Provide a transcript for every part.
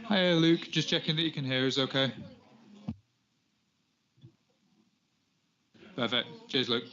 Hi, Luke. Just checking that you can hear us okay. Perfect. Cheers, Luke.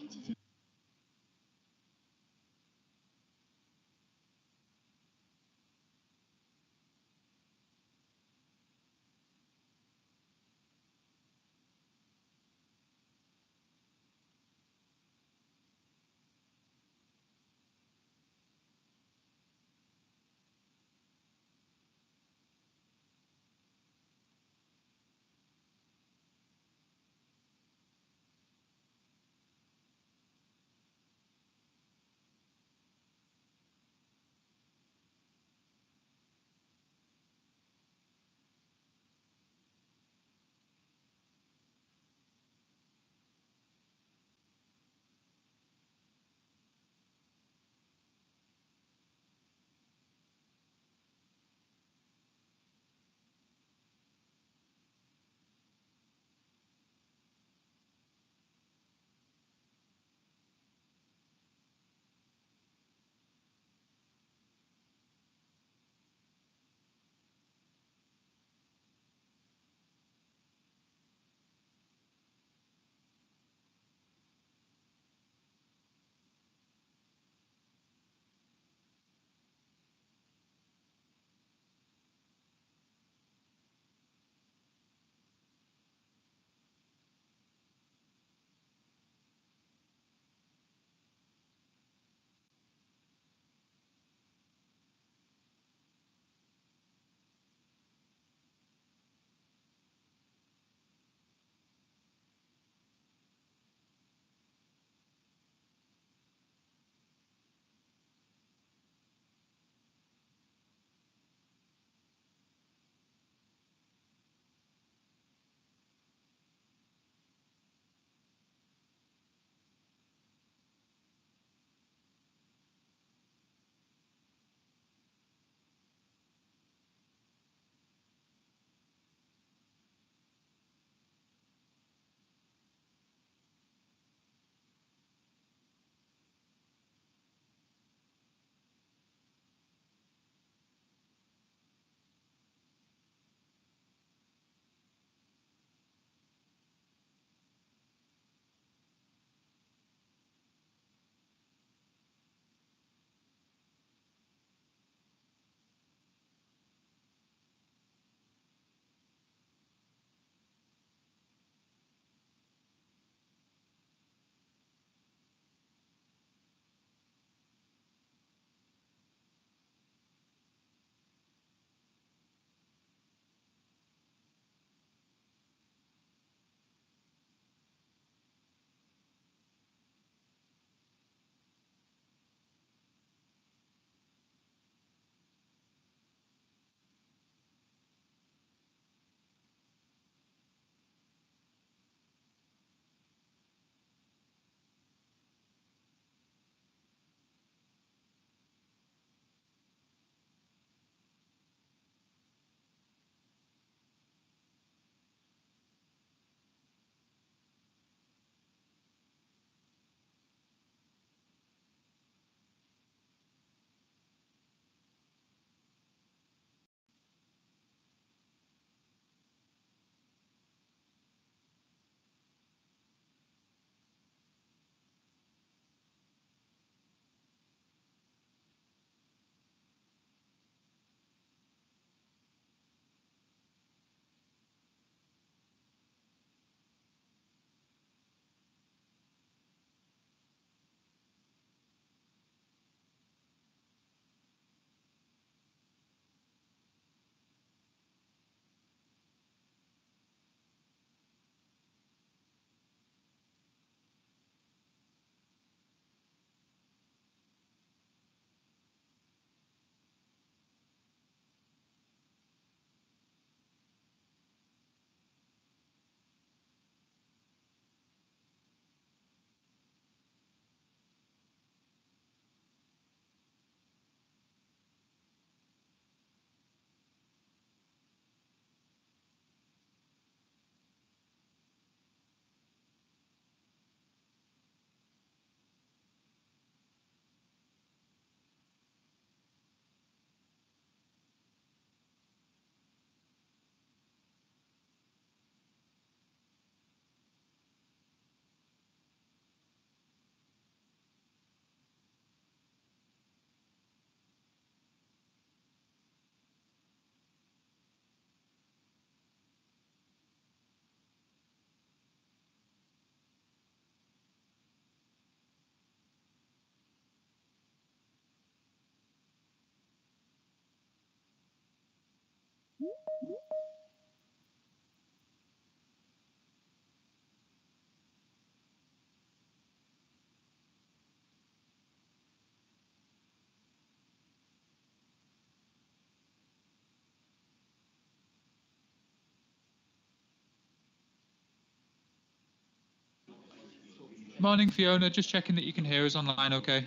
Morning, Fiona. Just checking that you can hear us online, okay?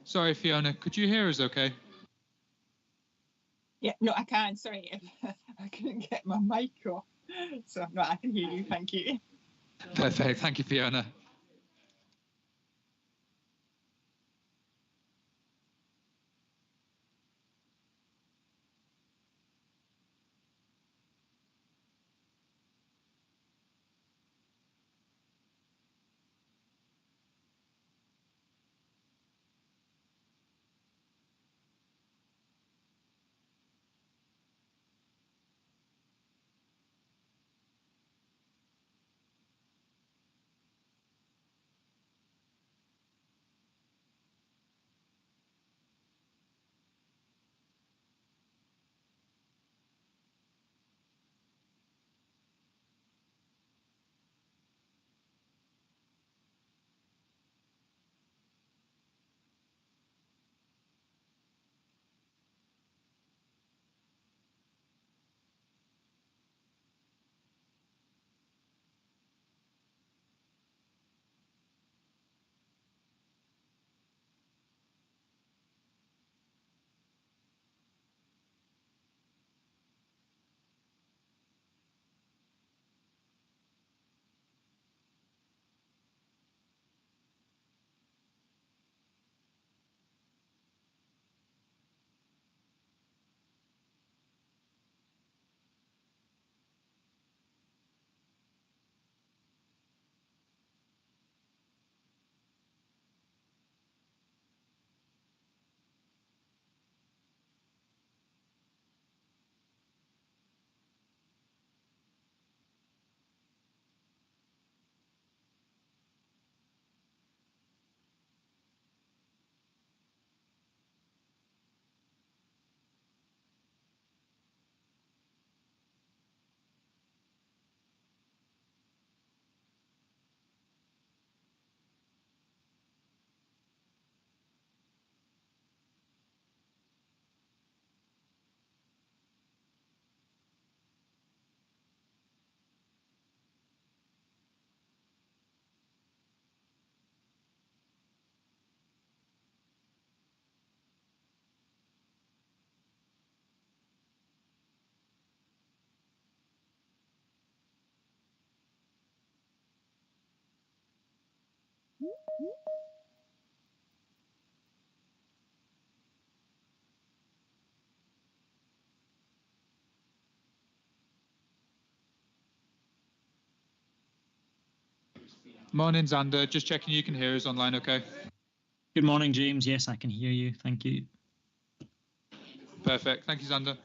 Sorry, Fiona. Could you hear us okay? Yeah, no, I can't. Sorry, I couldn't get my mic off. So, no, I can hear you. Thank you. Perfect. Thank you, Fiona. Morning, Xander. Just checking you can hear us online, okay? Good morning, James. Yes, I can hear you. Thank you. Perfect. Thank you, Xander.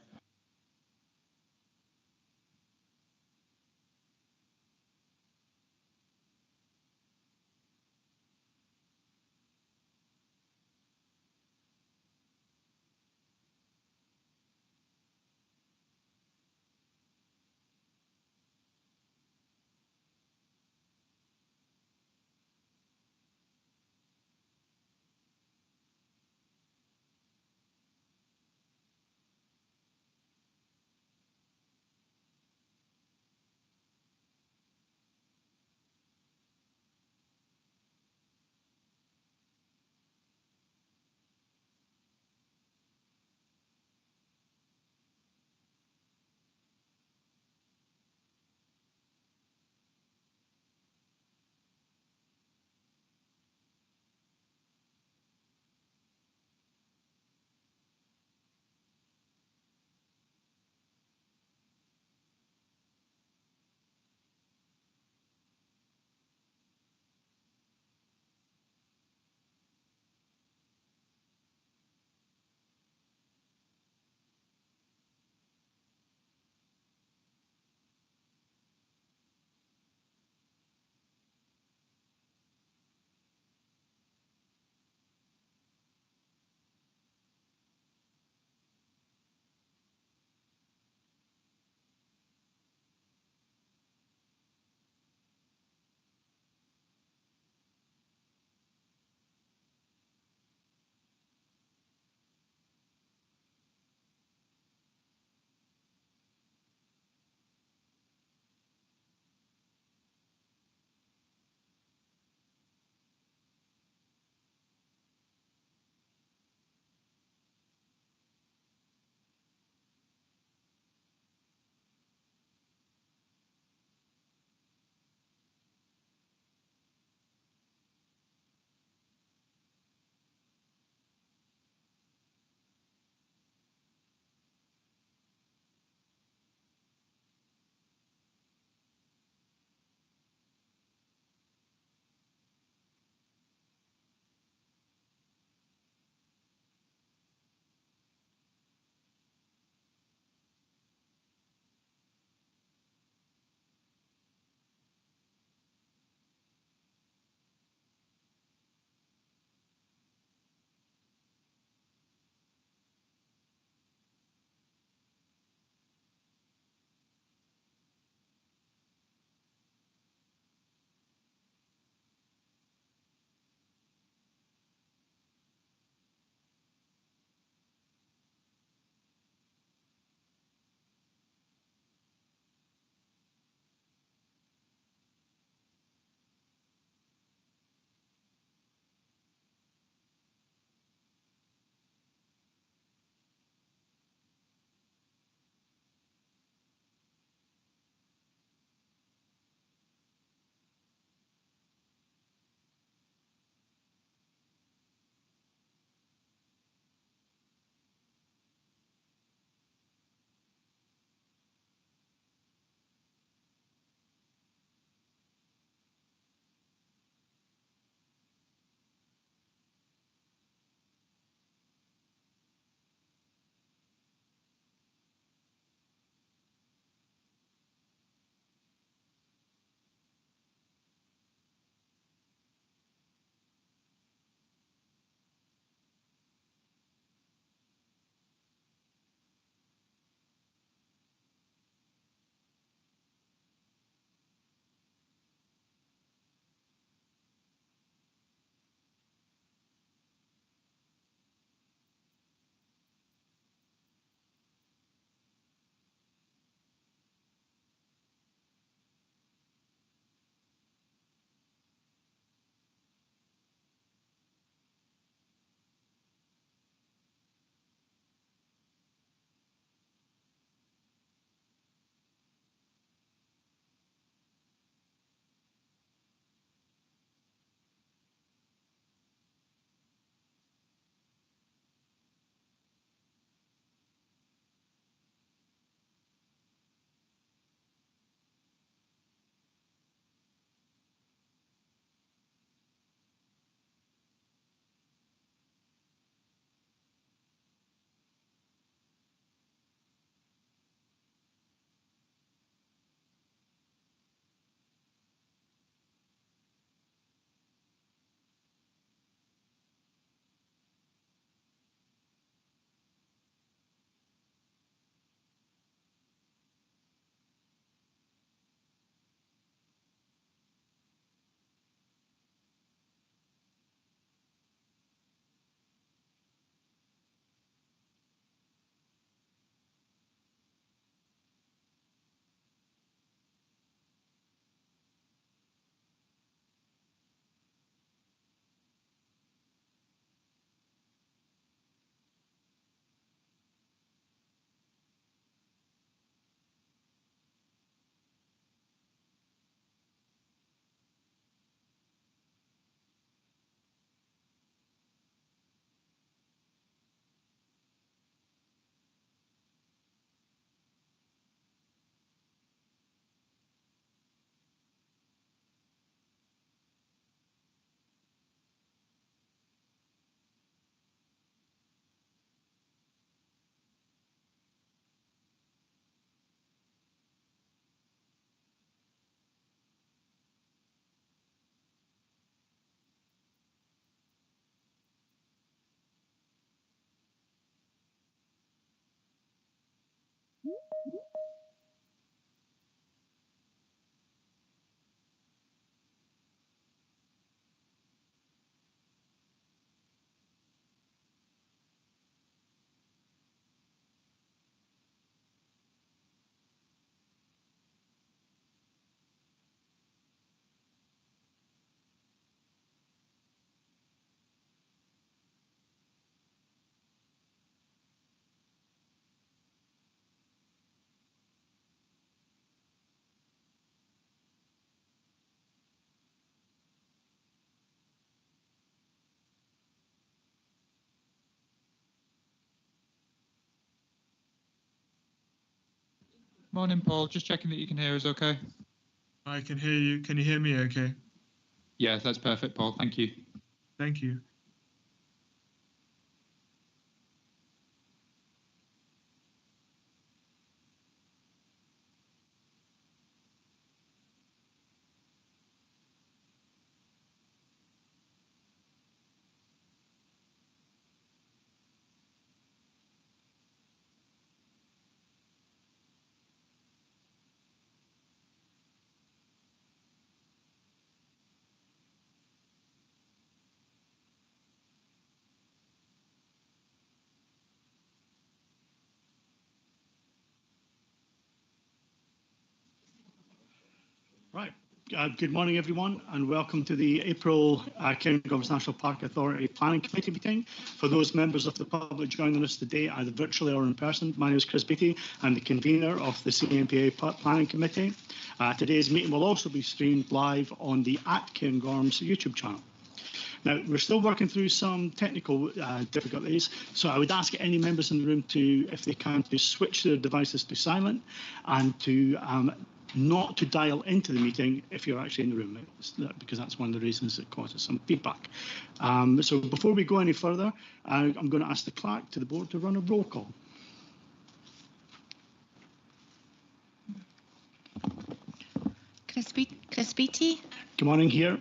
Morning, Paul. Just checking that you can hear us okay. I can hear you. Can you hear me okay? Yeah, that's perfect, Paul. Thank you. Thank you. Right. Good morning, everyone, and welcome to the April Cairngorms National Park Authority Planning Committee meeting. For those members of the public joining us today, either virtually or in person, my name is Chris Beattie. I'm the convener of the CMPA Planning Committee. Today's meeting will also be streamed live on the @Cairngorms YouTube channel. Now, we're still working through some technical difficulties, so I would ask any members in the room to, if they can, to switch their devices to silent and to not to dial into the meeting if you're actually in the room, because that's one of the reasons it causes some feedback. So before we go any further, I'm going to ask the clerk to the board to run a roll call. Chris Beattie, Good morning, here.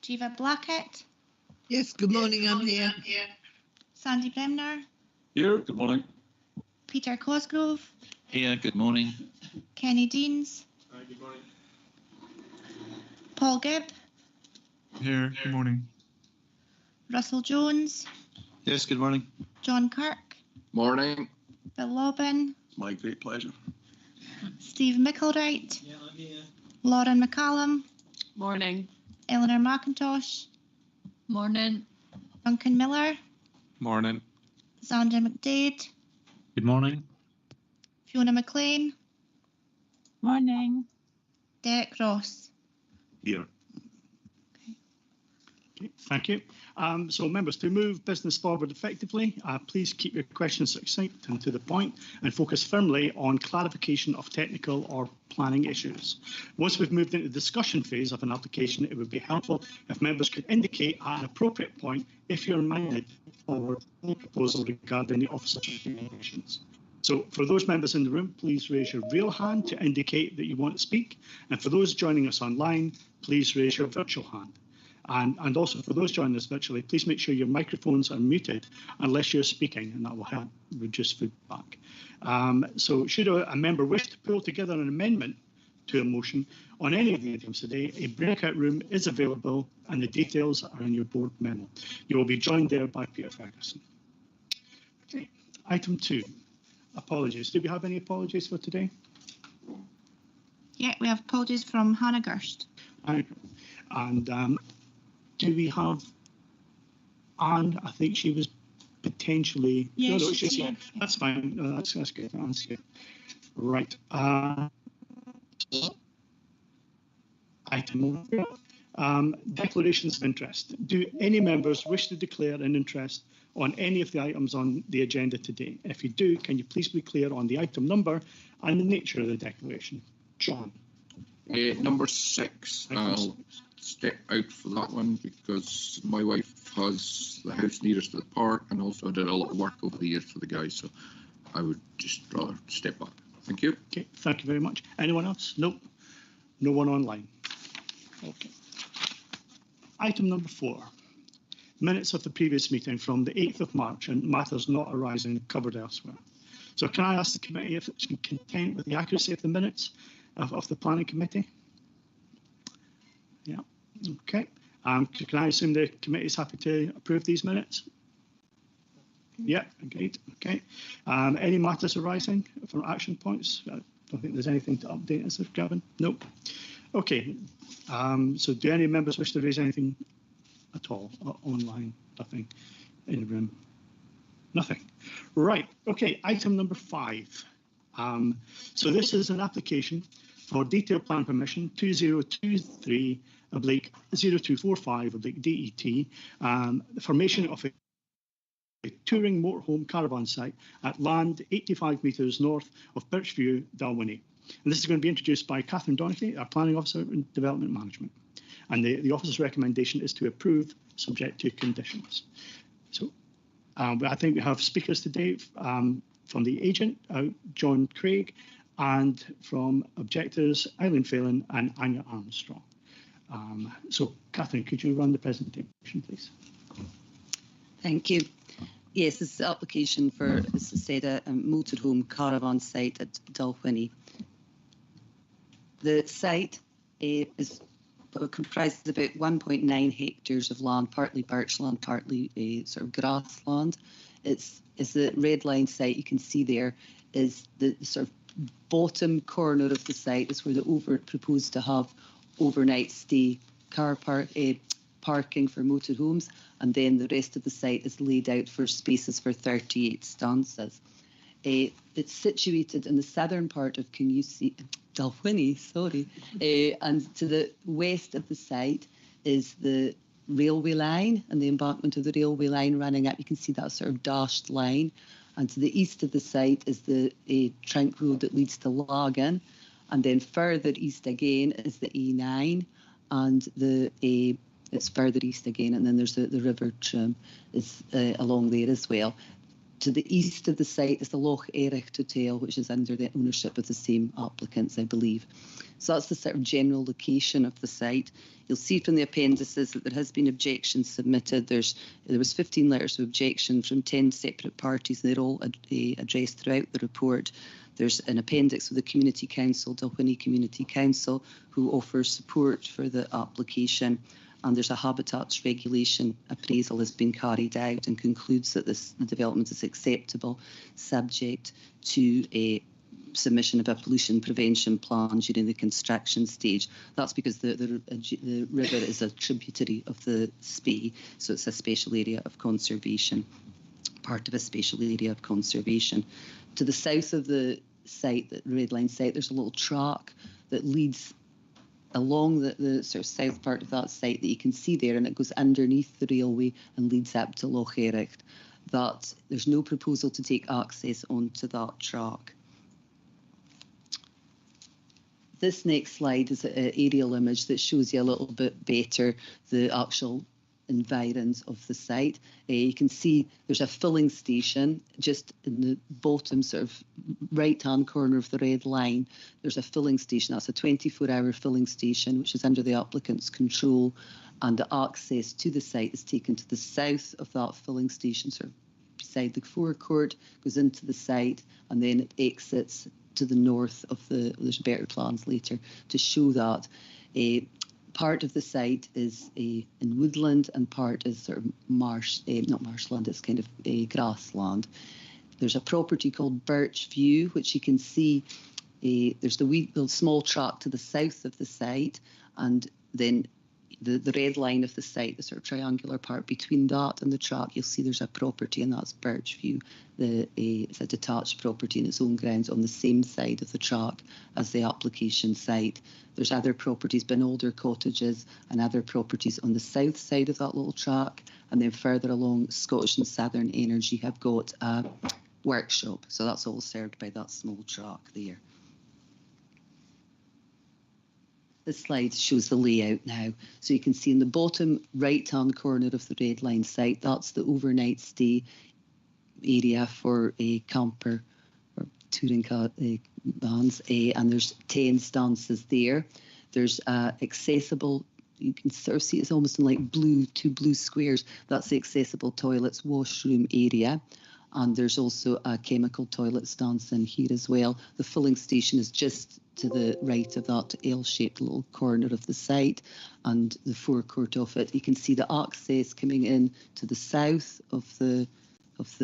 Jiva Blackett, Yes, good morning, I'm here. Sandy Bremner, Here, good morning. Peter Cosgrove, Here, good morning. Kenny Deans, Good morning. Paul Gibb, Here. Good morning. Russell Jones, Yes, good morning. John Kirk, Morning. Bill Lobin, My great pleasure. Steve Micklewright, Lauren McCallum, Morning. Eleanor McIntosh, Morning. Duncan Miller, Morning. Sandra McDade, Good morning. Fiona McLean, Morning. Derek Ross. Here. Okay, thank you. So members, to move business forward effectively, please keep your questions succinct and to the point and focus firmly on clarification of technical or planning issues. Once we've moved into the discussion phase of an application, it would be helpful if members could indicate at an appropriate point if you're minded forward any proposal regarding the Office of Communications. So for those members in the room, please raise your real hand to indicate that you want to speak. And for those joining us online, please raise your virtual hand. And also for those joining us virtually, please make sure your microphones are muted unless you're speaking, and that will help reduce feedback. So should a member wish to pull together an amendment to a motion on any of the items today, a breakout room is available and the details are in your board memo. You will be joined there by Peter Ferguson. Okay. Item 2, apologies. Do we have any apologies for today? Yeah, we have apologies from Hannah Gerst. And do we have Anne? I think she was potentially. Yeah, no, she's yeah, here. that's fine. No, that's good. That's good. Right. Item 4. Declarations of interest. Do any members wish to declare an interest on any of the items on the agenda today? If you do, can you please be clear on the item number and the nature of the declaration? John. Number 6. I'll step out for that one because my wife has the house nearest to the park and also did a lot of work over the years for the guys, so I would just rather step back. Thank you. Okay, thank you very much. Anyone else? Nope. No one online. Okay. Item number 4. Minutes of the previous meeting from the 8th of March and matters not arising covered elsewhere. So can I ask the committee if it's content with the accuracy of the minutes of the planning committee? Yeah, okay. Can I assume the committee is happy to approve these minutes? Yeah, agreed. Okay. Any matters arising from action points? I don't think there's anything to update us, Gavin. Nope. Okay. So do any members wish to raise anything at all online? Nothing in the room. Nothing. Right. Okay. Item number 5. So this is an application for detailed plan permission 2023/0245/DET, the formation of a touring motorhome caravan site at land 85 metres north of Birchview, Dalwhinnie. And this is going to be introduced by Catherine Donaghy, our Planning Officer in Development Management. And the officer's recommendation is to approve subject to conditions. So I think we have speakers today from the agent, John Craig, and from objectors, Eileen Phelan and Anya Armstrong. So Catherine, could you run the presentation, please? Thank you. Yes, this is the application for, as I said, a motorhome caravan site at Dalwhinnie. The site is comprises about 1.9 hectares of land, partly birch land, partly sort of grassland. It's the red line site you can see there is the sort of bottom corner of the site is where the proposed to have overnight stay car parking for motorhomes, and then the rest of the site is laid out for spaces for 38 stances. It's situated in the southern part of Dalwhinnie, and to the west of the site is the railway line and the embankment of the railway line running up. You can see that sort of dashed line. And to the east of the site is the trunk road that leads to Lagan. And then further east again is the A9, and it's further east again, and then there's the river trim is along there as well. To the east of the site is the Loch Ericht Hotel, which is under the ownership of the same applicants, I believe. So that's the sort of general location of the site. You'll see from the appendices that there has been objections submitted. There was 15 letters of objection from 10 separate parties, and they're all addressed throughout the report. There's an appendix of the Community Council, Dalwhinnie Community Council, who offers support for the application. And there's a habitats regulation appraisal has been carried out and concludes that the development is acceptable, subject to a submission of a pollution prevention plan during the construction stage. That's because the river is a tributary of the Spey, so it's a special area of conservation, part of a special area of conservation. To the south of the site, the red line site, there's a little track that leads along the sort of south part of that site that you can see there, and it goes underneath the railway and leads up to Loch Ericht. That there's no proposal to take access onto that track. This next slide is an aerial image that shows you a little bit better the actual environs of the site. You can see there's a filling station just in the bottom sort of right-hand corner of the red line. There's a filling station. That's a 24-hour filling station, which is under the applicant's control, and the access to the site is taken to the south of that filling station, sort of beside the forecourt, goes into the site, and then it exits to the north of there's better plans later to show that. Part of the site is in woodland and part is sort of not marshland, it's kind of grassland. There's a property called Birch View, which you can see, there's the small tract to the south of the site, and then the red line of the site, the sort of triangular part between that and the track, you'll see there's a property, and that's Birch View. It's a detached property in its own grounds on the same side of the track as the application site. There's other properties, Binalder Cottages, and other properties on the south side of that little track. And then further along, Scottish and Southern Energy have got a workshop. So that's all served by that small track there. This slide shows the layout now. So you can see in the bottom right-hand corner of the red line site, that's the overnight stay area for a camper or touring vans, and there's 10 stances there. There's accessible, you can sort of see it's almost in like two blue squares. That's the accessible toilets, washroom area. And there's also a chemical toilet stance in here as well. The filling station is just to the right of that L-shaped little corner of the site and the forecourt of it. You can see the access coming in to the south of the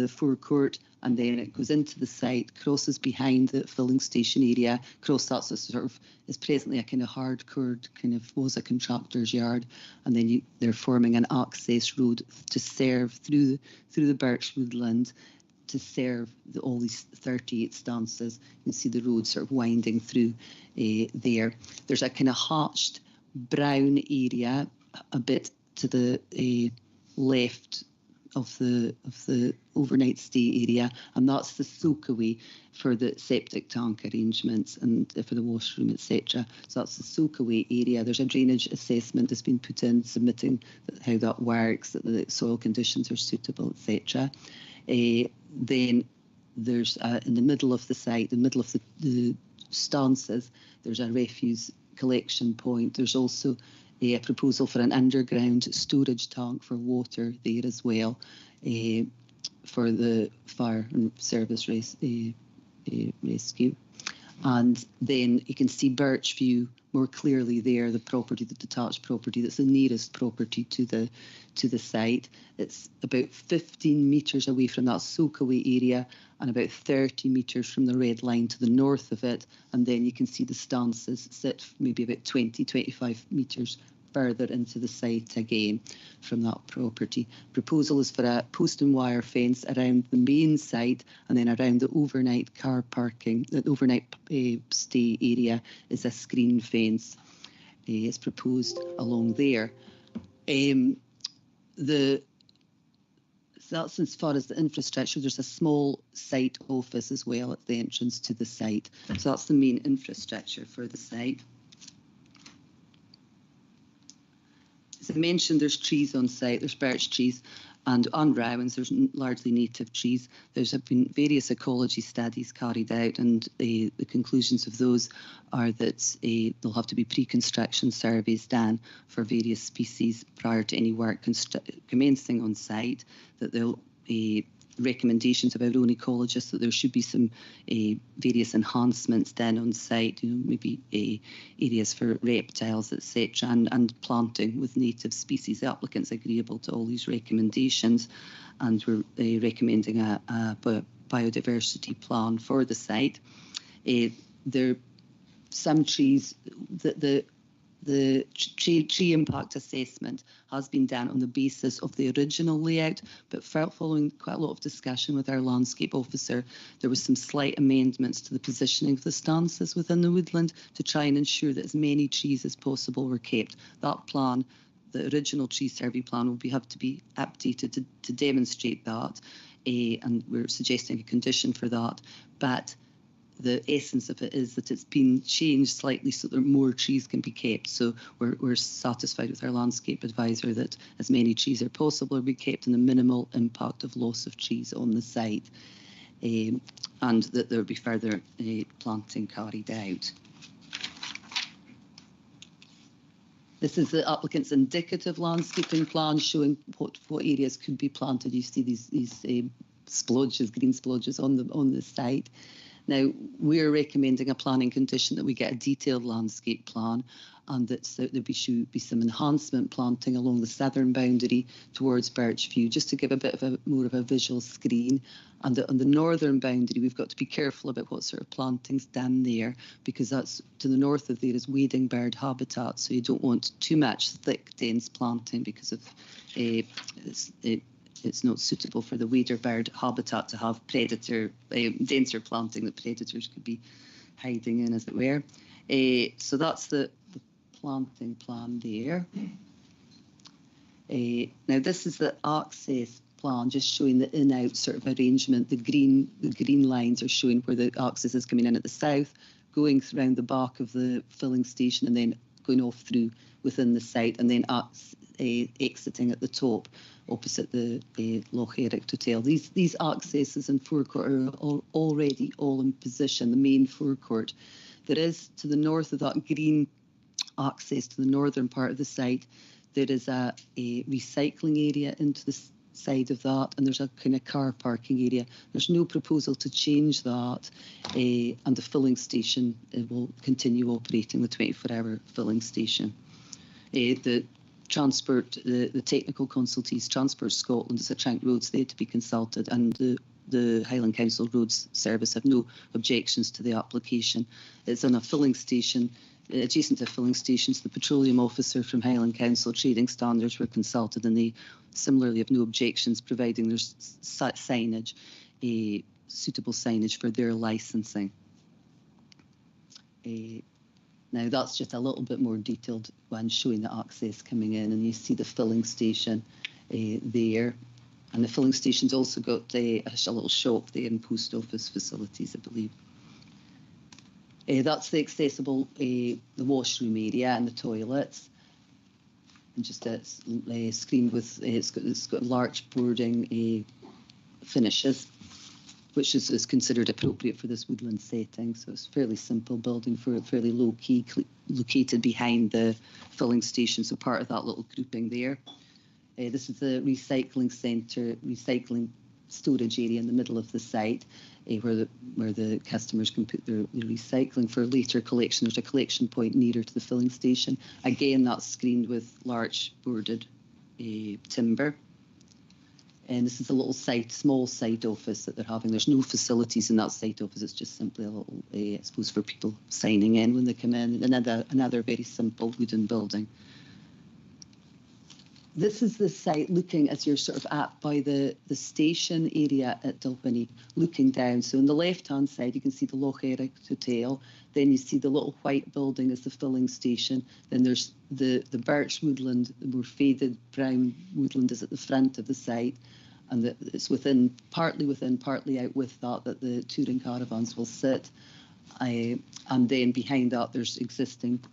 forecourt, and then it goes into the site, crosses behind the filling station area, that's a sort of, is presently a kind of hardcore, kind of was a contractor's yard, and then they're forming an access road to serve through the birch woodland to serve all these 38 stances. You can see the road sort of winding through there. There's a kind of hatched brown area a bit to the left of the overnight stay area, and that's the soakaway for the septic tank arrangements and for the washroom, etc. So that's the soakaway area. There's a drainage assessment that's been put in, submitting how that works, that the soil conditions are suitable, etc. Then there's in the middle of the site, the middle of the stances, there's a refuse collection point. There's also a proposal for an underground storage tank for water there as well, for the fire and service rescue. And then you can see Birchview more clearly there, the property, the detached property that's the nearest property to the site. It's about 15 metres away from that soakaway area and about 30 metres from the red line to the north of it. And then you can see the stances sit maybe about 20-25 metres further into the site again from that property. Proposal is for a post and wire fence around the main site, and then around the overnight car parking, the overnight stay area is a screen fence. Is proposed along there. So that's as far as the infrastructure. There's a small site office as well at the entrance to the site. So that's the main infrastructure for the site. As I mentioned, there's trees on site, there's birch trees, and on Rowans there's largely native trees. There's been various ecology studies carried out, and the conclusions of those are that there'll have to be pre-construction surveys done for various species prior to any work commencing on site, that there'll be recommendations of our own ecologists that there should be some various enhancements done on site, maybe areas for reptiles, etc., and planting with native species. The applicant's agreeable to all these recommendations, and we're recommending a biodiversity plan for the site. There are some trees that the tree impact assessment has been done on the basis of the original layout, but following quite a lot of discussion with our landscape officer, there was some slight amendments to the positioning of the stances within the woodland to try and ensure that as many trees as possible were kept. That plan, the original tree survey plan, will have to be updated to demonstrate that, and we're suggesting a condition for that. But the essence of it is that it's been changed slightly so that more trees can be kept. So we're satisfied with our landscape advisor that as many trees as possible will be kept and the minimal impact of loss of trees on the site, and that there will be further planting carried out. This is the applicant's indicative landscaping plan showing what areas could be planted. You see these splodges, green splodges on the site. Now, we're recommending a planning condition that we get a detailed landscape plan, and that there should be some enhancement planting along the southern boundary towards Birchview, just to give a bit of more of a visual screen. And on the northern boundary, we've got to be careful about what sort of planting's done there, because that's to the north of there is wading bird habitat, so you don't want too much thick, dense planting because of it's not suitable for the wader bird habitat to have denser planting that predators could be hiding in, as it were. So that's the planting plan there. Now this is the access plan, just showing the in-out sort of arrangement. The green lines are showing where the access is coming in at the south, going around the back of the filling station, and then going off through within the site, and then exiting at the top opposite the Loch Eric Hotel. These accesses and forecourt are already all in position, the main forecourt. There is, to the north of that green access to the northern part of the site, there is a recycling area into the side of that, and there's a kind of car parking area. There's no proposal to change that, and the filling station will continue operating, the 24-hour filling station. The Transport, the technical consultees, Transport Scotland, it's at Shank Roads, they had to be consulted, and the Highland Council Roads Service have no objections to the application. It's on a filling station, adjacent to a filling station, so the petroleum officer from Highland Council Trading Standards were consulted, and they similarly have no objections, providing there's signage, suitable signage for their licensing. Now that's just a little bit more detailed one showing the access coming in, and you see the filling station there. And the filling station's also got a little shop there and post office facilities, I believe. That's the accessible, the washroom area and the toilets. And just screened with, it's got large boarding finishes, which is considered appropriate for this woodland setting. So it's a fairly simple building, for fairly low key, located behind the filling station, so part of that little grouping there. This is the recycling centre, recycling storage area in the middle of the site, where the customers can put their recycling for later collection. There's a collection point nearer to the filling station. Again, that's screened with large boarded timber. And this is a little small site office that they're having. There's no facilities in that site office. It's just simply a little, I suppose, for people signing in when they come in. Another very simple wooden building. This is the site looking as you're sort of at by the station area at Dalwhinnie, looking down. So on the left-hand side, you can see the Loch Eric Hotel. Then you see the little white building as the filling station. Then there's the birch woodland, the more faded brown woodland is at the front of the site. And it's partly out with that the touring caravans will sit. And then behind that, there's existing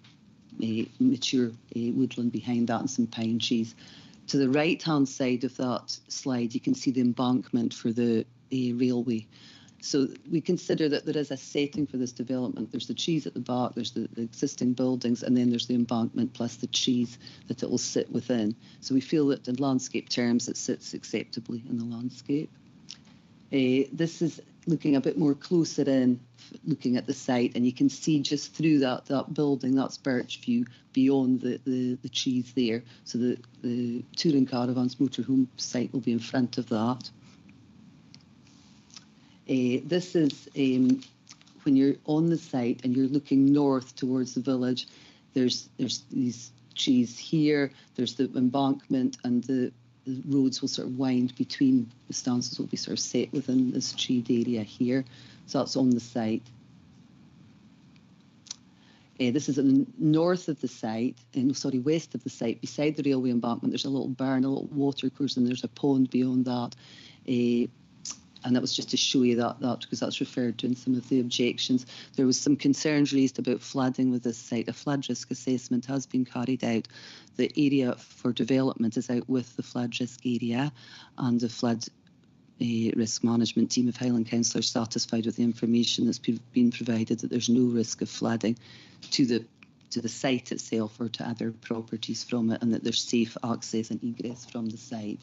mature woodland behind that and some pine trees. To the right-hand side of that slide, you can see the embankment for the railway. So we consider that there is a setting for this development. There's the trees at the back, there's the existing buildings, and then there's the embankment plus the trees that it will sit within. So we feel that in landscape terms, it sits acceptably in the landscape. This is looking a bit more closer in, looking at the site, and you can see just through that building, that's Birchview, beyond the trees there. So the touring caravans motorhome site will be in front of that. This is when you're on the site and you're looking north towards the village. There's these trees here. There's the embankment, and the roads will sort of wind between. The stances will be sort of set within this treed area here. So that's on the site. This is in the north of the site, west of the site, beside the railway embankment. There's a little barn, a little water course, and there's a pond beyond that. And that was just to show you that because that's referred to in some of the objections. There was some concerns raised about flooding with this site. A flood risk assessment has been carried out. The area for development is out with the flood risk area, and the flood risk management team of Highland Council are satisfied with the information that's been provided, that there's no risk of flooding to the site itself or to other properties from it, and that there's safe access and egress from the site.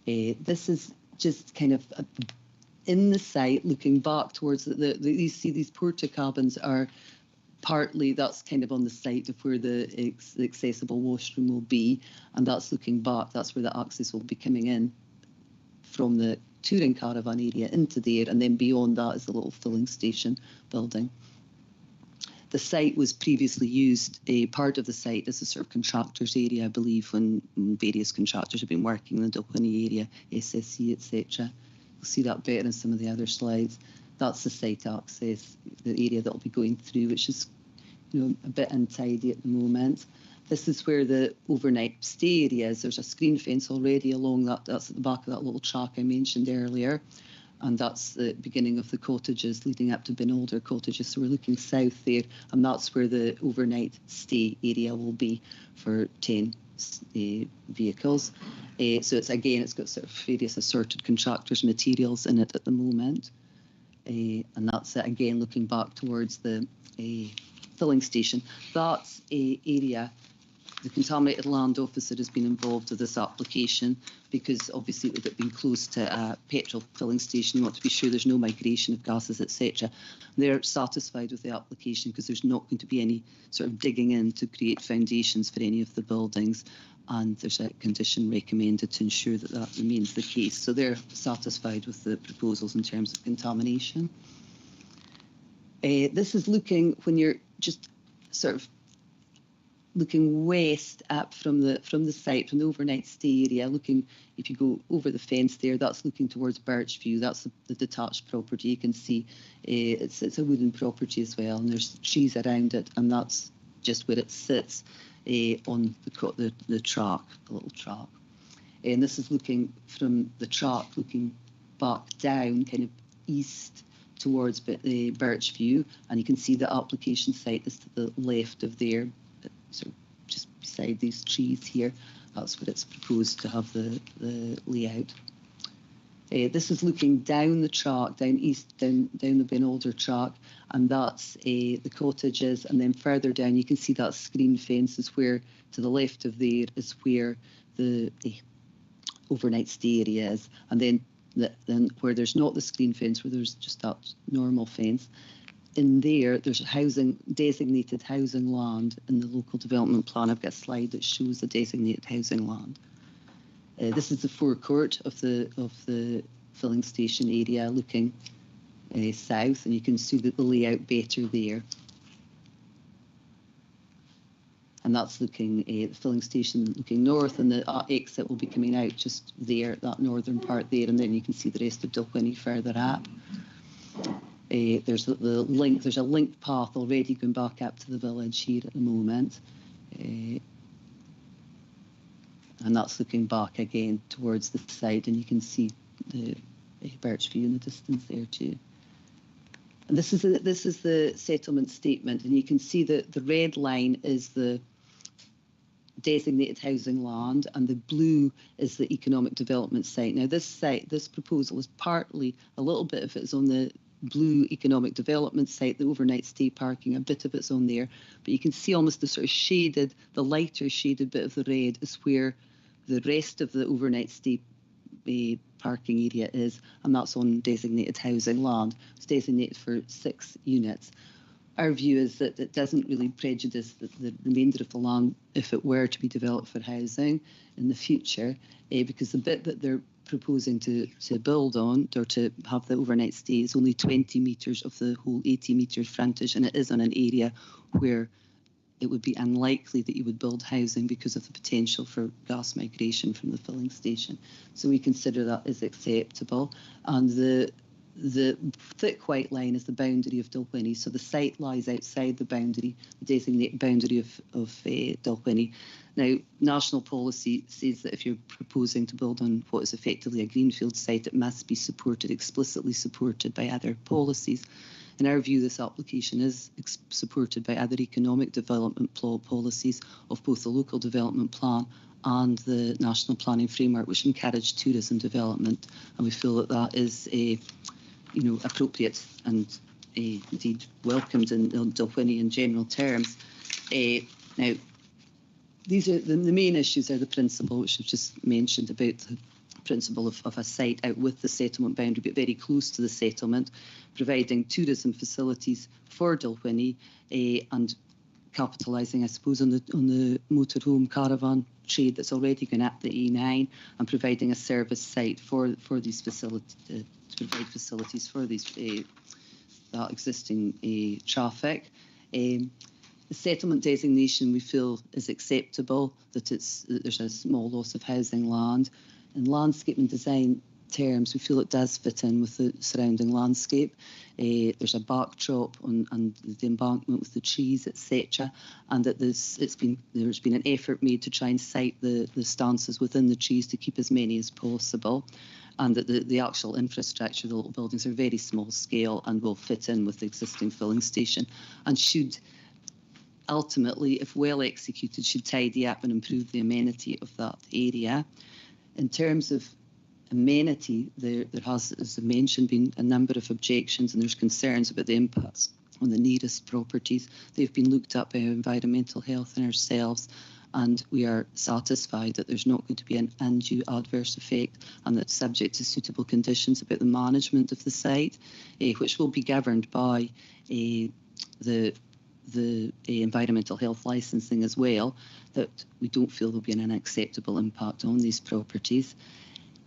This is just kind of in the site, looking back towards you see these porta cabins are partly, that's kind of on the site of where the accessible washroom will be, and that's looking back, that's where the access will be coming in from the touring caravan area into there, and then beyond that is the little filling station building. The site was previously used, a part of the site as a sort of contractors area, I believe, when various contractors have been working in the Dalwhinnie area, SSE, etc. You'll see that better in some of the other slides. That's the site access, the area that will be going through, which is, a bit untidy at the moment. This is where the overnight stay area is. There's a screen fence already along that. That's at the back of that little track I mentioned earlier. And that's the beginning of the cottages leading up to Binalder cottages. So we're looking south there, and that's where the overnight stay area will be for 10 vehicles. So it's got sort of various assorted contractors' materials in it at the moment. And that's it, again, looking back towards the filling station. That's a area the Contaminated Land Officer has been involved with this application because obviously with it being close to a petrol filling station, you want to be sure there's no migration of gases, etc. They're satisfied with the application because there's not going to be any sort of digging in to create foundations for any of the buildings, and there's a condition recommended to ensure that that remains the case. So they're satisfied with the proposals in terms of contamination. This is looking when you're just sort of looking west up from the site, from the overnight stay area, looking, if you go over the fence there, that's looking towards Birchview. That's the detached property. You can see it's a wooden property as well, and there's trees around it, and that's just where it sits on the track, the little track. And this is looking from the track, looking back down, kind of east towards Birchview, and you can see the application site is to the left of there, so just beside these trees here. That's where it's proposed to have the layout. This is looking down the track, down east, down the Ben Alder track, and that's the cottages, and then further down you can see that screen fence is where, to the left of there, is where the overnight stay area is, and then where there's not the screen fence, where there's just that normal fence, in there's designated housing land in the local development plan. I've got a slide that shows the designated housing land. This is the forecourt of the filling station area, looking south, and you can see the layout better there. And that's looking the filling station looking north, and the exit will be coming out just there, that northern part there, and then you can see the rest of Dalwhinnie further up. There's a linked path already going back up to the village here at the moment, and that's looking back again towards the side, and you can see the Birchview in the distance there too. And this is the settlement statement, and you can see that the red line is the designated housing land, and the blue is the economic development site. Now this proposal is partly, a little bit of it is on the blue economic development site, the overnight stay parking, a bit of it's on there, but you can see almost the sort of shaded, the lighter shaded bit of the red is where the rest of the overnight stay parking area is, and that's on designated housing land. It's designated for 6 units. Our view is that it doesn't really prejudice the remainder of the land if it were to be developed for housing in the future, because the bit that they're proposing to build on, or to have the overnight stay, is only 20 metres of the whole 80 metre frontage, and it is on an area where it would be unlikely that you would build housing because of the potential for gas migration from the filling station. So we consider that as acceptable. And the thick white line is the boundary of Dalwhinnie. So the site lies outside the boundary, the designated boundary of Dalwhinnie. Now, national policy says that if you're proposing to build on what is effectively a greenfield site, it must be supported, explicitly supported by other policies. In our view, this application is supported by other economic development policies of both the local development plan and the national planning framework, which encourage tourism development, and we feel that that is appropriate and indeed welcomed in Dalwhinnie in general terms. Now, these are the main issues are the principle, which I've just mentioned, about the principle of a site out with the settlement boundary, but very close to the settlement, providing tourism facilities for Dalwhinnie, and capitalising, I suppose, on the motorhome caravan trade that's already going up the A9, and providing a service site for these facilities, to provide facilities for these that existing traffic. The settlement designation we feel is acceptable, that there's a small loss of housing land. In landscape and design terms, we feel it does fit in with the surrounding landscape. There's a backdrop and the embankment with the trees, etc., and that there's been an effort made to try and site the stances within the trees to keep as many as possible, and that the actual infrastructure, the little buildings, are very small scale and will fit in with the existing filling station, and should ultimately, if well executed, should tidy up and improve the amenity of that area. In terms of amenity, there has, as I mentioned, been a number of objections, and there's concerns about the impacts on the nearest properties. They've been looked at by Environmental Health and ourselves, and we are satisfied that there's not going to be an undue adverse effect, and that subject to suitable conditions about the management of the site, which will be governed by the environmental health licensing as well, that we don't feel there'll be an unacceptable impact on these properties.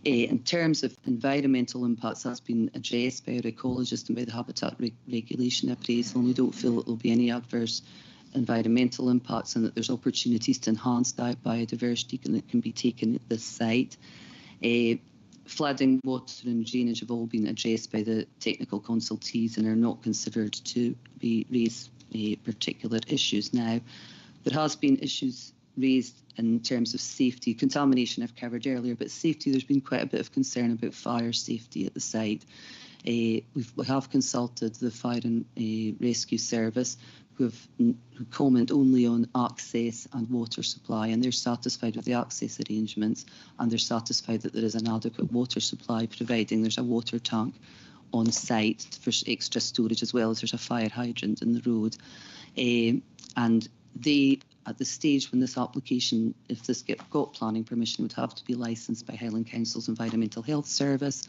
In terms of environmental impacts, that's been addressed by our ecologist and by the habitat regulation appraisal, and we don't feel that there'll be any adverse environmental impacts, and that there's opportunities to enhance biodiversity that can be taken at this site. Flooding, water and drainage have all been addressed by the technical consultees and are not considered to be raise particular issues now. There has been issues raised in terms of safety. Contamination I've covered earlier, but safety, there's been quite a bit of concern about fire safety at the site. We have consulted the Fire and Rescue Service, who comment only on access and water supply, and they're satisfied with the access arrangements, and they're satisfied that there is an adequate water supply, providing there's a water tank on site for extra storage, as well as there's a fire hydrant in the road. And they, at the stage when this application, if this got planning permission, would have to be licensed by Highland Council's Environmental Health Service,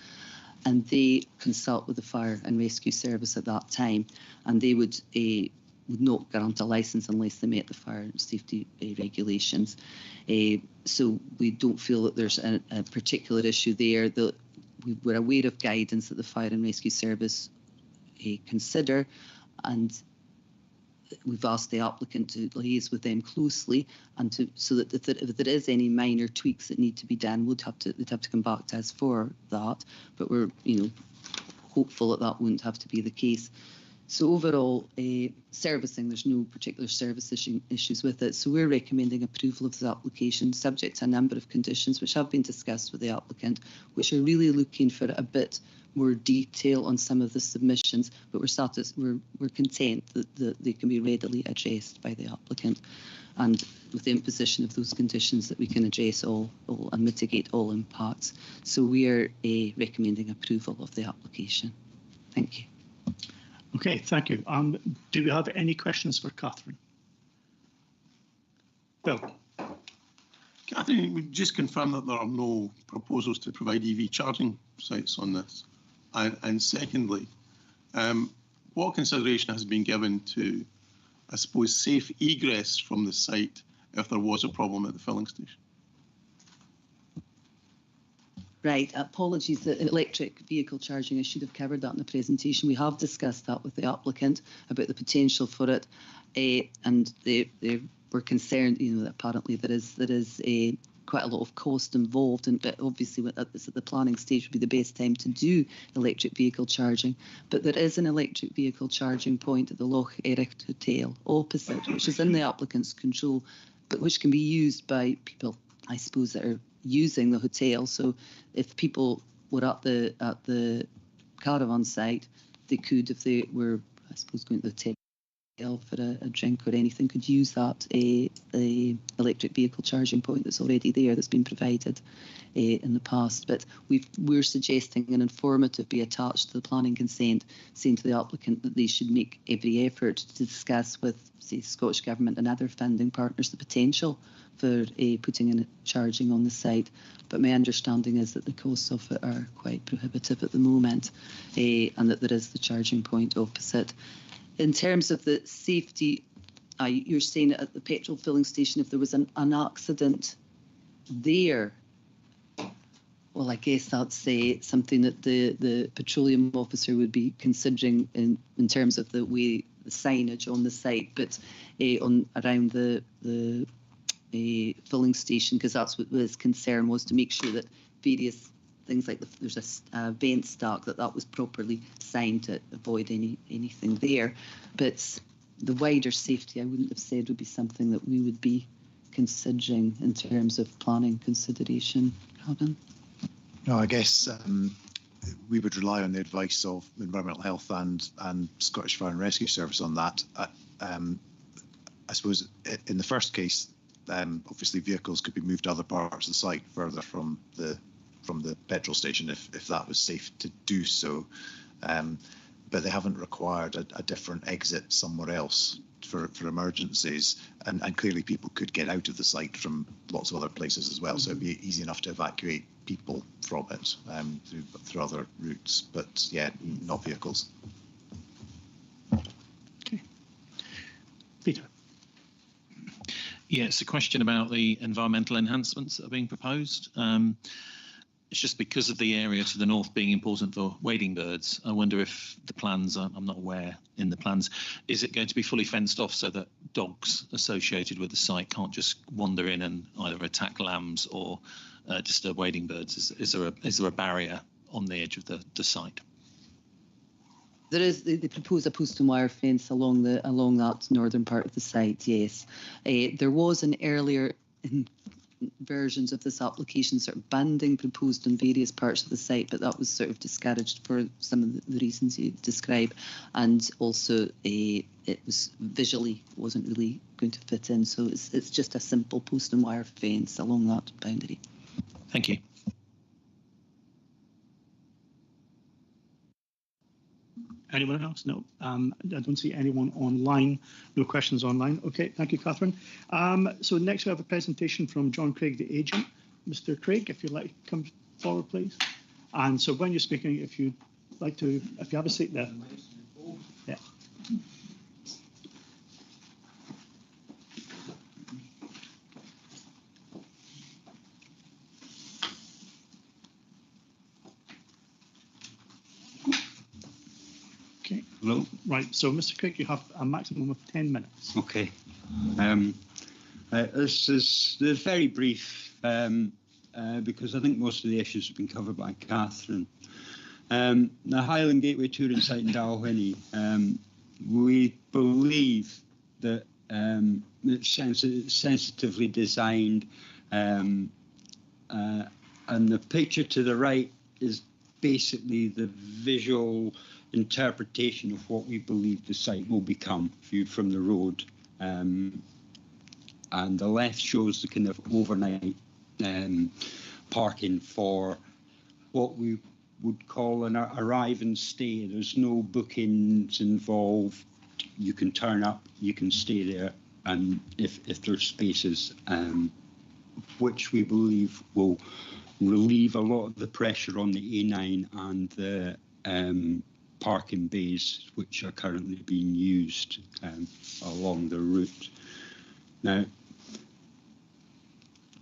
and they consult with the Fire and Rescue Service at that time, and they would not grant a licence unless they met the fire and safety regulations. So we don't feel that there's a particular issue there. We're aware of guidance that the Fire and Rescue Service consider, and we've asked the applicant to liaise with them closely, and so that if there is any minor tweaks that need to be done, they'd have to come back to us for that. But we're hopeful that won't have to be the case. So overall, servicing, there's no particular service issues with it. So we're recommending approval of the application, subject to a number of conditions which have been discussed with the applicant, which are really looking for a bit more detail on some of the submissions, but we're content that they can be readily addressed by the applicant, and with the imposition of those conditions that we can address all and mitigate all impacts. So we are recommending approval of the application. Thank you. Okay, thank you. Do we have any questions for Catherine? Bill. Catherine, we just confirm that there are no proposals to provide EV charging sites on this. And secondly, what consideration has been given to, I suppose, safe egress from the site if there was a problem at the filling station? Right, apologies, the electric vehicle charging, I should have covered that in the presentation. We have discussed that with the applicant about the potential for it, and they were concerned, that apparently there is quite a lot of cost involved, and obviously at the planning stage would be the best time to do electric vehicle charging. But there is an electric vehicle charging point at the Loch Ericht Hotel opposite, which is in the applicant's control, but which can be used by people, I suppose, that are using the hotel. So if people were at the caravan site, they could, if they were, I suppose, going to the hotel for a drink or anything, could use that a electric vehicle charging point that's already there, that's been provided in the past. But we're suggesting an informative be attached to the planning consent, saying to the applicant that they should make every effort to discuss with, say, Scottish Government and other funding partners the potential for putting in charging on the site. But my understanding is that the costs of it are quite prohibitive at the moment, and that there is the charging point opposite. In terms of the safety, you're saying that at the petrol filling station, if there was an accident there, well, I guess that's something that the petroleum officer would be considering in terms of the signage on the site, but around the filling station, because that's what his concern was, to make sure that various things like there's a vent stack, that was properly signed to avoid anything there. But the wider safety, I wouldn't have said would be something that we would be considering in terms of planning consideration. Robin? No, I guess we would rely on the advice of Environmental Health and Scottish Fire and Rescue Service on that. I suppose in the first case, obviously vehicles could be moved to other parts of the site further from the petrol station if that was safe to do so. but they haven't required a different exit somewhere else for emergencies. And clearly people could get out of the site from lots of other places as well. So it'd be easy enough to evacuate people from it through other routes, but yeah, not vehicles. Okay. Peter. Yeah, it's a question about the environmental enhancements that are being proposed. It's just because of the area to the north being important for wading birds. I wonder if the plans, I'm not aware in the plans, is it going to be fully fenced off so that dogs associated with the site can't just wander in and either attack lambs or disturb wading birds? Is there a barrier on the edge of the site? There is. They propose a post and wire fence along that northern part of the site. Yes, there was an earlier versions of this application sort of banding proposed on various parts of the site, but that was sort of discouraged for some of the reasons you describe, and also it was visually wasn't really going to fit in. So it's just a simple post and wire fence along that boundary. Thank you. Anyone else? No, I don't see anyone online. No questions online. Okay, thank you, Catherine. So next we have a presentation from John Craig, the agent. Mr. Craig, if you'd like to come forward, please. And so when you're speaking, if you have a seat there. Yeah. Hello. Right, so Mr. Craig, you have a maximum of 10 minutes. Okay. This is very brief because I think most of the issues have been covered by Catherine. The Highland Gateway Touring Site in Dalwhinnie, we believe that it's sensitively designed, and the picture to the right is basically the visual interpretation of what we believe the site will become viewed from the road, and the left shows the kind of overnight parking for what we would call an arrive and stay. There's no bookings involved. You can turn up, you can stay there, and if there's spaces, which we believe will relieve a lot of the pressure on the A9 and the parking bays which are currently being used along the route. Now,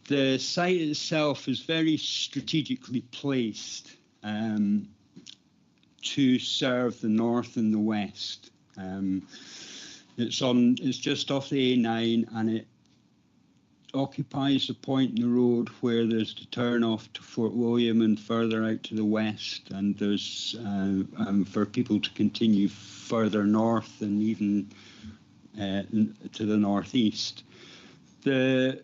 the site itself is very strategically placed to serve the north and the west. It's just off the A9, and it occupies a point in the road where there's the turn off to Fort William and further out to the west, and there's for people to continue further north and even to the northeast. The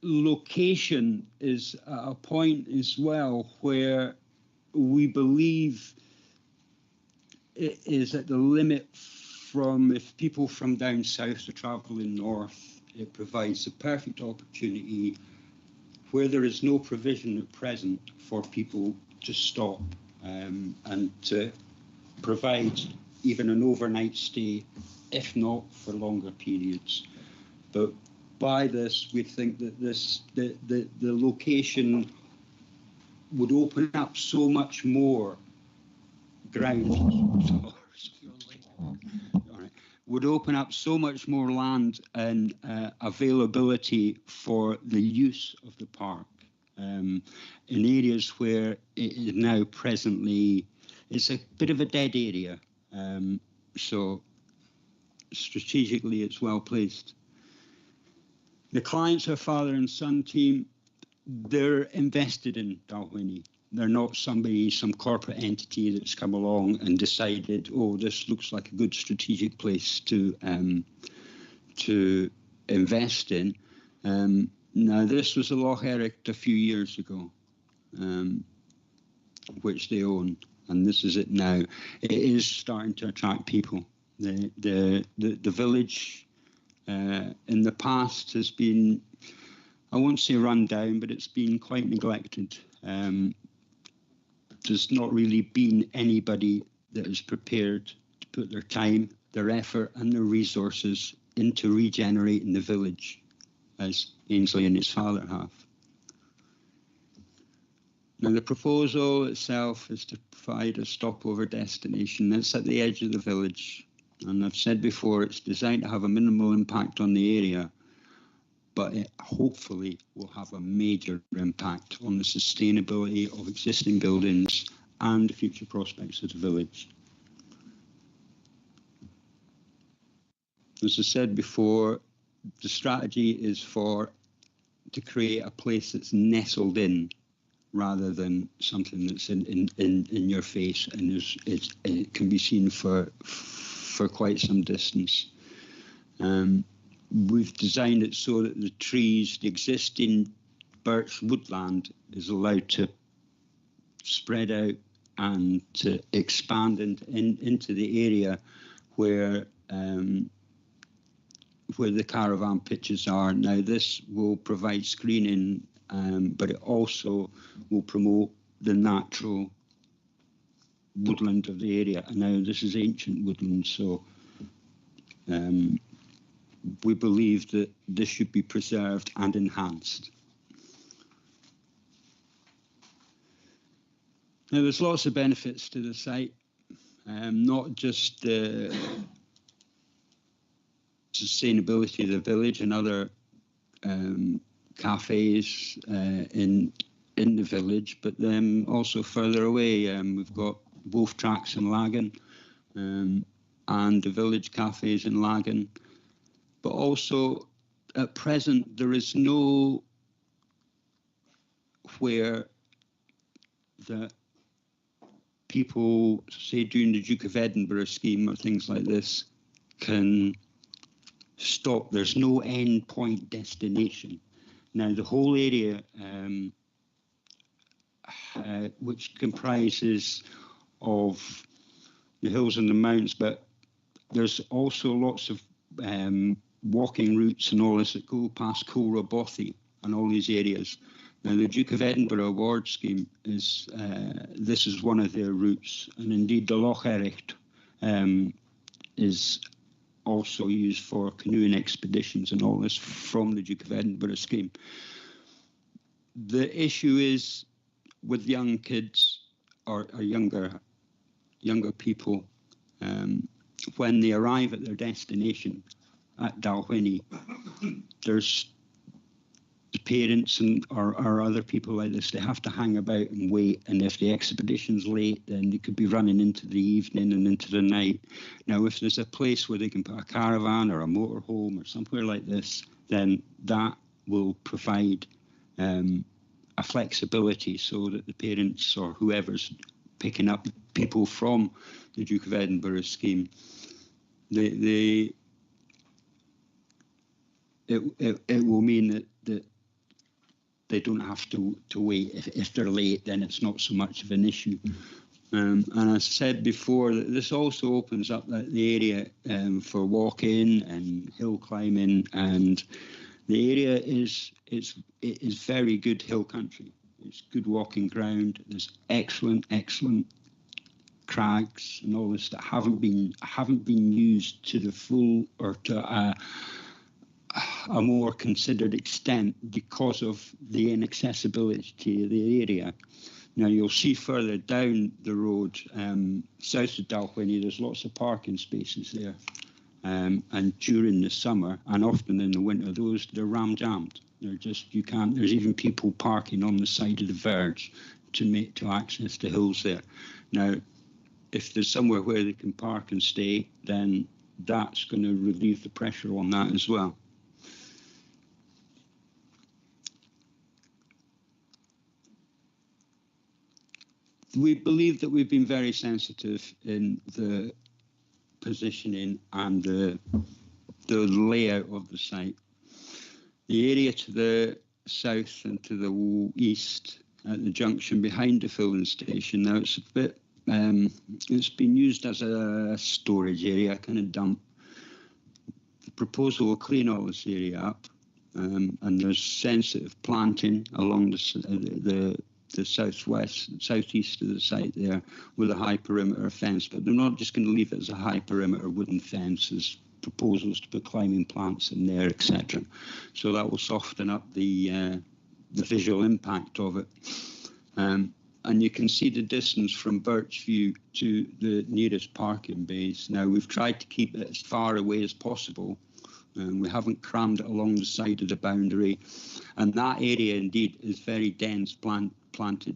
location is at a point as well where we believe it is at the limit from if people from down south are travelling north. It provides a perfect opportunity where there is no provision at present for people to stop and to provide even an overnight stay, if not for longer periods. But by this, we think that the location would open up so much more ground. Would open up so much more land and availability for the use of the park in areas where it is now presently, it's a bit of a dead area. So strategically, it's well placed. The clients are father and son team. They're invested in Dalwhinnie. They're not some corporate entity that's come along and decided, oh, this looks like a good strategic place to invest in. Now, this was a Loch Eric a few years ago, which they own, and this is it now. It is starting to attract people. The village in the past has been, I won't say run down, but it's been quite neglected. There's not really been anybody that is prepared to put their time, their effort and their resources into regenerating the village, as Ainsley and his father have. Now, the proposal itself is to provide a stopover destination that's at the edge of the village. And I've said before, it's designed to have a minimal impact on the area, but it hopefully will have a major impact on the sustainability of existing buildings and the future prospects of the village. As I said before, the strategy is to create a place that's nestled in, rather than something that's in your face and it can be seen for quite some distance. We've designed it so that the trees, the existing birch woodland, is allowed to spread out and to expand into the area where the caravan pitches are. Now, this will provide screening, but it also will promote the natural woodland of the area. Now, this is ancient woodland, so we believe that this should be preserved and enhanced. Now, there's lots of benefits to the site, not just the sustainability of the village and other cafes in the village, but then also further away. We've got Wolf Tracks in Lagan and the village cafes in Lagan. But also, at present, there is no where the people, say, doing the Duke of Edinburgh scheme or things like this, can stop. There's no end point destination. Now, the whole area, which comprises of the hills and the mountains, but there's also lots of walking routes and all this that go past Coolrabothie and all these areas. Now, the Duke of Edinburgh award scheme is, this is one of their routes, and indeed the Loch Ericht is also used for canoeing expeditions and all this from the Duke of Edinburgh scheme. The issue is with young kids or younger people, when they arrive at their destination at Dalwhinnie, there's the parents or other people like this, they have to hang about and wait, and if the expedition's late, then they could be running into the evening and into the night. Now, if there's a place where they can put a caravan or a motorhome or somewhere like this, then that will provide a flexibility so that the parents or whoever's picking up people from the Duke of Edinburgh scheme, it will mean that they don't have to wait. If they're late, then it's not so much of an issue. And as I said before, this also opens up the area for walking and hill climbing, and the area is very good hill country. It's good walking ground. There's excellent crags and all this that haven't been used to the full or to a more considered extent because of the inaccessibility of the area. Now, you'll see further down the road, south of Dalwhinnie, there's lots of parking spaces there. And during the summer and often in the winter, they're ram-jammed. They're just, you can't, there's even people parking on the side of the verge to access the hills there. Now, if there's somewhere where they can park and stay, then that's going to relieve the pressure on that as well. We believe that we've been very sensitive in the positioning and the layout of the site. The area to the south and to the east at the junction behind the filling station, now it's a bit, it's been used as a storage area, a kind of dump. The proposal will clean all this area up, and there's sensitive planting along the the southeast of the site there with a high perimeter fence, but they're not just going to leave it as a high perimeter wooden fence. There's proposals to put climbing plants in there, etc. So that will soften up the visual impact of it. And you can see the distance from Birchview to the nearest parking bays. Now, we've tried to keep it as far away as possible. We haven't crammed it along the side of the boundary. And that area, indeed, is very dense planted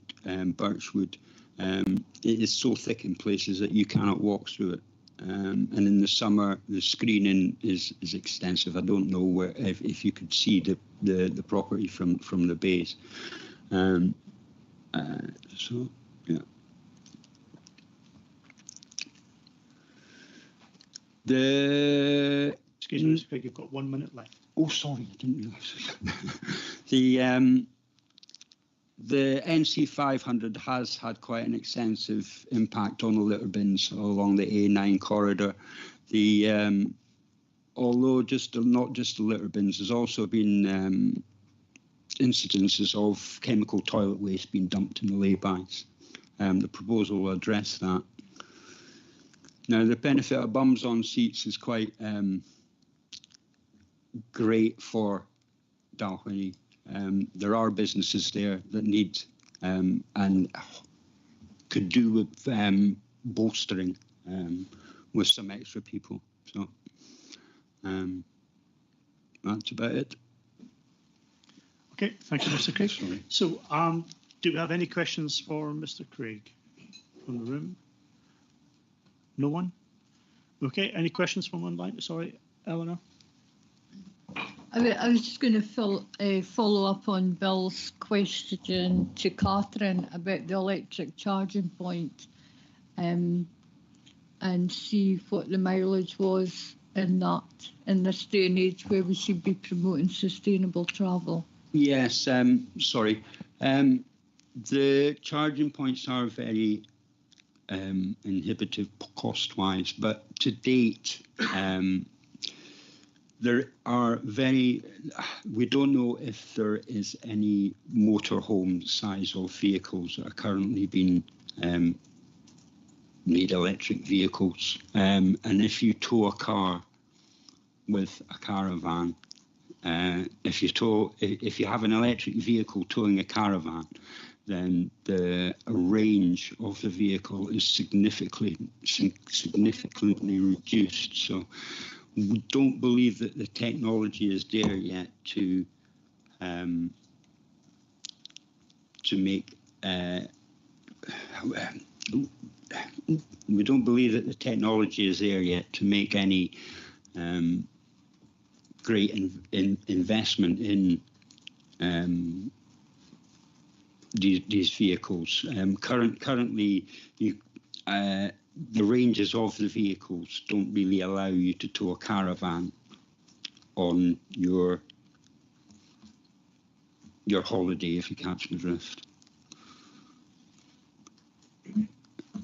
birchwood. It is so thick in places that you cannot walk through it. And in the summer, the screening is extensive. I don't know if you could see the property from the base. So, yeah. Excuse me, Mr. Craig, you've got 1 minute left. Oh, sorry, I didn't realise. The NC 500 has had quite an extensive impact on the litter bins along the A9 corridor. Although not just the litter bins, there's also been incidences of chemical toilet waste being dumped in the laybys. The proposal will address that. Now, the benefit of bums on seats is quite great for Dalwhinnie. There are businesses there that need and could do with bolstering with some extra people. So that's about it. Okay, thank you, Mr. Craig. Sorry. So, do we have any questions for Mr. Craig from the room? No one? Okay, any questions from online? Sorry, Eleanor. I was just going to follow up on Bill's question to Catherine about the electric charging point, and see what the mileage was in this day and age where we should be promoting sustainable travel. Yes, sorry. The charging points are very inhibitive cost-wise, but to date, there are we don't know if there is any motorhome size of vehicles that are currently being made electric vehicles. And if you tow a car with a caravan, if you have an electric vehicle towing a caravan, then the range of the vehicle is significantly reduced. So we don't believe that the technology is there yet to make. We don't believe that the technology is there yet to make any great investment in these vehicles. Currently, the ranges of the vehicles don't really allow you to tow a caravan on your holiday, if you catch my drift.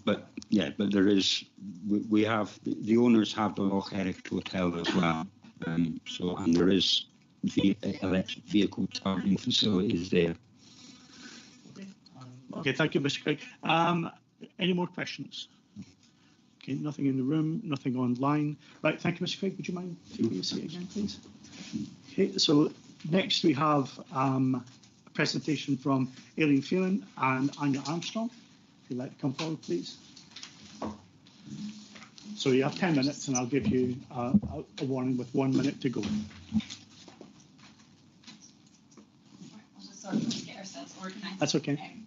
But yeah, but there is. We have the owners have the Loch Eric Hotel as well. So, and there is electric vehicle charging facilities there. Okay, thank you, Mr. Craig. Any more questions? Okay, nothing in the room, nothing online. Right, thank you, Mr. Craig. Would you mind taking a seat again, please? Okay, so next we have a presentation from Aileen Phelan and Anya Armstrong. If you'd like to come forward, please. So you have 10 minutes, and I'll give you a warning with 1 minute to go. Sorry, let's get ourselves organised. That's okay.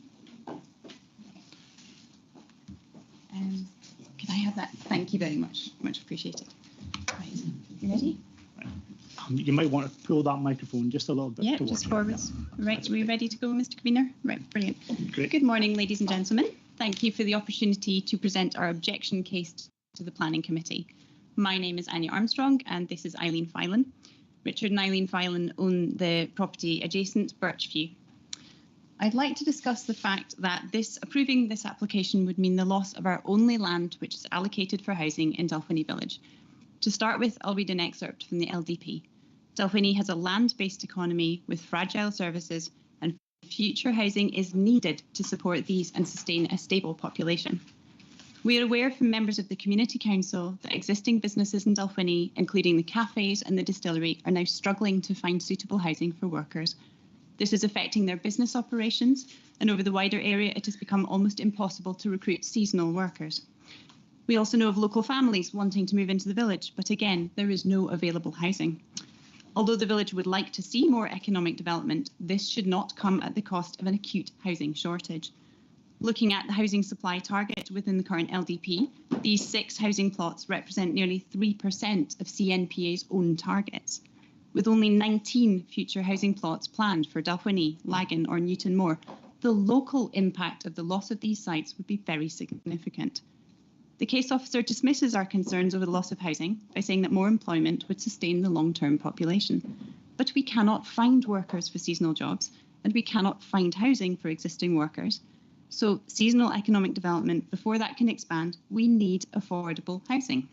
Can I have that? Thank you very much. Much appreciated. Right. You ready? You might want to pull that microphone just a little bit. Yeah, just forwards. Right, are we ready to go, Mr. Convener? Right, brilliant. Great. Good morning, ladies and gentlemen. Thank you for the opportunity to present our objection case to the Planning Committee. My name is Anya Armstrong, and this is Eileen Phelan. Richard and Eileen Phelan own the property adjacent Birchview. I'd like to discuss the fact that approving this application would mean the loss of our only land which is allocated for housing in Dalwhinnie Village. To start with, I'll read an excerpt from the LDP. Dalwhinnie has a land-based economy with fragile services and future housing is needed to support these and sustain a stable population. We are aware from members of the Community Council that existing businesses in Dalwhinnie, including the cafes and the distillery, are now struggling to find suitable housing for workers. This is affecting their business operations, and over the wider area it has become almost impossible to recruit seasonal workers. We also know of local families wanting to move into the village, but again, there is no available housing. Although the village would like to see more economic development, this should not come at the cost of an acute housing shortage. Looking at the housing supply target within the current LDP, these 6 housing plots represent nearly 3% of CNPA's own targets. With only 19 future housing plots planned for Dalwhinnie, Lagan or Newtonmore, the local impact of the loss of these sites would be very significant. The case officer dismisses our concerns over the loss of housing by saying that more employment would sustain the long-term population. But we cannot find workers for seasonal jobs, and we cannot find housing for existing workers. So seasonal economic development, before that can expand, we need affordable housing.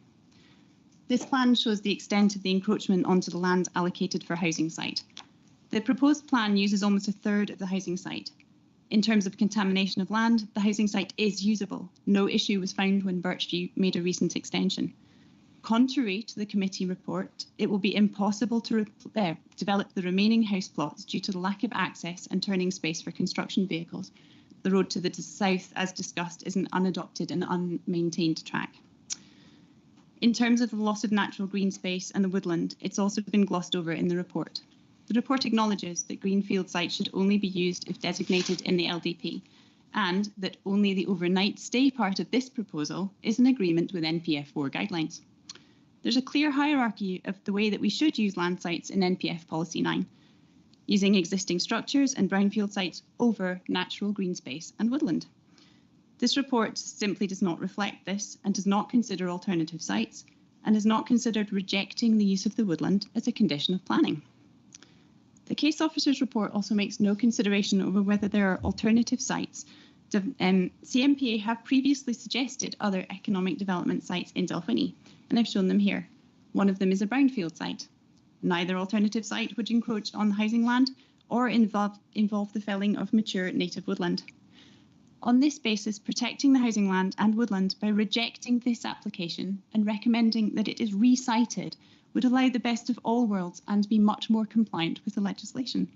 This plan shows the extent of the encroachment onto the land allocated for housing site. The proposed plan uses almost 1/3 of the housing site. In terms of contamination of land, the housing site is usable. No issue was found when Birchview made a recent extension. Contrary to the committee report, it will be impossible to develop the remaining house plots due to the lack of access and turning space for construction vehicles. The road to the south, as discussed, is an unadopted and unmaintained track. In terms of the loss of natural green space and the woodland, it's also been glossed over in the report. The report acknowledges that greenfield sites should only be used if designated in the LDP, and that only the overnight stay part of this proposal is in agreement with NPF 4 guidelines. There's a clear hierarchy of the way that we should use land sites in NPF Policy 9, using existing structures and brownfield sites over natural green space and woodland. This report simply does not reflect this and does not consider alternative sites, and has not considered rejecting the use of the woodland as a condition of planning. The case officer's report also makes no consideration over whether there are alternative sites. CMPA have previously suggested other economic development sites in Dalwhinnie, and I've shown them here. One of them is a brownfield site. Neither alternative site would encroach on the housing land or involve the felling of mature native woodland. On this basis, protecting the housing land and woodland by rejecting this application and recommending that it is recited would allow the best of all worlds and be much more compliant with the legislation.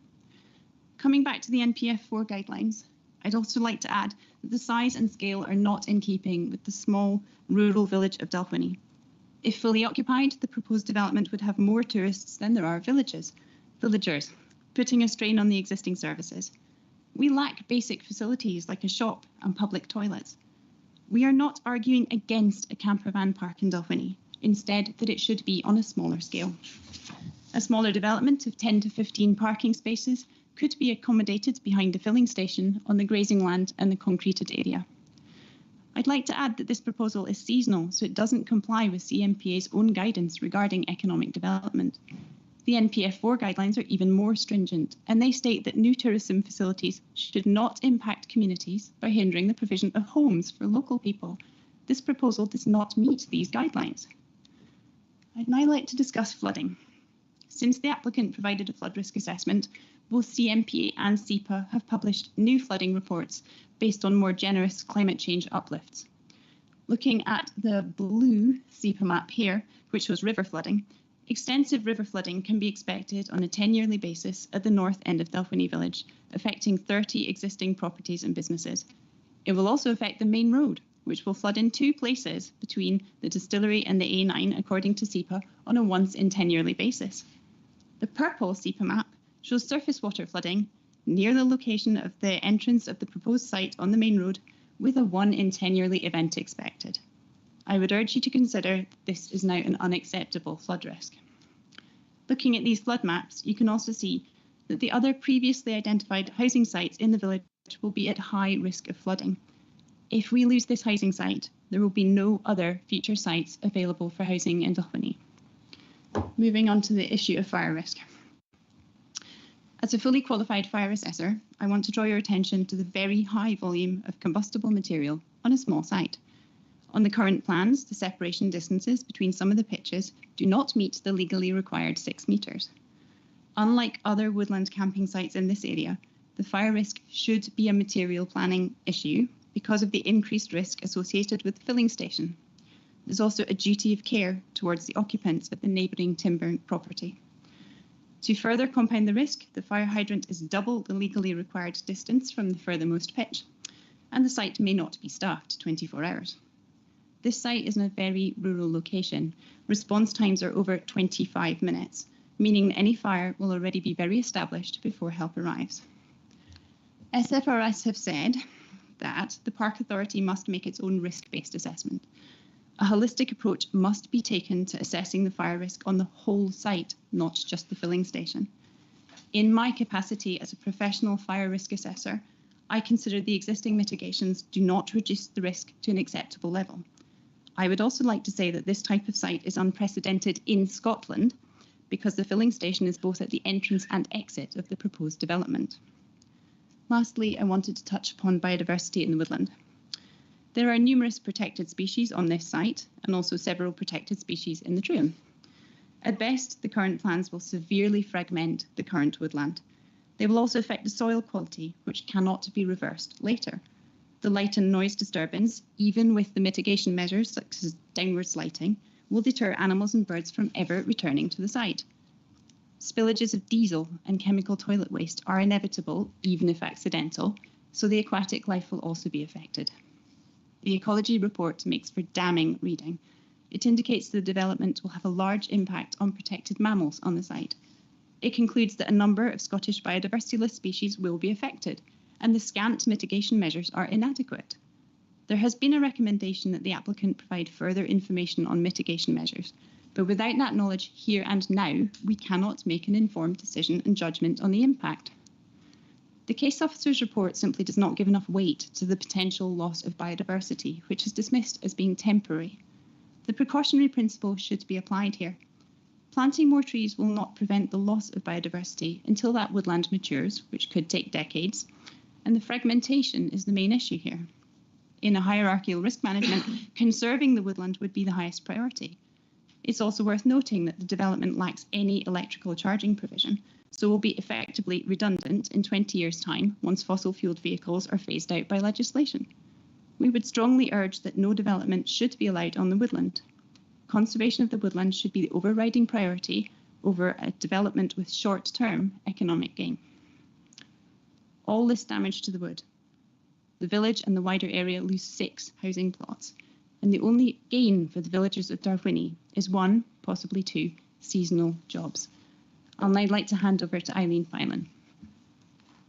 Coming back to the NPF 4 guidelines, I'd also like to add that the size and scale are not in keeping with the small rural village of Dalwhinnie. If fully occupied, the proposed development would have more tourists than there are villagers, putting a strain on the existing services. We lack basic facilities like a shop and public toilets. We are not arguing against a campervan park in Dalwhinnie, instead that it should be on a smaller scale. A smaller development of 10 to 15 parking spaces could be accommodated behind the filling station on the grazing land and the concreted area. I'd like to add that this proposal is seasonal, so it doesn't comply with CMPA's own guidance regarding economic development. The NPF 4 guidelines are even more stringent, and they state that new tourism facilities should not impact communities by hindering the provision of homes for local people. This proposal does not meet these guidelines. I'd now like to discuss flooding. Since the applicant provided a flood risk assessment, both CMPA and SEPA have published new flooding reports based on more generous climate change uplifts. Looking at the blue SEPA map here, which shows river flooding, extensive river flooding can be expected on a 10-yearly basis at the north end of Dalwhinnie village, affecting 30 existing properties and businesses. It will also affect the main road, which will flood in 2 places between the distillery and the A9, according to SEPA, on a once in 10-yearly basis. The purple SEPA map shows surface water flooding near the location of the entrance of the proposed site on the main road, with a 1 in 10-yearly event expected. I would urge you to consider this is now an unacceptable flood risk. Looking at these flood maps, you can also see that the other previously identified housing sites in the village will be at high risk of flooding. If we lose this housing site, there will be no other future sites available for housing in Dalwhinnie. Moving on to the issue of fire risk. As a fully qualified fire assessor, I want to draw your attention to the very high volume of combustible material on a small site. On the current plans, the separation distances between some of the pitches do not meet the legally required 6 metres. Unlike other woodland camping sites in this area, the fire risk should be a material planning issue because of the increased risk associated with the filling station. There's also a duty of care towards the occupants of the neighbouring timber property. To further compound the risk, the fire hydrant is double the legally required distance from the furthermost pitch, and the site may not be staffed 24 hours. This site is in a very rural location. Response times are over 25 minutes, meaning any fire will already be very established before help arrives. SFRS have said that the Park Authority must make its own risk-based assessment. A holistic approach must be taken to assessing the fire risk on the whole site, not just the filling station. In my capacity as a professional fire risk assessor, I consider the existing mitigations do not reduce the risk to an acceptable level. I would also like to say that this type of site is unprecedented in Scotland because the filling station is both at the entrance and exit of the proposed development. Lastly, I wanted to touch upon biodiversity in the woodland. There are numerous protected species on this site and also several protected species in the Troon. At best, the current plans will severely fragment the current woodland. They will also affect the soil quality, which cannot be reversed later. The light and noise disturbance, even with the mitigation measures such as downwards lighting, will deter animals and birds from ever returning to the site. Spillages of diesel and chemical toilet waste are inevitable, even if accidental, so the aquatic life will also be affected. The ecology report makes for damning reading. It indicates the development will have a large impact on protected mammals on the site. It concludes that a number of Scottish biodiversity list species will be affected, and the scant mitigation measures are inadequate. There has been a recommendation that the applicant provide further information on mitigation measures, but without that knowledge here and now, we cannot make an informed decision and judgment on the impact. The case officer's report simply does not give enough weight to the potential loss of biodiversity, which is dismissed as being temporary. The precautionary principle should be applied here. Planting more trees will not prevent the loss of biodiversity until that woodland matures, which could take decades, and the fragmentation is the main issue here. In a hierarchical risk management, conserving the woodland would be the highest priority. It's also worth noting that the development lacks any electrical charging provision, so will be effectively redundant in 20 years' time once fossil-fueled vehicles are phased out by legislation. We would strongly urge that no development should be allowed on the woodland. Conservation of the woodland should be the overriding priority over a development with short-term economic gain. All this damage to the wood. The village and the wider area lose 6 housing plots, and the only gain for the villagers of Darwhinnie is 1, possibly 2, seasonal jobs. I'll now like to hand over to Eileen Filan.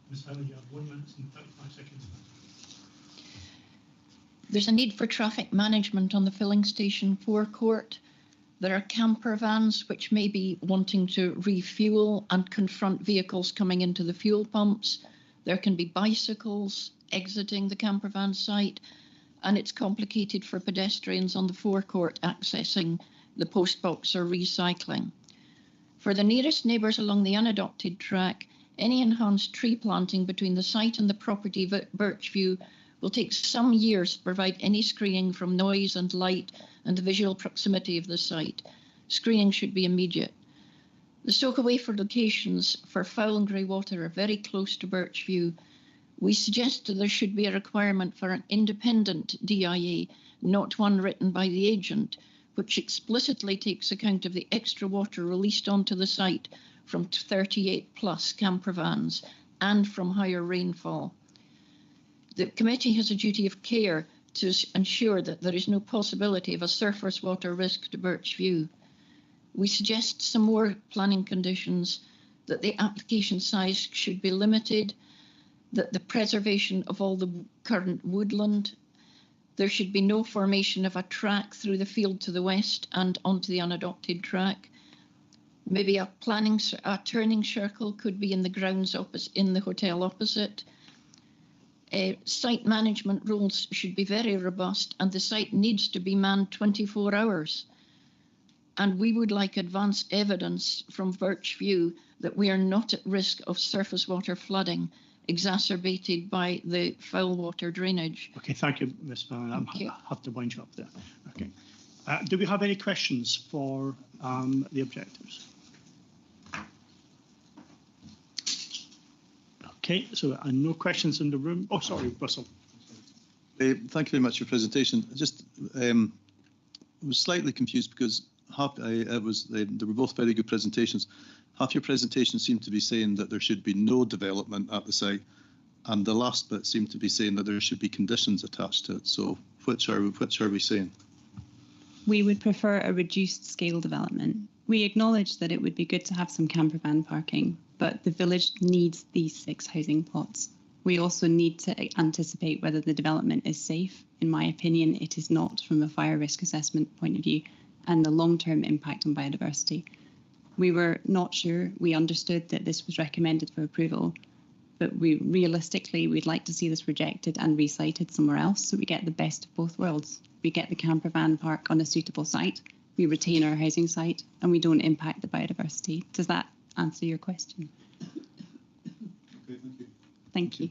Ms. Filan, you have 1 minute and 35 seconds. There's a need for traffic management on the filling station forecourt. There are camper vans which may be wanting to refuel and confront vehicles coming into the fuel pumps. There can be bicycles exiting the camper van site, and it's complicated for pedestrians on the forecourt accessing the postbox or recycling. For the nearest neighbours along the unadopted track, any enhanced tree planting between the site and the property of Birchview will take some years to provide any screening from noise and light and the visual proximity of the site. Screening should be immediate. The soak-away-for locations for foul and grey water are very close to Birchview. We suggest that there should be a requirement for an independent DIA, not one written by the agent, which explicitly takes account of the extra water released onto the site from 38 plus camper vans and from higher rainfall. The committee has a duty of care to ensure that there is no possibility of a surface water risk to Birchview. We suggest some more planning conditions, that the application size should be limited, that the preservation of all the current woodland, there should be no formation of a track through the field to the west and onto the unadopted track. Maybe a turning circle could be in the grounds opposite, in the hotel opposite. Site management rules should be very robust, and the site needs to be manned 24 hours. And we would like advanced evidence from Birchview that we are not at risk of surface water flooding exacerbated by the foul water drainage. Okay, thank you, Ms. Fallon. I have to wind you up there. Okay. Do we have any questions for the objectives? Okay, so no questions in the room. Oh, sorry, Russell. Thank you very much for your presentation. Just was slightly confused because they were both very good presentations. Half your presentation seemed to be saying that there should be no development at the site, and the last bit seemed to be saying that there should be conditions attached to it. So which are we saying? We would prefer a reduced scale development. We acknowledge that it would be good to have some camper van parking, but the village needs these 6 housing plots. We also need to anticipate whether the development is safe. In my opinion, it is not from a fire risk assessment point of view, and the long-term impact on biodiversity. We were not sure. We understood that this was recommended for approval, but we'd like to see this rejected and resited somewhere else so we get the best of both worlds. We get the camper van park on a suitable site, we retain our housing site, and we don't impact the biodiversity. Does that answer your question? Thank you.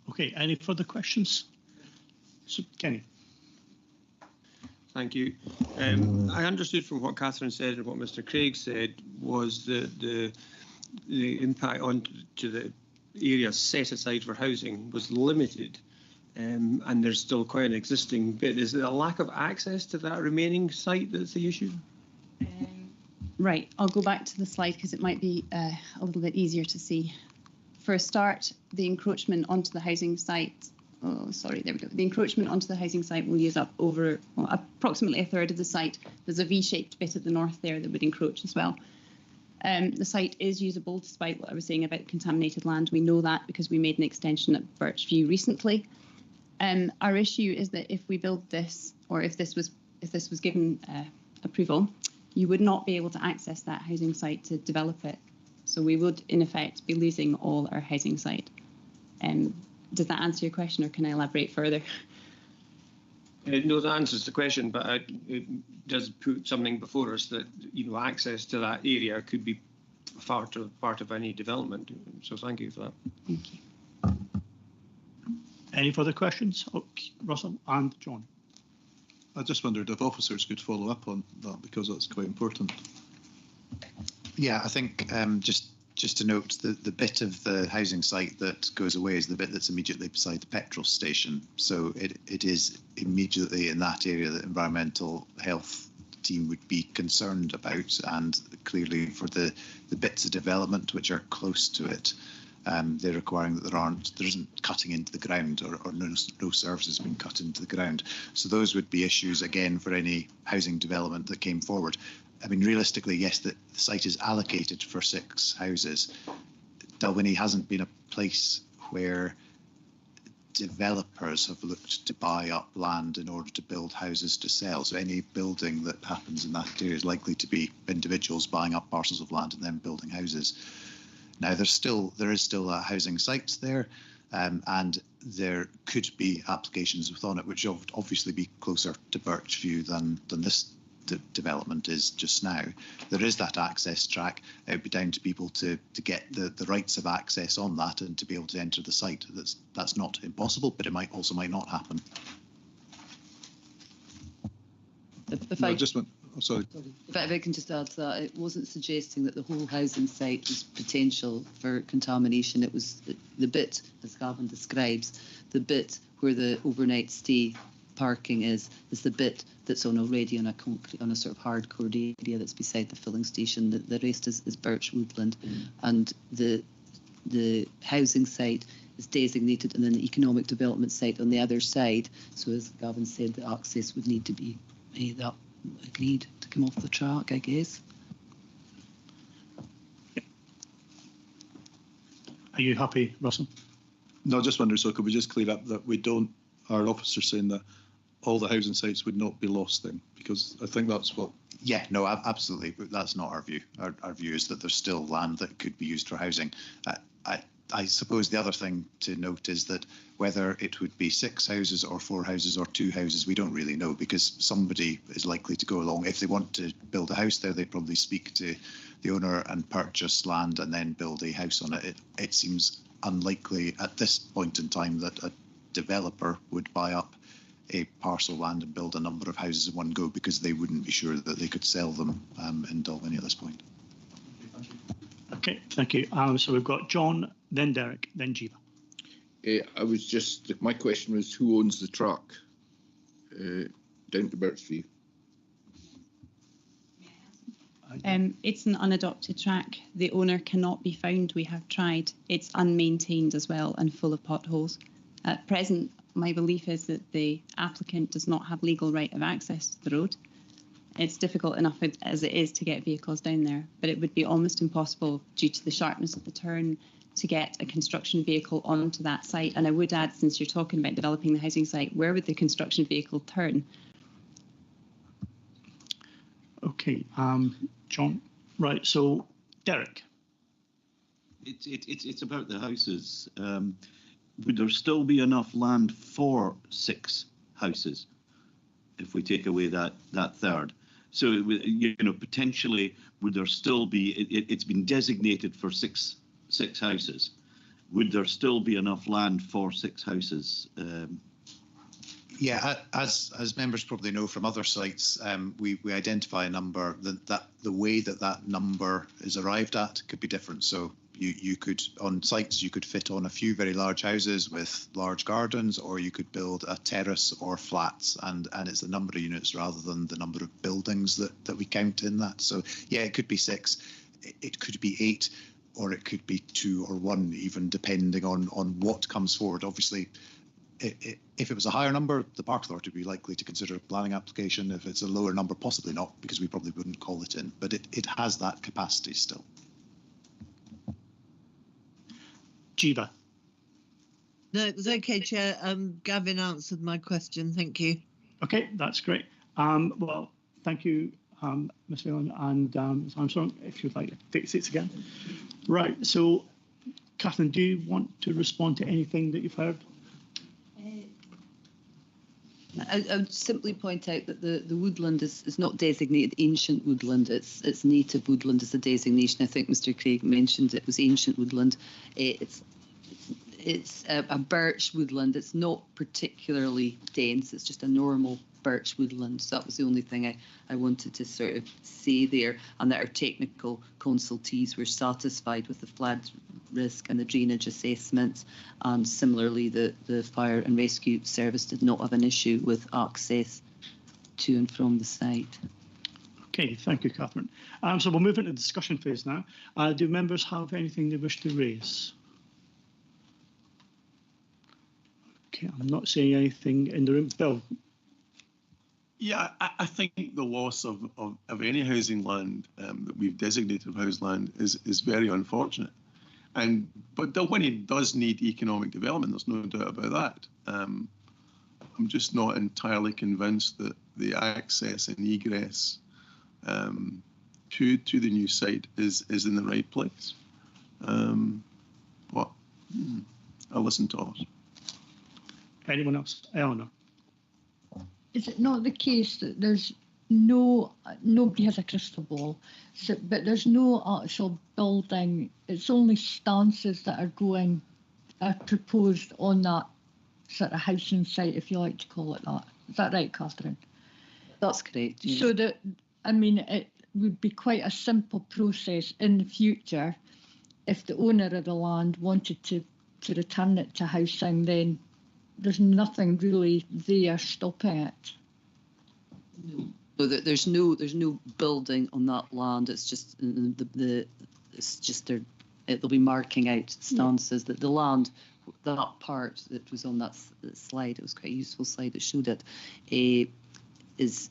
Okay, any further questions? So, Kenny. Thank you. I understood from what Catherine said and what Mr. Craig said was the impact on to the area set aside for housing was limited, and there's still quite an existing bit. Is it a lack of access to that remaining site that's the issue? Right, I'll go back to the slide because it might be a little bit easier to see. For a start, the encroachment onto the housing site, there we go. The encroachment onto the housing site will use up approximately a third of the site. There's a V-shaped bit at the north there that would encroach as well. The site is usable despite what I was saying about contaminated land. We know that because we made an extension at Birchview recently. Our issue is that if we build this, or if this was given approval, you would not be able to access that housing site to develop it. So we would, in effect, be losing all our housing site. Does that answer your question, or can I elaborate further? No, that answers the question, but it does put something before us that access to that area could be part of any development. So thank you for that. Thank you. Any further questions? Oh, Russell and John. I just wondered if officers could follow up on that because that's quite important. Yeah, I think just to note the bit of the housing site that goes away is the bit that's immediately beside the petrol station. So it is immediately in that area that environmental health team would be concerned about, and clearly for the bits of development which are close to it, they're requiring that there isn't cutting into the ground or no services being cut into the ground. So those would be issues again for any housing development that came forward. I mean, realistically, yes, the site is allocated for 6 houses. Dalwhinnie hasn't been a place where developers have looked to buy up land in order to build houses to sell. So any building that happens in that area is likely to be individuals buying up parcels of land and then building houses. Now, there is still a housing sites there, and there could be applications within it, which would obviously be closer to Birchview than this development is just now. There is that access track. It would be down to people to get the rights of access on that and to be able to enter the site. That's not impossible, but it might not happen. If I can just add to that, it wasn't suggesting that the whole housing site was potential for contamination. It was the bit, as Gavin describes, the bit where the overnight stay parking is the bit that's already on a sort of hardcore area that's beside the filling station. The rest is birch woodland, and the housing site is designated, and then the economic development site on the other side. So as Gavin said, the access would need to be agreed to come off the track, I guess. Are you happy, Russell? No, I just wonder, so could we just clear up that our officer saying that all the housing sites would not be lost then? Because I think that's what... Yeah, no, absolutely. But that's not our view. Our view is that there's still land that could be used for housing. I suppose the other thing to note is that whether it would be 6 houses or 4 houses or 2 houses, we don't really know, because somebody is likely to go along. If they want to build a house there, they probably speak to the owner and purchase land and then build a house on it. It seems unlikely at this point in time that a developer would buy up a parcel of land and build a number of houses in one go, because they wouldn't be sure that they could sell them in Dalwhinnie at this point. Okay, thank you. So we've got John, then Derek, then Jeeva. My question was, who owns the track down to Birchview? It's an unadopted track. The owner cannot be found. We have tried. It's unmaintained as well and full of potholes. At present, my belief is that the applicant does not have legal right of access to the road. It's difficult enough as it is to get vehicles down there, but it would be almost impossible due to the sharpness of the turn to get a construction vehicle onto that site. And I would add, since you're talking about developing the housing site, where would the construction vehicle turn? Okay, John. Right, so Derek. It's about the houses. Would there still be enough land for 6 houses if we take away that third? So, you know, potentially, would there still be? It's been designated for six houses. Would there still be enough land for 6 houses? Yeah, as members probably know from other sites, we identify a number that the way that number is arrived at could be different. So you could, on sites, you could fit on a few very large houses with large gardens, or you could build a terrace or flats, and it's the number of units rather than the number of buildings that we count in that. So yeah, it could be 6, it could be 8, or it could be 2 or 1, even depending on what comes forward. Obviously, if it was a higher number, the Park Authority would be likely to consider a planning application. If it's a lower number, possibly not, because we probably wouldn't call it in. But it has that capacity still. Jeeva. No, it was okay, Chair. Gavin answered my question. Thank you. Okay, that's great. Well, thank you, Ms. Phelan and Ms. Armstrong, if you'd like to take seats again. Right, so Catherine, do you want to respond to anything that you've heard? I would simply point out that the woodland is not designated ancient woodland. It's native woodland as a designation. I think Mr. Craig mentioned it was ancient woodland. It's a birch woodland. It's not particularly dense. It's just a normal birch woodland. So that was the only thing I wanted to sort of say there, and that our technical consultees were satisfied with the flood risk and the drainage assessments, and similarly the fire and rescue service did not have an issue with access to and from the site. Okay, thank you, Catherine. So we'll move into the discussion phase now. Do members have anything they wish to raise? Okay, I'm not saying anything in the room. Bill? Yeah, I think the loss of any housing land that we've designated house land is very unfortunate. But Dalwhinnie does need economic development. There's no doubt about that. I'm just not entirely convinced that the access and egress to the new site is in the right place. I'll listen to us. Anyone else? Eleanor? Is it not the case that there's nobody has a crystal ball, but there's no actual building? It's only stances that are proposed on that sort of housing site, if you like to call it that. Is that right, Catherine? That's correct. Yeah. So that, I mean, it would be quite a simple process in the future if the owner of the land wanted to return it to housing. Then there's nothing really there stopping it. So there's no building on that land. It's just they'll be marking out stances. That the land, that part that was on that slide, it was quite a useful slide that showed it, is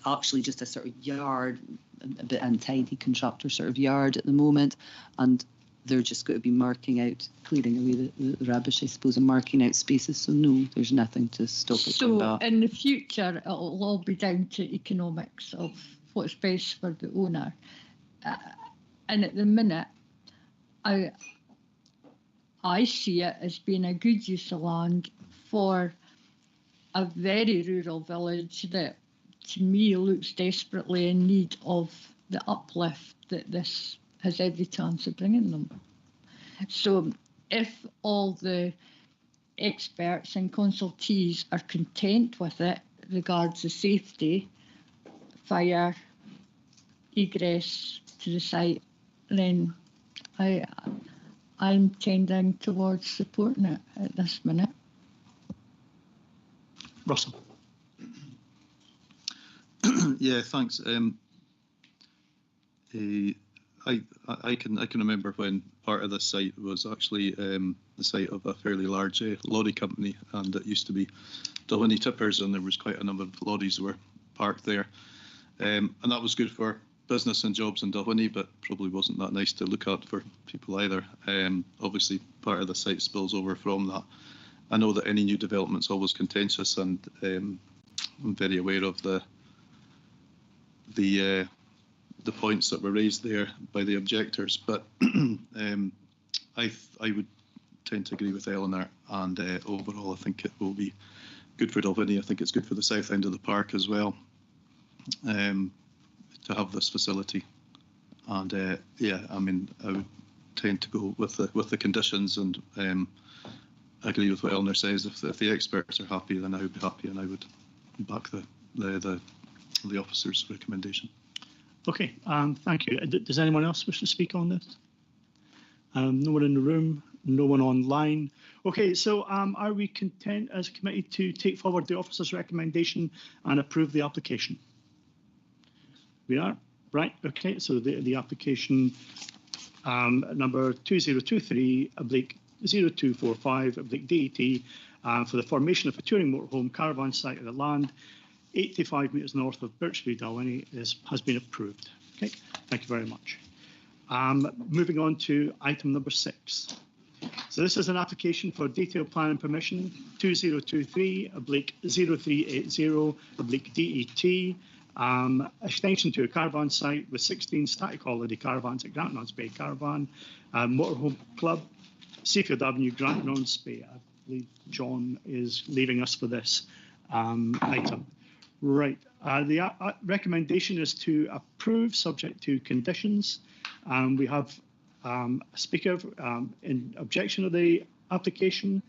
actually just a sort of yard, a bit untidy contractor sort of yard at the moment, and they're just going to be marking out, clearing away the rubbish, I suppose, and marking out spaces. So no, there's nothing to stop it from that. So in the future, it'll all be down to economics of what's best for the owner. And at the minute, I see it as being a good use of land for a very rural village that, to me, looks desperately in need of the uplift that this has every chance of bringing them. So if all the experts and consultees are content with it, regards the safety, fire, egress to the site, then I'm tending towards supporting it at this minute. Russell. Yeah, thanks. I can remember when part of this site was actually the site of a fairly large lorry company, and it used to be Dalwhinnie Tippers, and there was quite a number of lorries that were parked there, and that was good for business and jobs in Dalwhinnie, but probably wasn't that nice to look at for people either. Obviously, part of the site spills over from that. I know that any new development's always contentious, and I'm very aware of the points that were raised there by the objectors, but I would tend to agree with Eleanor, and overall I think it will be good for Dalwhinnie. I think it's good for the south end of the park as well, to have this facility. And yeah, I mean, I would tend to go with the conditions, and agree with what Eleanor says. If the experts are happy, then I would be happy, and I would back the officer's recommendation. Okay, thank you. Does anyone else wish to speak on this? No one in the room, no one online. Okay, so are we content as a committee to take forward the officer's recommendation and approve the application? We are, right? Okay, so the application number 2023/0245/DET for the formation of a touring motorhome caravan site of the land 85 metres north of Birchview, Dalwhinnie, has been approved. Okay, thank you very much. Moving on to item number 6. So this is an application for detailed plan and permission 2023/0380/DET, extension to a caravan site with 16 static holiday caravans at Grantown's Bay Caravan, Motorhome Club, Seafield Avenue, Grantown's Bay. I believe John is leaving us for this item. Right, the recommendation is to approve subject to conditions. We have a speaker in objection of the application,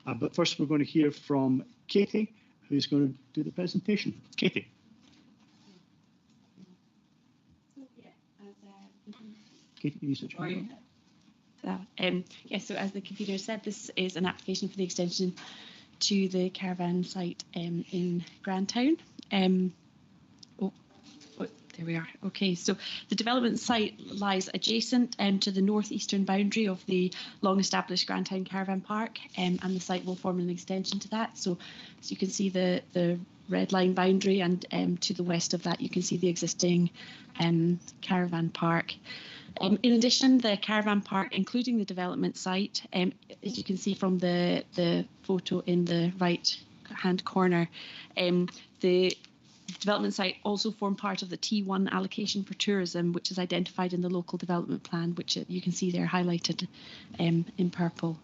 but first we're going to hear from Katie, who's going to do the presentation. Katie. Katie, you switch on. So as the computer said, this is an application for the extension to the caravan site in Grantown. There we are. Okay, so the development site lies adjacent to the northeastern boundary of the long-established Grantown Caravan Park, and the site will form an extension to that. So you can see the red line boundary, and to the west of that you can see the existing caravan park. In addition, the caravan park, including the development site, as you can see from the photo in the right-hand corner, the development site also formed part of the T1 allocation for tourism, which is identified in the local development plan, which you can see there highlighted in purple.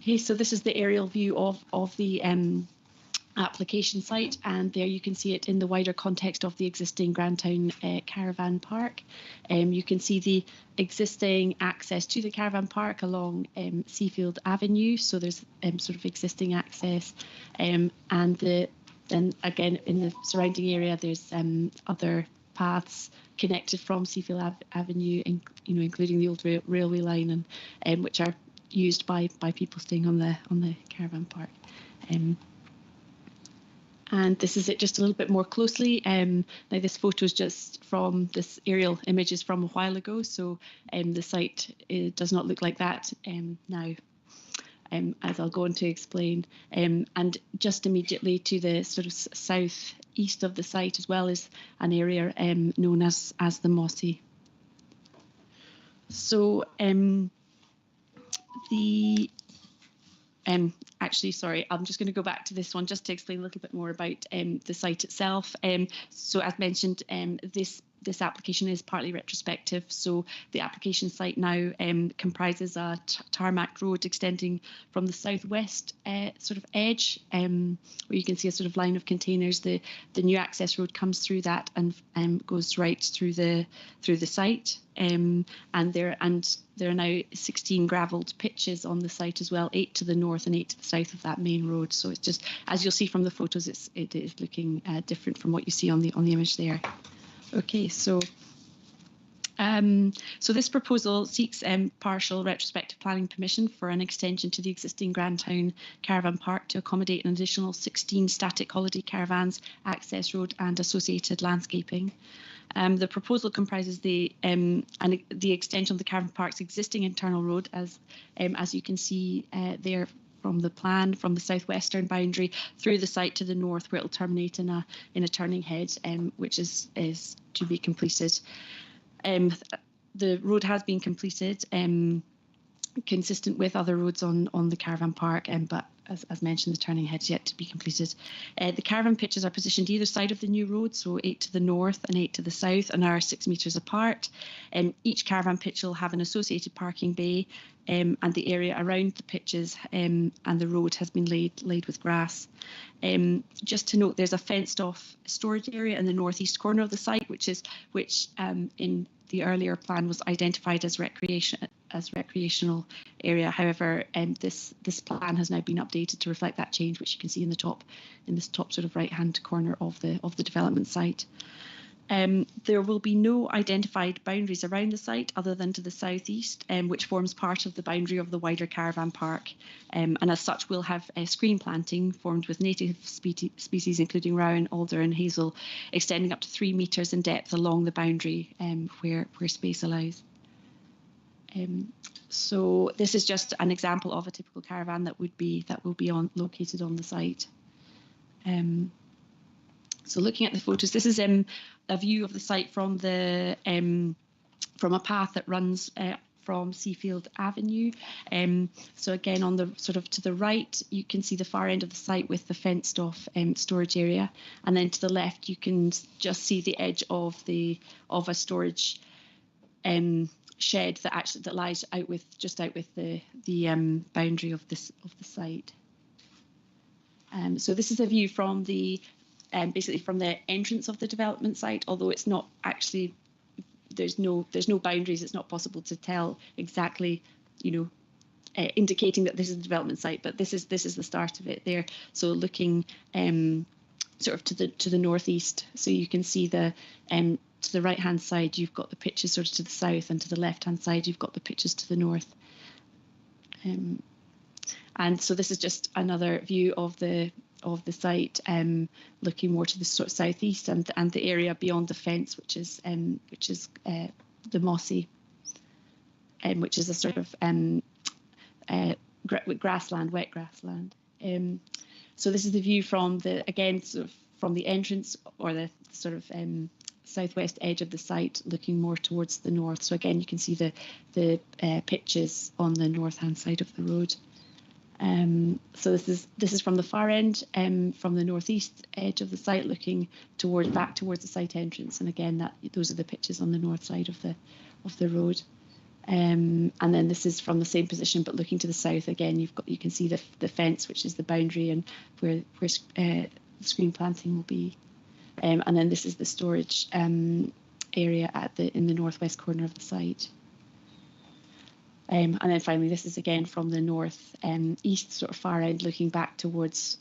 Okay, so this is the aerial view of the application site, and there you can see it in the wider context of the existing Grantown Caravan Park. You can see the existing access to the caravan park along Seafield Avenue, so there's sort of existing access, and then again in the surrounding area there's other paths connected from Seafield Avenue, including the old railway line, and which are used by people staying on the caravan park. And this is it just a little bit more closely. Now this photo is just from, this aerial image is from a while ago, so the site does not look like that now, as I'll go on to explain. And just immediately to the sort of southeast of the site as well is an area known as the Mossy. So actually, sorry, I'm just going to go back to this one just to explain a little bit more about the site itself. So as mentioned, this application is partly retrospective. So the application site now comprises a tarmac road extending from the southwest sort of edge, where you can see a sort of line of containers. The new access road comes through that and goes right through the site. And there are now 16 gravelled pitches on the site as well, 8 to the north and 8 to the south of that main road. So it's just, as you'll see from the photos, it is looking different from what you see on the image there. Okay, so So this proposal seeks partial retrospective planning permission for an extension to the existing Grandtown Caravan Park to accommodate an additional 16 static holiday caravans, access road and associated landscaping. The proposal comprises the extension of the Caravan Park's existing internal road, as you can see there from the plan, from the southwestern boundary through the site to the north, where it will terminate in a turning head, which is to be completed. The road has been completed, consistent with other roads on the caravan park, but as mentioned, the turning head is yet to be completed. The caravan pitches are positioned either side of the new road, so 8 to the north and 8 to the south, and are 6 metres apart. Each caravan pitch will have an associated parking bay, and the area around the pitches and the road has been laid with grass. Just to note, there's a fenced-off storage area in the northeast corner of the site, which in the earlier plan was identified as recreational area. However, this plan has now been updated to reflect that change, which you can see in this top sort of right-hand corner of the development site. There will be no identified boundaries around the site other than to the southeast, which forms part of the boundary of the wider caravan park. And as such, we'll have screen planting formed with native species, including rowan, alder and hazel, extending up to 3 metres in depth along the boundary where space allows. So this is just an example of a typical caravan that will be located on the site. So looking at the photos, this is a view of the site from a path that runs from Seafield Avenue. So again, on the sort of to the right, you can see the far end of the site with the fenced off storage area, and then to the left, you can just see the edge of a storage shed that lies just out with the boundary of the site. So this is a view from basically from the entrance of the development site, although it's not actually, there's no boundaries, it's not possible to tell exactly, indicating that this is the development site, but this is the start of it there. So looking sort of to the northeast, so you can see to the right hand side you've got the pitches sort of to the south, and to the left hand side you've got the pitches to the north. And so this is just another view of the site, looking more to the sort of southeast and the area beyond the fence, which is the mossy, which is a sort of grassland, wet grassland. So this is the view from from the entrance or the sort of southwest edge of the site, looking more towards the north. So again, you can see the pitches on the north hand side of the road. So this is from the far end, from the northeast edge of the site, looking back towards the site entrance, and again those are the pitches on the north side of the road. And then this is from the same position, but looking to the south. Again, you can see the fence, which is the boundary, and where screen planting will be. And then this is the storage area in the northwest corner of the site. And then finally, this is again from the north east sort of far end, looking back towards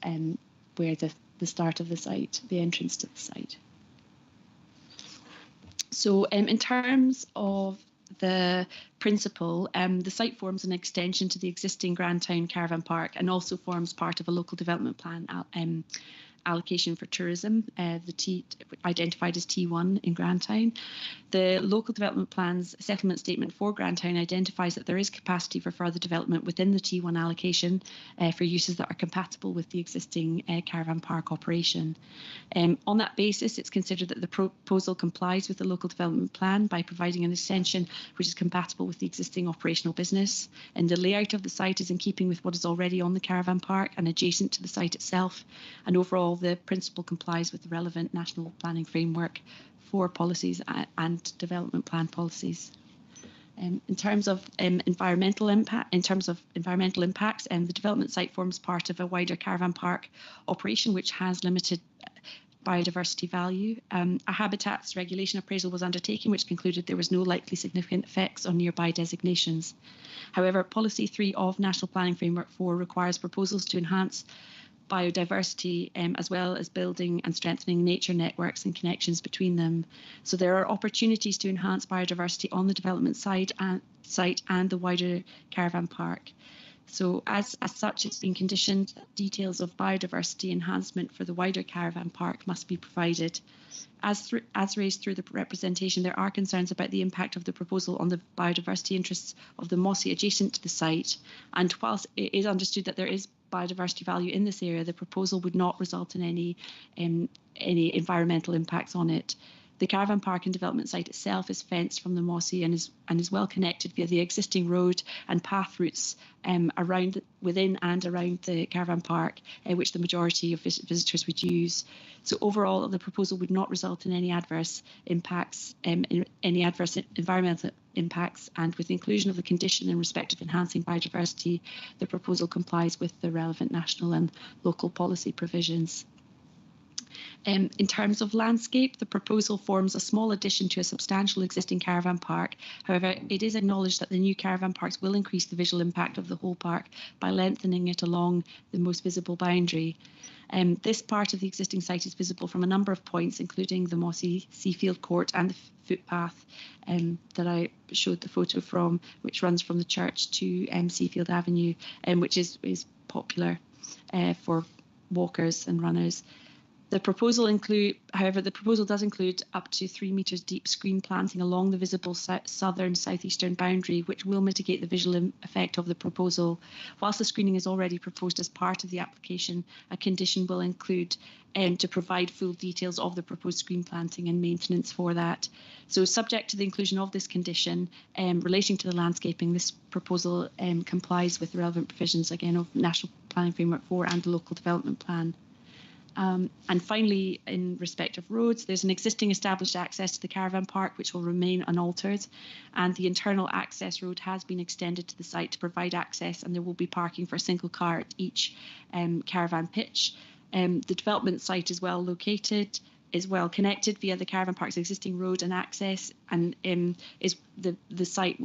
where the start of the site, the entrance to the site. So in terms of the principle, the site forms an extension to the existing Grandtown Caravan Park and also forms part of a local development plan allocation for tourism, identified as T1 in Grandtown. The local development plan's settlement statement for Grandtown identifies that there is capacity for further development within the T1 allocation for uses that are compatible with the existing caravan park operation. On that basis, it's considered that the proposal complies with the local development plan by providing an extension which is compatible with the existing operational business, and the layout of the site is in keeping with what is already on the caravan park and adjacent to the site itself, and overall the principle complies with the relevant national planning framework for policies and development plan policies. In terms of environmental impacts, the development site forms part of a wider caravan park operation which has limited biodiversity value. A habitats regulation appraisal was undertaken which concluded there was no likely significant effects on nearby designations. However, Policy 3 of National Planning Framework 4 requires proposals to enhance biodiversity, as well as building and strengthening nature networks and connections between them. So there are opportunities to enhance biodiversity on the development site and the wider caravan park. So as such, it's been conditioned that details of biodiversity enhancement for the wider caravan park must be provided. As raised through the representation, there are concerns about the impact of the proposal on the biodiversity interests of the Mossy adjacent to the site. And whilst it is understood that there is biodiversity value in this area, the proposal would not result in any environmental impacts on it. The caravan park and development site itself is fenced from the Mossy and is well connected via the existing road and path routes within and around the caravan park, which the majority of visitors would use. So overall, the proposal would not result in any adverse impacts, any adverse environmental impacts, and with the inclusion of the condition in respect of enhancing biodiversity, the proposal complies with the relevant national and local policy provisions. In terms of landscape, the proposal forms a small addition to a substantial existing caravan park. However, it is acknowledged that the new caravan parks will increase the visual impact of the whole park by lengthening it along the most visible boundary. This part of the existing site is visible from a number of points, including the Mossy Seafield Court and the footpath that I showed the photo from, which runs from the church to Seafield Avenue, which is popular for walkers and runners. The proposal does include up to 3 metres deep screen planting along the visible southeastern boundary, which will mitigate the visual effect of the proposal. Whilst the screening is already proposed as part of the application, a condition will include to provide full details of the proposed screen planting and maintenance for that. So subject to the inclusion of this condition relating to the landscaping, this proposal complies with the relevant provisions, again, of National Planning Framework 4 and the Local Development Plan. And finally, in respect of roads, there's an existing established access to the caravan park, which will remain unaltered. And the internal access road has been extended to the site to provide access, and there will be parking for a single car at each caravan pitch. The development site is well located, is well connected via the caravan park's existing road and access, and the site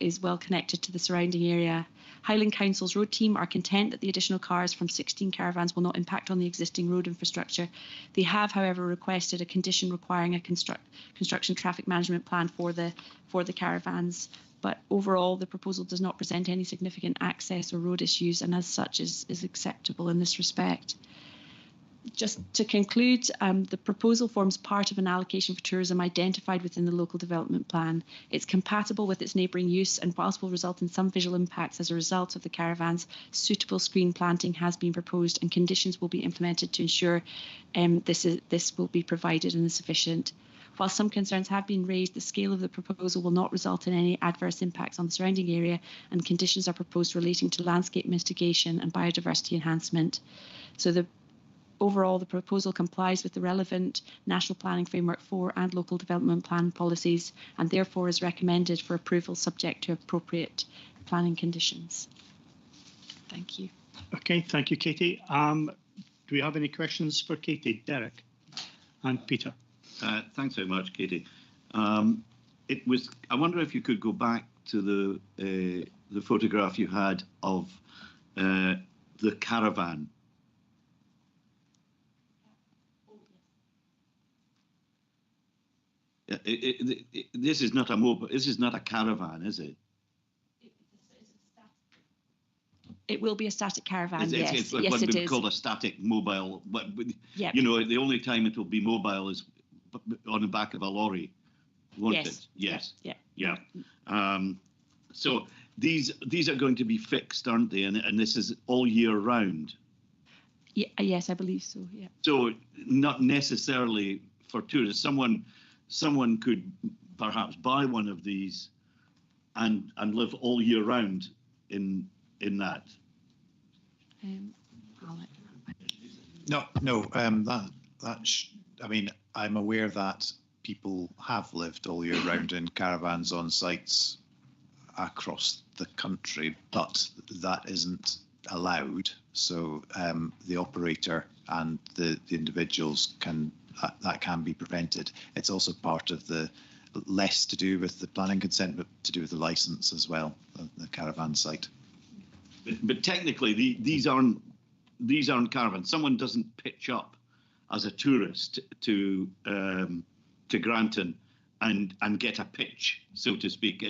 is well connected to the surrounding area. Highland Council's road team are content that the additional cars from 16 caravans will not impact on the existing road infrastructure. They have, however, requested a condition requiring a construction traffic management plan for the caravans. But overall, the proposal does not present any significant access or road issues, and as such is acceptable in this respect. Just to conclude, the proposal forms part of an allocation for tourism identified within the local development plan. It's compatible with its neighbouring use, and whilst will result in some visual impacts as a result of the caravans, suitable screen planting has been proposed and conditions will be implemented to ensure this will be provided and is sufficient. While some concerns have been raised, the scale of the proposal will not result in any adverse impacts on the surrounding area, and conditions are proposed relating to landscape mitigation and biodiversity enhancement. So overall, the proposal complies with the relevant National Planning Framework 4 and Local Development Plan policies, and therefore is recommended for approval subject to appropriate planning conditions. Thank you. Okay, thank you, Katie. Do we have any questions for Katie? Derek and Peter. Thanks very much, Katie. I wonder if you could go back to the photograph you had of the caravan. This is not a mobile. This is not a caravan, is it? It will be a static caravan. Yes, it's yes, what it we is. call a static mobile. But Yep. you know, the only time it will be mobile is on the back of a lorry, won't Yes. it? Yes. Yeah. So these are going to be fixed, aren't they? And this is all year round. Yeah, yes, I believe so. Yeah. So not necessarily for tourists. Someone could perhaps buy one of these and live all year round in that. I mean, I'm aware that people have lived all year round in caravans on sites across the country, but that isn't allowed. So the operator and the individuals that can be prevented. It's also part of the less to do with the planning consent, but to do with the license as well, the caravan site. But technically, these aren't these aren't caravans. Someone doesn't pitch up as a tourist to Granton and get a pitch, so to speak,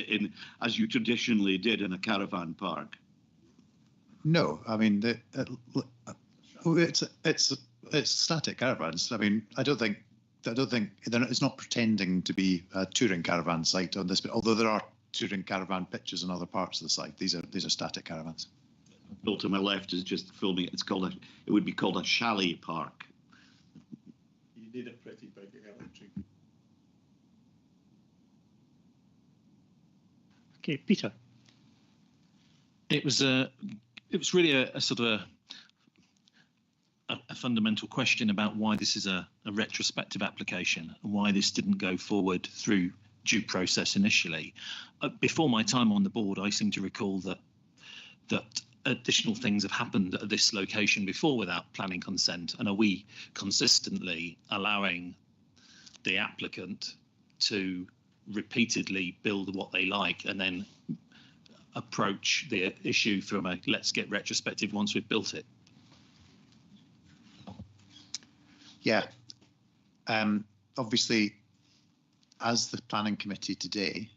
as you traditionally did in a caravan park. No, I mean it's static caravans. I mean, I don't think it's not pretending to be a touring caravan site on this, but although there are touring caravan pitches in other parts of the site, these are static caravans. Bill to my left is just filming. It would be called a chalet park. You need a pretty big electric. Okay, Peter. It was really a sort of a fundamental question about why this is a retrospective application and why this didn't go forward through due process initially. Before my time on the board, I seem to recall that additional things have happened at this location before without planning consent, and are we consistently allowing the applicant to repeatedly build what they like and then approach the issue from a let's get retrospective once we've built it? Yeah, obviously, as the planning committee today,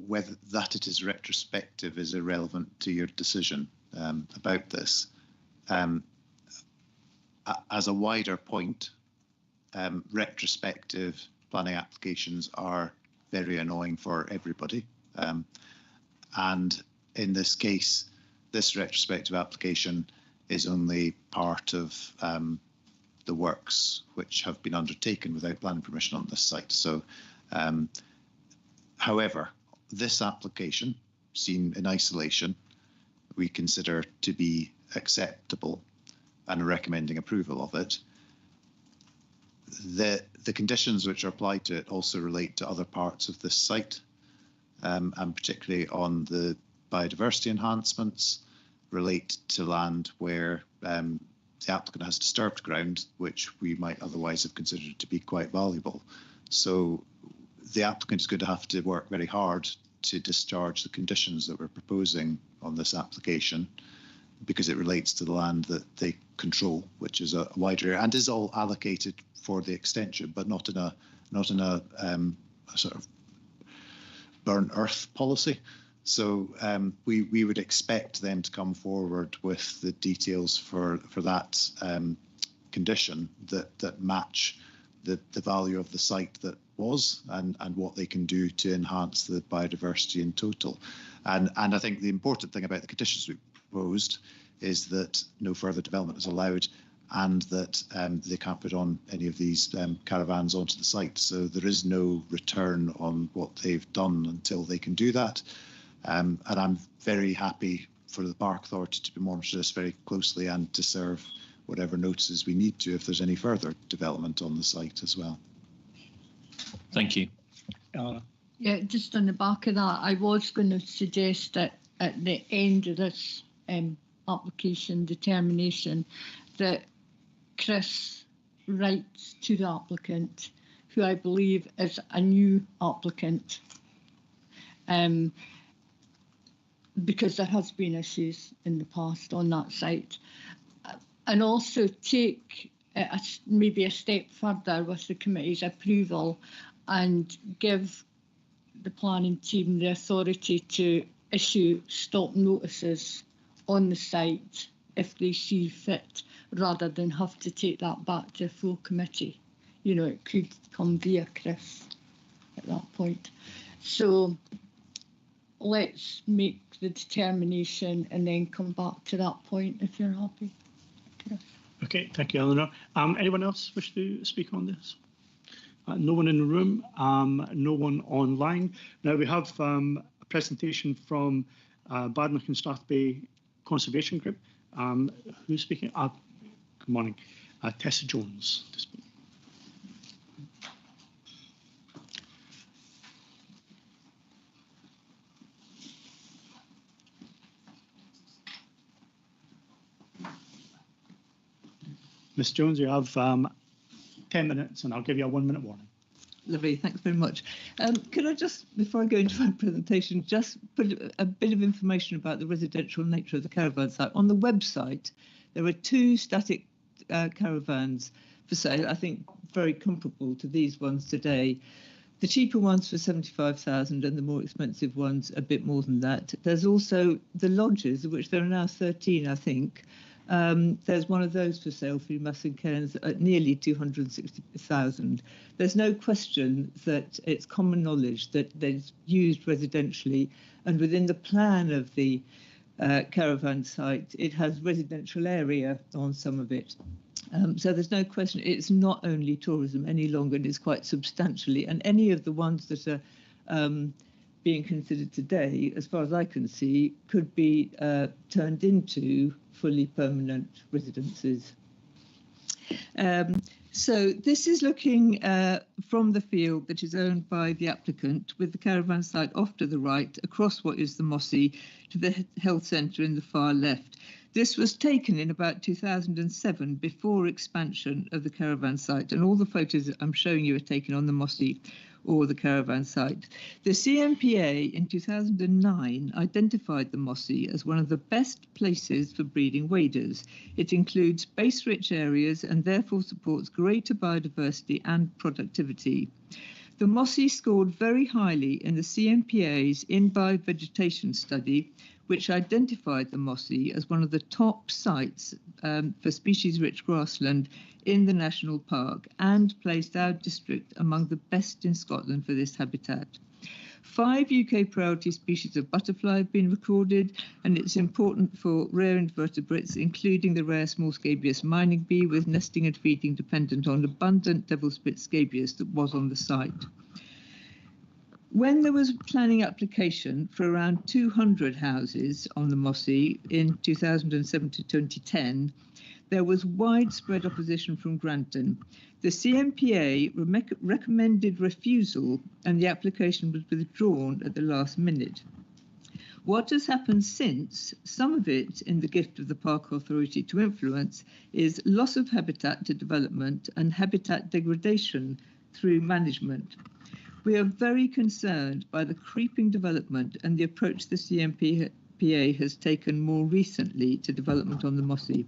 whether that it is retrospective is irrelevant to your decision about this. As a wider point, retrospective planning applications are very annoying for everybody. And in this case, this retrospective application is only part of the works which have been undertaken without planning permission on this site. So, however, this application, seen in isolation, we consider to be acceptable and recommending approval of it. The conditions which are applied to it also relate to other parts of this site, and particularly on the biodiversity enhancements, relate to land where the applicant has disturbed ground, which we might otherwise have considered to be quite valuable. So the applicant is going to have to work very hard to discharge the conditions that we're proposing on this application, because it relates to the land that they control, which is a wider area and is all allocated for the extension, but not in a sort of burn earth policy. So we would expect them to come forward with the details for that condition that match the value of the site that was and what they can do to enhance the biodiversity in total. And I think the important thing about the conditions we proposed is that no further development is allowed, and that they can't put on any of these caravans onto the site. So there is no return on what they've done until they can do that. And I'm very happy for the Park Authority to be monitoring this very closely and to serve whatever notices we need to if there's any further development on the site as well. Thank you. Yeah, just on the back of that, I was going to suggest that at the end of this application determination that Chris writes to the applicant, who I believe is a new applicant, because there has been issues in the past on that site, and also take maybe a step further with the committee's approval and give the planning team the authority to issue stop notices on the site if they see fit, rather than have to take that back to a full committee. You know, it could come via Chris at that point. So let's make the determination and then come back to that point if you're happy. Chris. Okay, thank you, Eleanor. Anyone else wish to speak on this? No one in the room, no one online. Now we have a presentation from Badenoch and Strathbay Conservation Group. Who's speaking? Good morning. Tessa Jones to speak. Ms. Jones, you have 10 minutes and I'll give you a 1 minute warning. Lovely, thanks very much. Could I just, before I go into my presentation, just put a bit of information about the residential nature of the caravan site. On the website, There are two static caravans for sale, I think very comparable to these ones today. The cheaper ones for 75,000 and the more expensive ones a bit more than that. There's also the lodges, of which there are now 13, I think. There's one of those for sale through Mass & Cairns at nearly 260,000. There's no question that it's common knowledge that it's used residentially, and within the plan of the caravan site, it has residential area on some of it. So there's no question it's not only tourism any longer, it is quite substantially, and any of the ones that are being considered today, as far as I can see, could be turned into fully permanent residences. So this is looking from the field that is owned by the applicant, with the caravan site off to the right, across what is the Mossy, to the health centre in the far left. This was taken in about 2007, before expansion of the caravan site, and all the photos that I'm showing you are taken on the Mossy or the caravan site. The CMPA in 2009 identified the Mossy as one of the best places for breeding waders. It includes base-rich areas and therefore supports greater biodiversity and productivity. The Mossy scored very highly in the CMPA's in-by vegetation study, which identified the Mossy as one of the top sites for species-rich grassland in the national park, and placed our district among the best in Scotland for this habitat. 5 UK priority species of butterfly have been recorded, and it's important for rare invertebrates, including the rare small scabious mining bee, with nesting and feeding dependent on abundant devil-spit scabious that was on the site. When there was a planning application for around 200 houses on the Mossy in 2007 to 2010, there was widespread opposition from Granton. The CMPA recommended refusal, and the application was withdrawn at the last minute. What has happened since, some of it in the gift of the Park Authority to influence, is loss of habitat to development and habitat degradation through management. We are very concerned by the creeping development and the approach the CMPA has taken more recently to development on the Mossy.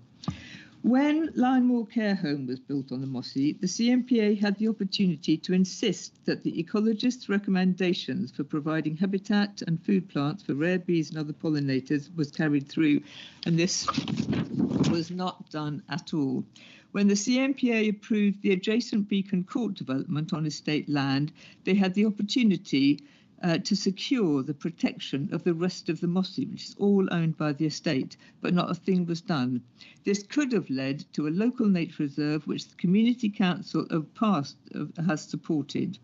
When Lynemore Care Home was built on the Mossy, the CMPA had the opportunity to insist that the ecologists' recommendations for providing habitat and food plants for rare bees and other pollinators was carried through, and this was not done at all. When the CMPA approved the adjacent Beacon Court development on estate land, they had the opportunity to secure the protection of the rest of the Mossy, which is all owned by the estate, but not a thing was done. This could have led to a local nature reserve, which the Community Council of past has supported.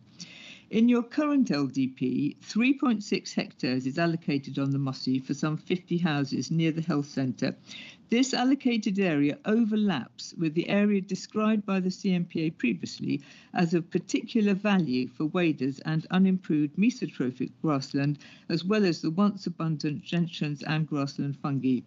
In your current LDP, 3.6 hectares is allocated on the Mossy for some 50 houses near the health centre. This allocated area overlaps with the area described by the CMPA previously as of particular value for waders and unimproved mesotrophic grassland, as well as the once abundant gentians and grassland fungi.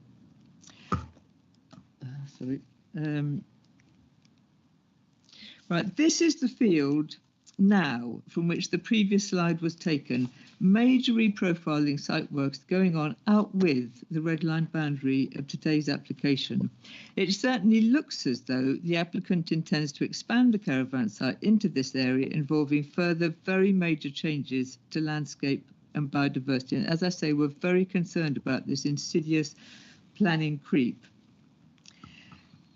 Right, this is the field now from which the previous slide was taken. Major reprofiling site works going on out with the red line boundary of today's application. It certainly looks as though the applicant intends to expand the caravan site into this area, involving further very major changes to landscape and biodiversity. And as I say, we're very concerned about this insidious planning creep.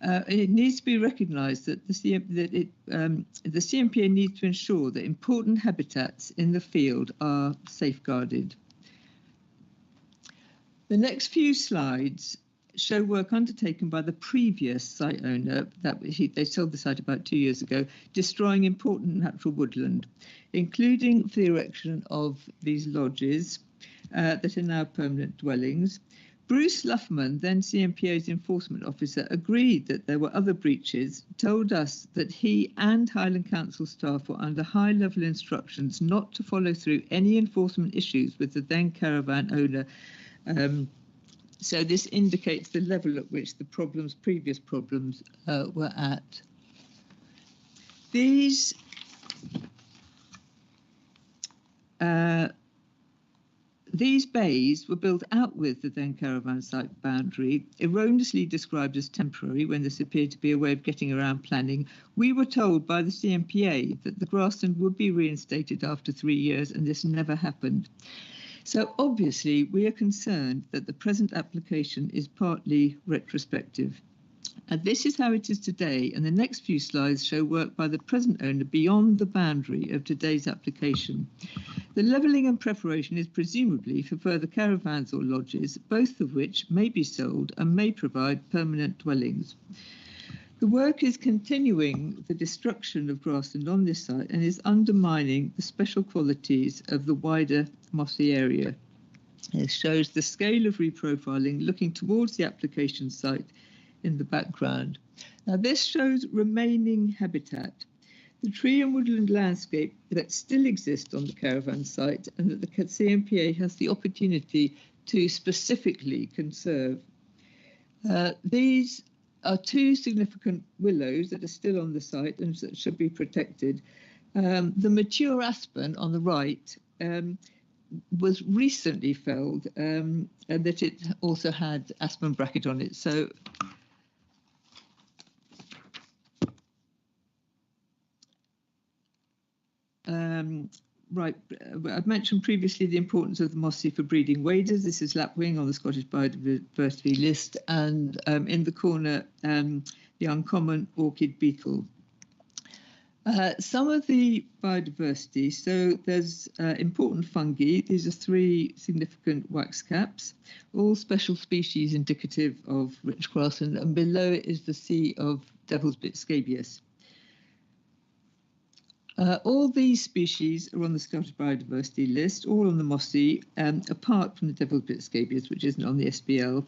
It needs to be recognised that the CMPA needs to ensure that important habitats in the field are safeguarded. The next few slides show work undertaken by the previous site owner, they sold the site about 2 years ago, destroying important natural woodland, including the erection of these lodges that are now permanent dwellings. Bruce Luffman, then CMPA's enforcement officer, agreed that there were other breaches, told us that he and Highland Council staff were under high-level instructions not to follow through any enforcement issues with the then caravan owner. So this indicates the level at which the previous problems were at. These these bays were built out with the then caravan site boundary, erroneously described as temporary when this appeared to be a way of getting around planning. We were told by the CMPA that the grassland would be reinstated after 3 years, and this never happened. So obviously we are concerned that the present application is partly retrospective. And this is how it is today, and the next few slides show work by the present owner beyond the boundary of today's application. The levelling and preparation is presumably for further caravans or lodges, both of which may be sold and may provide permanent dwellings. The work is continuing the destruction of grassland on this site and is undermining the special qualities of the wider mossy area. It shows the scale of reprofiling looking towards the application site in the background. Now this shows remaining habitat, the tree and woodland landscape that still exists on the caravan site and that the CMPA has the opportunity to specifically conserve. These are 2 significant willows that are still on the site and that should be protected. The mature aspen on the right was recently felled, and that it also had aspen bracket on it. So right, I've mentioned previously the importance of the mossy for breeding waders. This is lapwing on the Scottish Biodiversity List, and in the corner, the uncommon orchid beetle. Some of the biodiversity, so there's important fungi. These are 3 significant wax caps, all special species indicative of rich grassland, and below it is the sea of devil's bit scabious. All these species are on the Scottish Biodiversity List, all on the mossy, apart from the devil's bit scabious, which isn't on the SBL.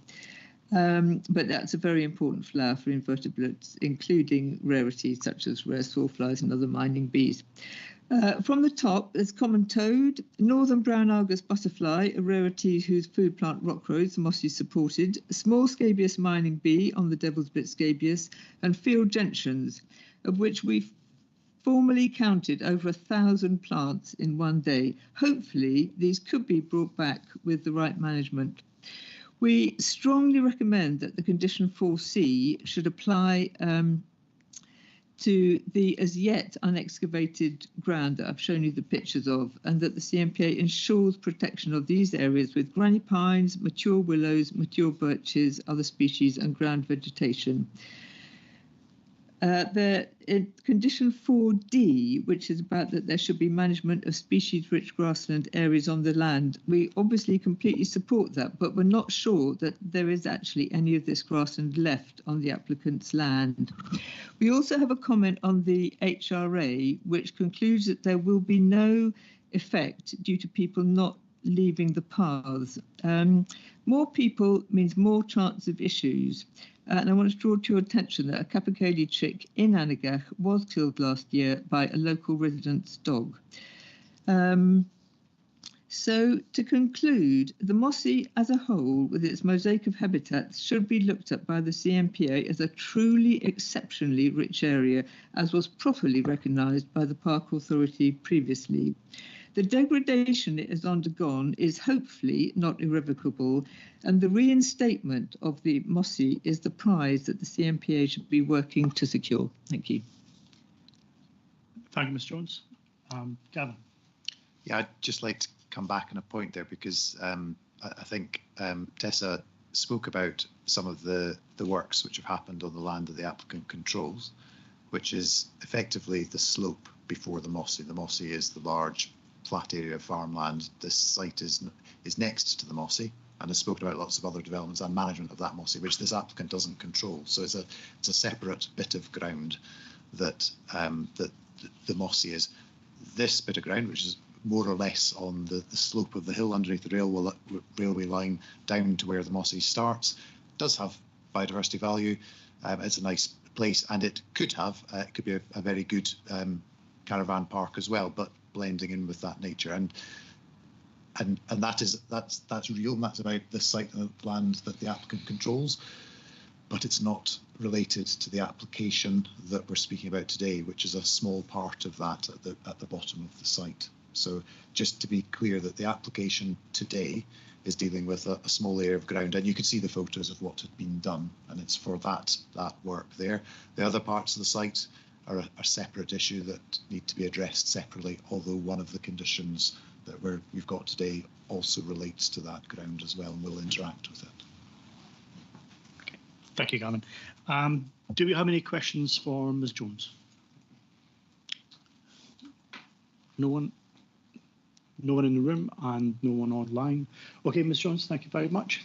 But that's a very important flower for invertebrates, including rarities such as rare sawflies and other mining bees. From the top, there's common toad, northern brown algus butterfly, a rarity whose food plant rockroads the mossy supported, a small scabious mining bee on the devil's bit scabious, and field gentians, of which we've formally counted over 1,000 plants in one day. Hopefully, these could be brought back with the right management. We strongly recommend that the condition 4C should apply to the as yet unexcavated ground that I've shown you the pictures of, and that the CMPA ensures protection of these areas with granny pines, mature willows, mature birches, other species and ground vegetation. In condition 4D, which is about that there should be management of species-rich grassland areas on the land, we obviously completely support that, but we're not sure that there is actually any of this grassland left on the applicant's land. We also have a comment on the HRA, which concludes that there will be no effect due to people not leaving the paths. More people means more chance of issues. And I want to draw to your attention that a capercaillie chick in Annagach was killed last year by a local resident's dog. So to conclude, the mossy as a whole, with its mosaic of habitats, should be looked at by the CMPA as a truly exceptionally rich area, as was properly recognised by the Park Authority previously. The degradation it has undergone is hopefully not irrevocable, and the reinstatement of the mossy is the prize that the CMPA should be working to secure. Thank you. Thank you, Ms Jones. Gavin. Yeah, I'd just like to come back on a point there, because I think Tessa spoke about some of the works which have happened on the land that the applicant controls, which is effectively the slope before the mossy. The mossy is the large flat area of farmland. This site is next to the mossy and has spoken about lots of other developments and management of that mossy, which this applicant doesn't control. So it's a separate bit of ground that that the mossy is. This bit of ground, which is more or less on the slope of the hill underneath the railway line down to where the mossy starts, does have biodiversity value. It's a nice place, and it could be a very good caravan park as well, but blending in with that nature, and that's real, and that's about the site of land that the applicant controls, but it's not related to the application that we're speaking about today, which is a small part of that at the bottom of the site. So just to be clear that the application today is dealing with a small area of ground, and you can see the photos of what had been done, and it's for that work there. The other parts of the site are a separate issue that need to be addressed separately, although one of the conditions that we've got today also relates to that ground as well and will interact with it. Okay. Thank you, Gavin. Do we have any questions for Ms. Jones? No one? No one in the room and no one online. Okay, Ms. Jones, thank you very much.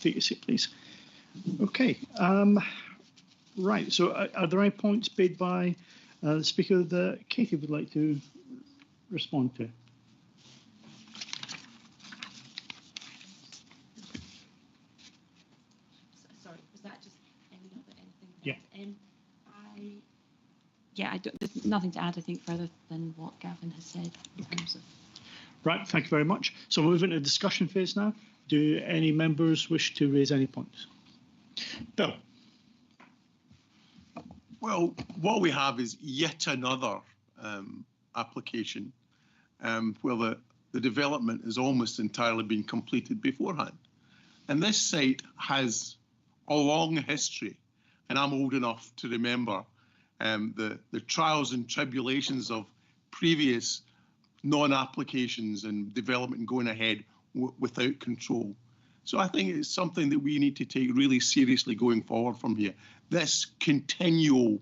Take your seat, please. Okay. Right, so are there any points made by the speaker that Katie would like to respond to? Sorry, was that just anything? Yeah. There's nothing to add, I think, further than what Gavin has said in terms of. Right, thank you very much. So we're moving to the discussion phase now. Do any members wish to raise any points? Bill. Well, what we have is yet another application where the development has almost entirely been completed beforehand. And this site has a long history, and I'm old enough to remember the trials and tribulations of previous non-applications and development going ahead without control. So I think it's something that we need to take really seriously going forward from here. This continual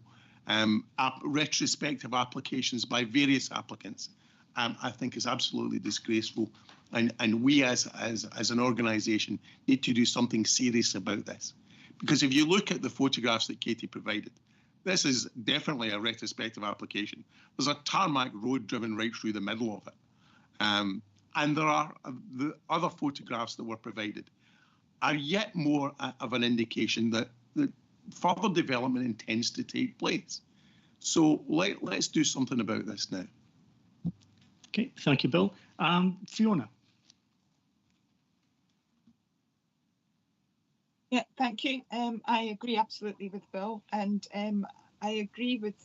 retrospective applications by various applicants, I think is absolutely disgraceful. And we as an organisation need to do something serious about this. Because if you look at the photographs that Katie provided, this is definitely a retrospective application. There's a tarmac road driven right through the middle of it. And there are the other photographs that were provided are yet more of an indication that further development intends to take place. So let's do something about this now. Okay, thank you, Bill. Fiona. Yeah, thank you. I agree absolutely with Bill, and I agree with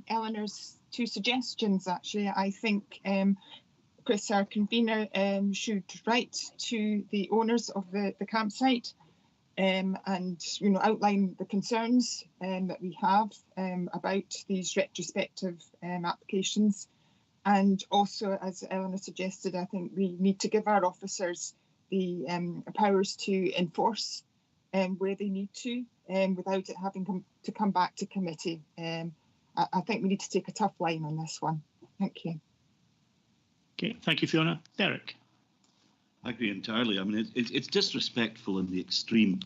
Eleanor's two suggestions, actually. I think Chris, our convener, should write to the owners of the campsite and outline the concerns that we have about these retrospective applications. And also, as Eleanor suggested, I think we need to give our officers the powers to enforce where they need to without it having to come back to committee. I think we need to take a tough line on this one. Thank you. Okay, thank you, Fiona. Derek. I agree entirely. I mean, it's disrespectful in the extreme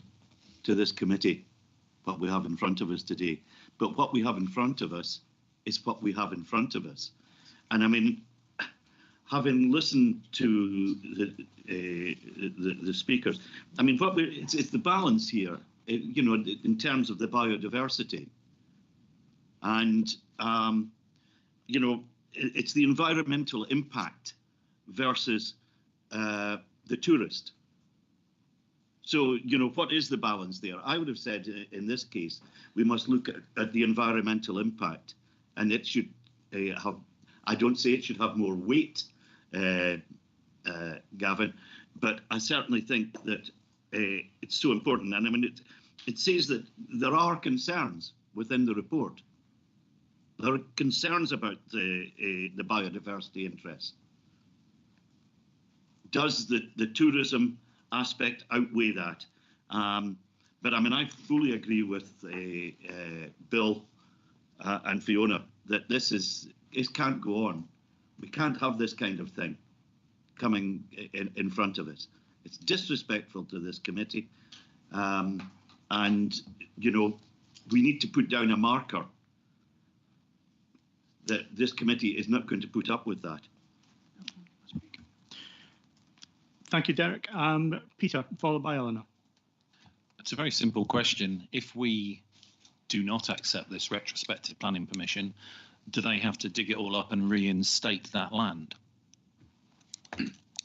to this committee, what we have in front of us today. But what we have in front of us is what we have in front of us. And I mean, having listened to the speakers, I mean, it's the balance here, in terms of the biodiversity. And, it's the environmental impact versus the tourist. So, what is the balance there? I would have said in this case, we must look at the environmental impact, and it should have, I don't say it should have more weight, Gavin, but I certainly think that it's so important. And I mean, it says that there are concerns within the report. There are concerns about the biodiversity interests. Does the tourism aspect outweigh that? But I mean, I fully agree with Bill and Fiona that it can't go on. We can't have this kind of thing coming in front of us. It's disrespectful to this committee. And, we need to put down a marker that this committee is not going to put up with that. Thank you, Derek. Peter, followed by Eleanor. It's a very simple question. If we do not accept this retrospective planning permission, do they have to dig it all up and reinstate that land?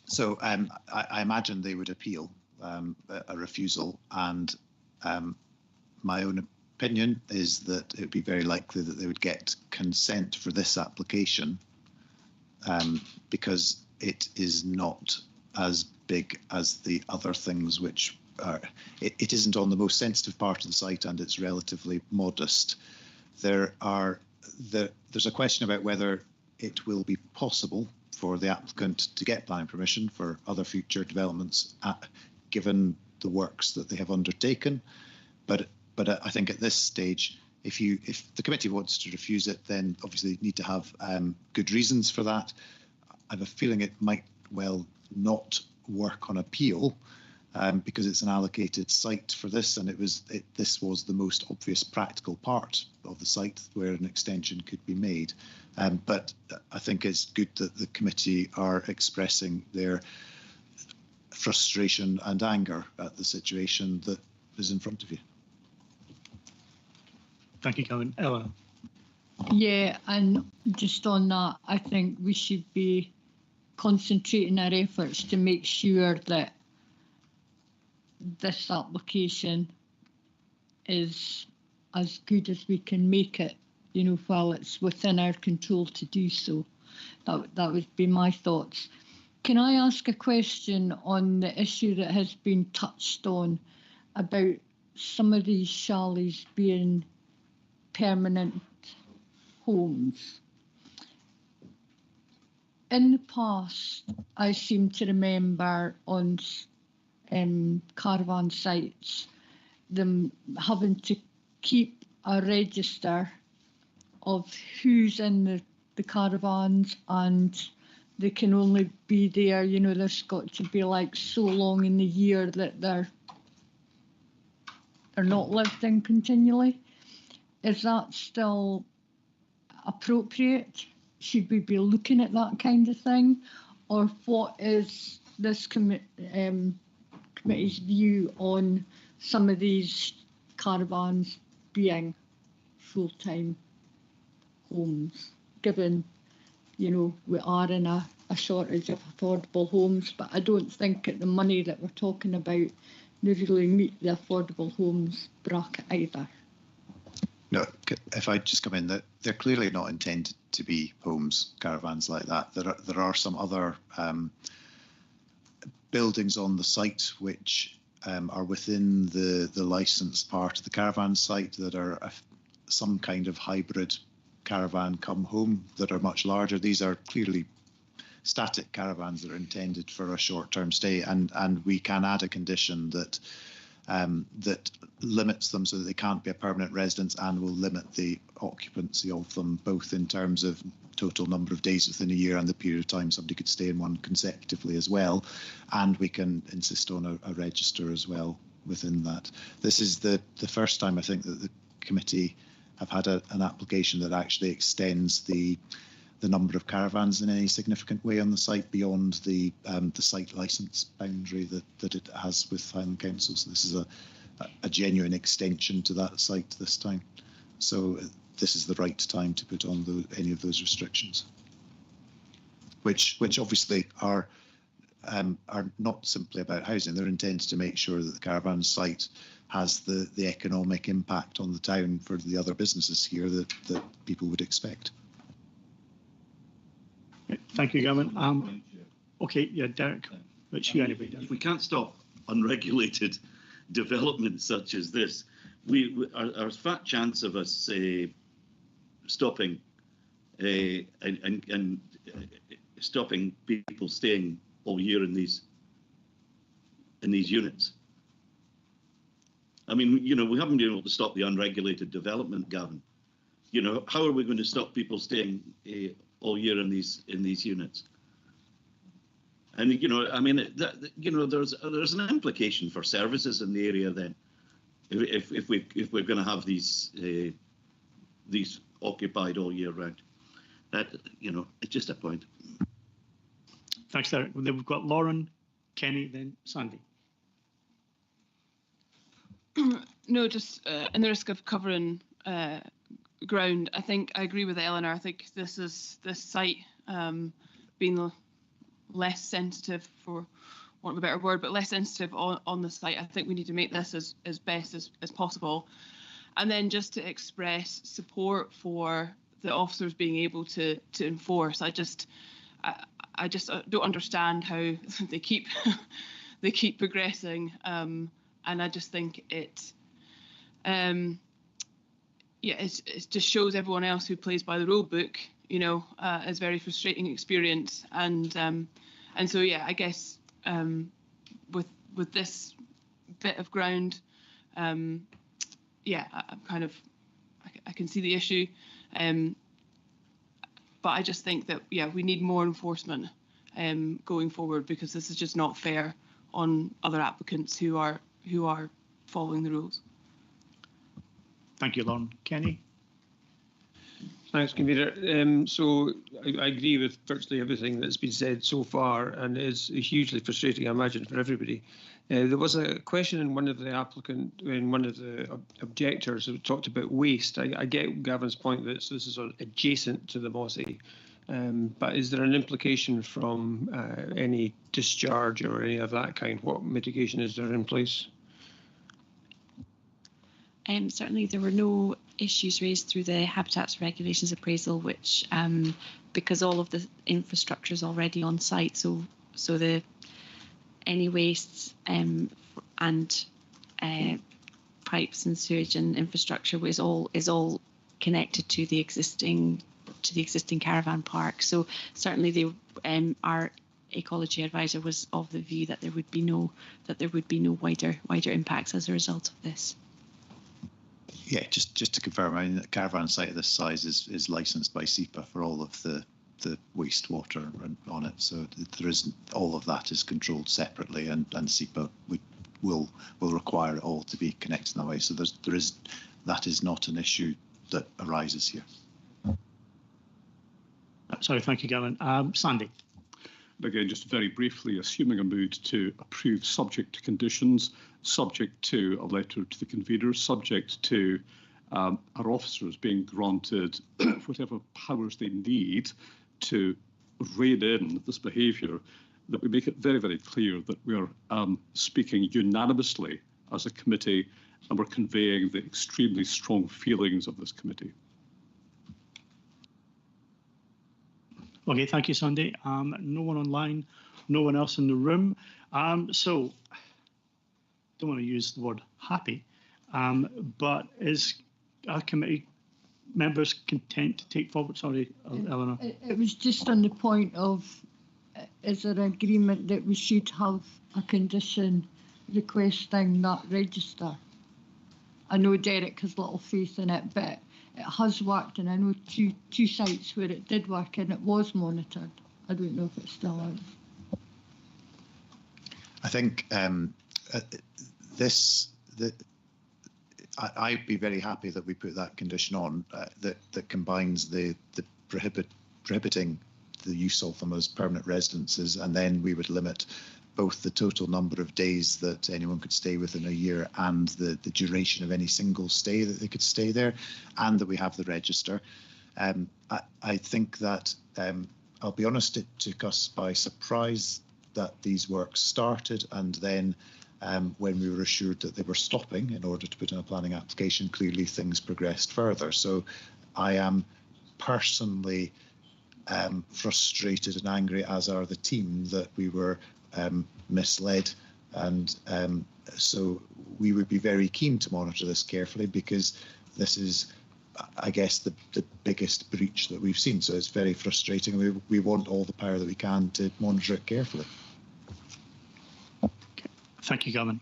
So I imagine they would appeal a refusal, and my own opinion is that it would be very likely that they would get consent for this application because it is not as big as the other things which are. It isn't on the most sensitive part of the site, and it's relatively modest. There's a question about whether it will be possible for the applicant to get planning permission for other future developments, given the works that they have undertaken. But I think at this stage, if the committee wants to refuse it, then obviously you need to have good reasons for that. I have a feeling it might well not work on appeal, because it's an allocated site for this, and this was the most obvious practical part of the site where an extension could be made. But I think it's good that the committee are expressing their frustration and anger at the situation that is in front of you. Thank you, Colin. Ella. Yeah, and just on that, I think we should be concentrating our efforts to make sure that this application is as good as we can make it, you know, while it's within our control to do so. That would be my thoughts. Can I ask a question on the issue that has been touched on about some of these chalets being permanent homes? In the past, I seem to remember on caravan sites them having to keep a register of who's in the caravans, and they can only be there, you know, there's got to be like so long in the year that they're not lived in continually. Is that still appropriate? Should we be looking at that kind of thing? Or what is this committee's view on some of these caravans being full-time homes, given, you know, we are in a shortage of affordable homes, but I don't think at the money that we're talking about they really meet the affordable homes bracket either. No, if I just come in, that they're clearly not intended to be homes, caravans like that. There are some other buildings on the site which are within the licensed part of the caravan site that are some kind of hybrid caravan come home that are much larger. These are clearly static caravans that are intended for a short-term stay, and we can add a condition that that limits them so that they can't be a permanent residence, and will limit the occupancy of them, both in terms of total number of days within a year and the period of time somebody could stay in one consecutively as well. And we can insist on a register as well within that. This is the first time I think that the committee have had an application that actually extends the number of caravans in any significant way on the site beyond the site licence boundary that it has with Highland Council. So this is a genuine extension to that site this time. So this is the right time to put on any of those restrictions, which obviously are not simply about housing. They're intended to make sure that the caravan site has the economic impact on the town for the other businesses here that people would expect. Thank you, Gavin. Okay, yeah, Derek, it's you anyway. If we can't stop unregulated development such as this, our fat chance of us stopping and stopping people staying all year in these units. I mean, you know, we haven't been able to stop the unregulated development, Gavin. You know, how are we going to stop people staying all year in these units? And you know, I mean, you know, there's an implication for services in the area then, if we're going to have these occupied all year round. That, you know, it's just a point. Thanks, Derek. Then we've got Lauren, Kenny, then Sandy. No, just in the risk of covering ground, I think I agree with Eleanor. I think this site being less sensitive, for want of a better word, but less sensitive on the site. I think we need to make this as best as possible. And then just to express support for the officers being able to enforce. I just don't understand how they keep they keep progressing, and I just think it just shows everyone else who plays by the rule book, is very frustrating experience, and so I guess with this bit of ground, I'm kind of I can see the issue, but I just think that we need more enforcement going forward, because this is just not fair on other applicants who are following the rules. Thank you, Lauren. Kenny? Thanks, Convener. So I agree with virtually everything that's been said so far, and it's hugely frustrating, I imagine, for everybody. There was a question in one of the objectors who talked about waste. I get Gavin's point that this is adjacent to the Mossy, but is there an implication from any discharge or any of that kind? What mitigation is there in place? Certainly there were no issues raised through the Habitats Regulations appraisal, which because all of the infrastructure is already on site, so the any wastes and pipes and sewage and infrastructure is all connected to the existing caravan park. So certainly our ecology advisor was of the view that there would be no wider impacts as a result of this. Yeah, just to confirm, I mean, the caravan site of this size is licensed by SEPA for all of the wastewater on it. So there is all of that is controlled separately, and SEPA will require it all to be connected in that way. So that is not an issue that arises here. Sorry, thank you, Gavin. Sandy. Again, just very briefly, assuming a mood to approve subject to conditions, subject to a letter to the convener, subject to our officers being granted whatever powers they need to rein in this behaviour, that we make it very, very clear that we are speaking unanimously as a committee, and we're conveying the extremely strong feelings of this committee. Okay, thank you, Sandy. No one online, no one else in the room. So, don't want to use the word happy, but is our committee members content to take forward? Sorry, Eleanor. It was just on the point of, is there agreement that we should have a condition requesting that register? I know Derek has little faith in it, but it has worked, and I know two sites where it did work and it was monitored. I don't know if it's still out. I think I'd be very happy that we put that condition on that combines the prohibiting the use of them as permanent residences, and then we would limit both the total number of days that anyone could stay within a year and the duration of any single stay that they could stay there, and that we have the register. I think that, I'll be honest, it took us by surprise that these works started, and then when we were assured that they were stopping in order to put in a planning application, clearly things progressed further. So I am personally frustrated and angry, as are the team, that we were misled, and so we would be very keen to monitor this carefully, because this is, I guess, the biggest breach that we've seen. So it's very frustrating, and we want all the power that we can to monitor it carefully. Thank you, Gavin.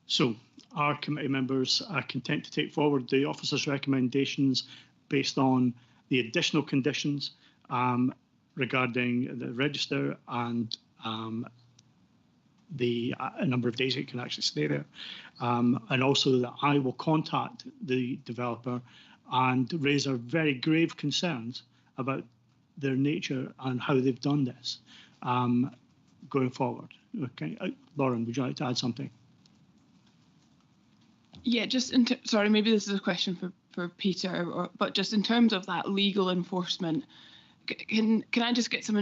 So our committee members are content to take forward the officers' recommendations based on the additional conditions regarding the register and the number of days it can actually stay there, and also that I will contact the developer and raise our very grave concerns about their nature and how they've done this going forward. Okay, Lauren, would you like to add something? Yeah, just sorry, maybe this is a question for Peter, but just in terms of that legal enforcement, can I just get some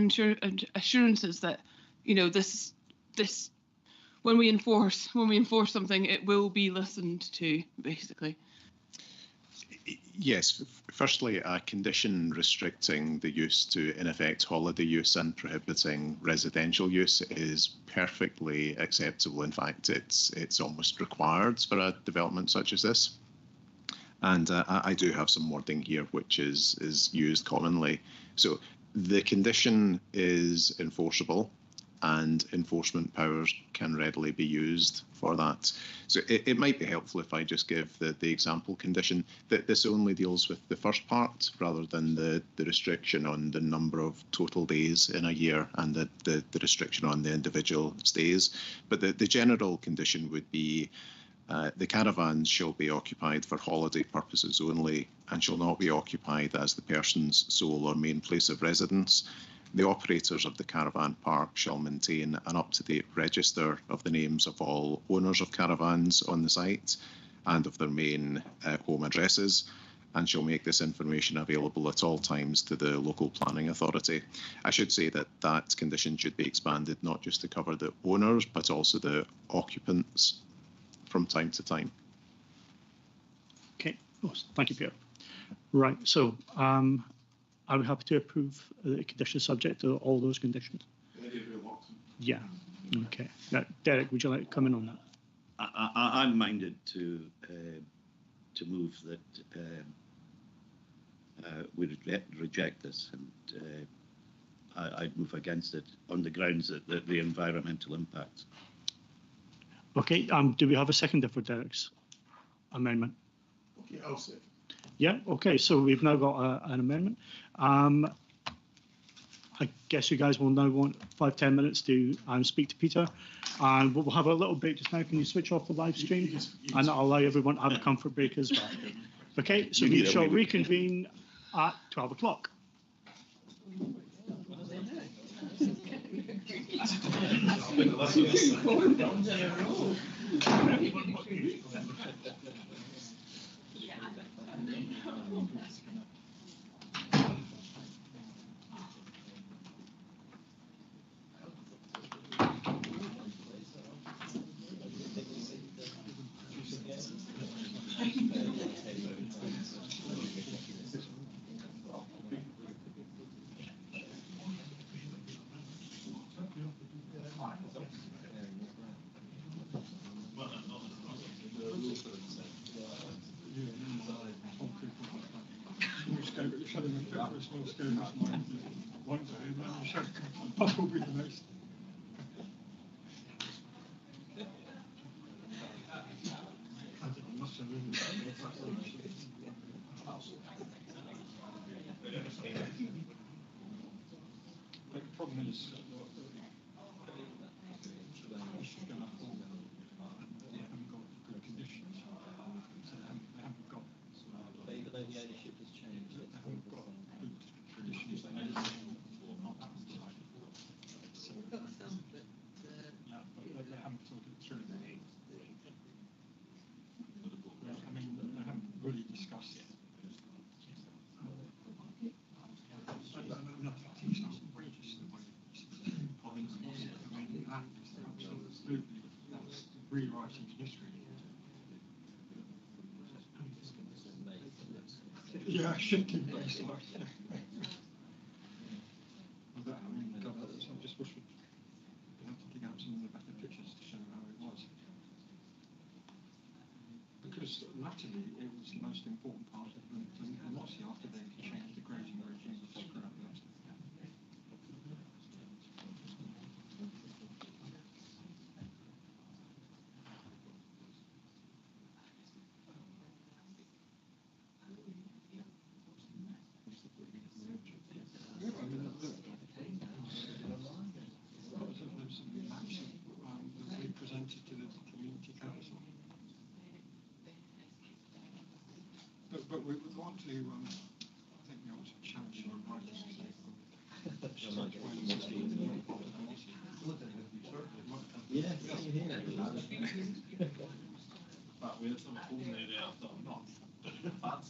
assurances that, this when we enforce something, it will be listened to, basically? Yes. Firstly, a condition restricting the use to, in effect, holiday use and prohibiting residential use is perfectly acceptable. In fact, it's almost required for a development such as this. And I do have some wording here which is used commonly. So the condition is enforceable, and enforcement powers can readily be used for that. So it might be helpful if I just give the example condition that this only deals with the first part rather than the restriction on the number of total days in a year and the restriction on the individual stays. But the general condition would be the caravans shall be occupied for holiday purposes only and shall not be occupied as the person's sole or main place of residence. The operators of the caravan park shall maintain an up-to-date register of the names of all owners of caravans on the site and of their main home addresses, and shall make this information available at all times to the local planning authority. I should say that that condition should be expanded not just to cover the owners, but also the occupants from time to time. Okay, thank you, Peter. Right, so are we happy to approve the condition subject to all those conditions? Yeah. Okay. Now, Derek, would you like to come in on that? I'm minded to move that we reject this, and I'd move against it on the grounds that the environmental impacts. Okay. Do we have a seconder for Derek's amendment? Okay, I'll say. Yeah, okay, so we've now got an amendment. I guess you guys will now want 5-10 minutes to speak to Peter, and we'll have a little break just now. Can you switch off the live stream? And I'll allow everyone to have a comfort break as well. Okay, so we shall reconvene at 12 o'clock. Rewriting history. Yeah, shifting baseline. I just wish we'd been able to dig out some of the better pictures to show how it was. Because latterly it was the most important part of the Mossy after they changed the grazing regime of the ground. Presented to the community council, but we want to. I think we ought to challenge your writers to say. But we're sort of coordinated out or not. That's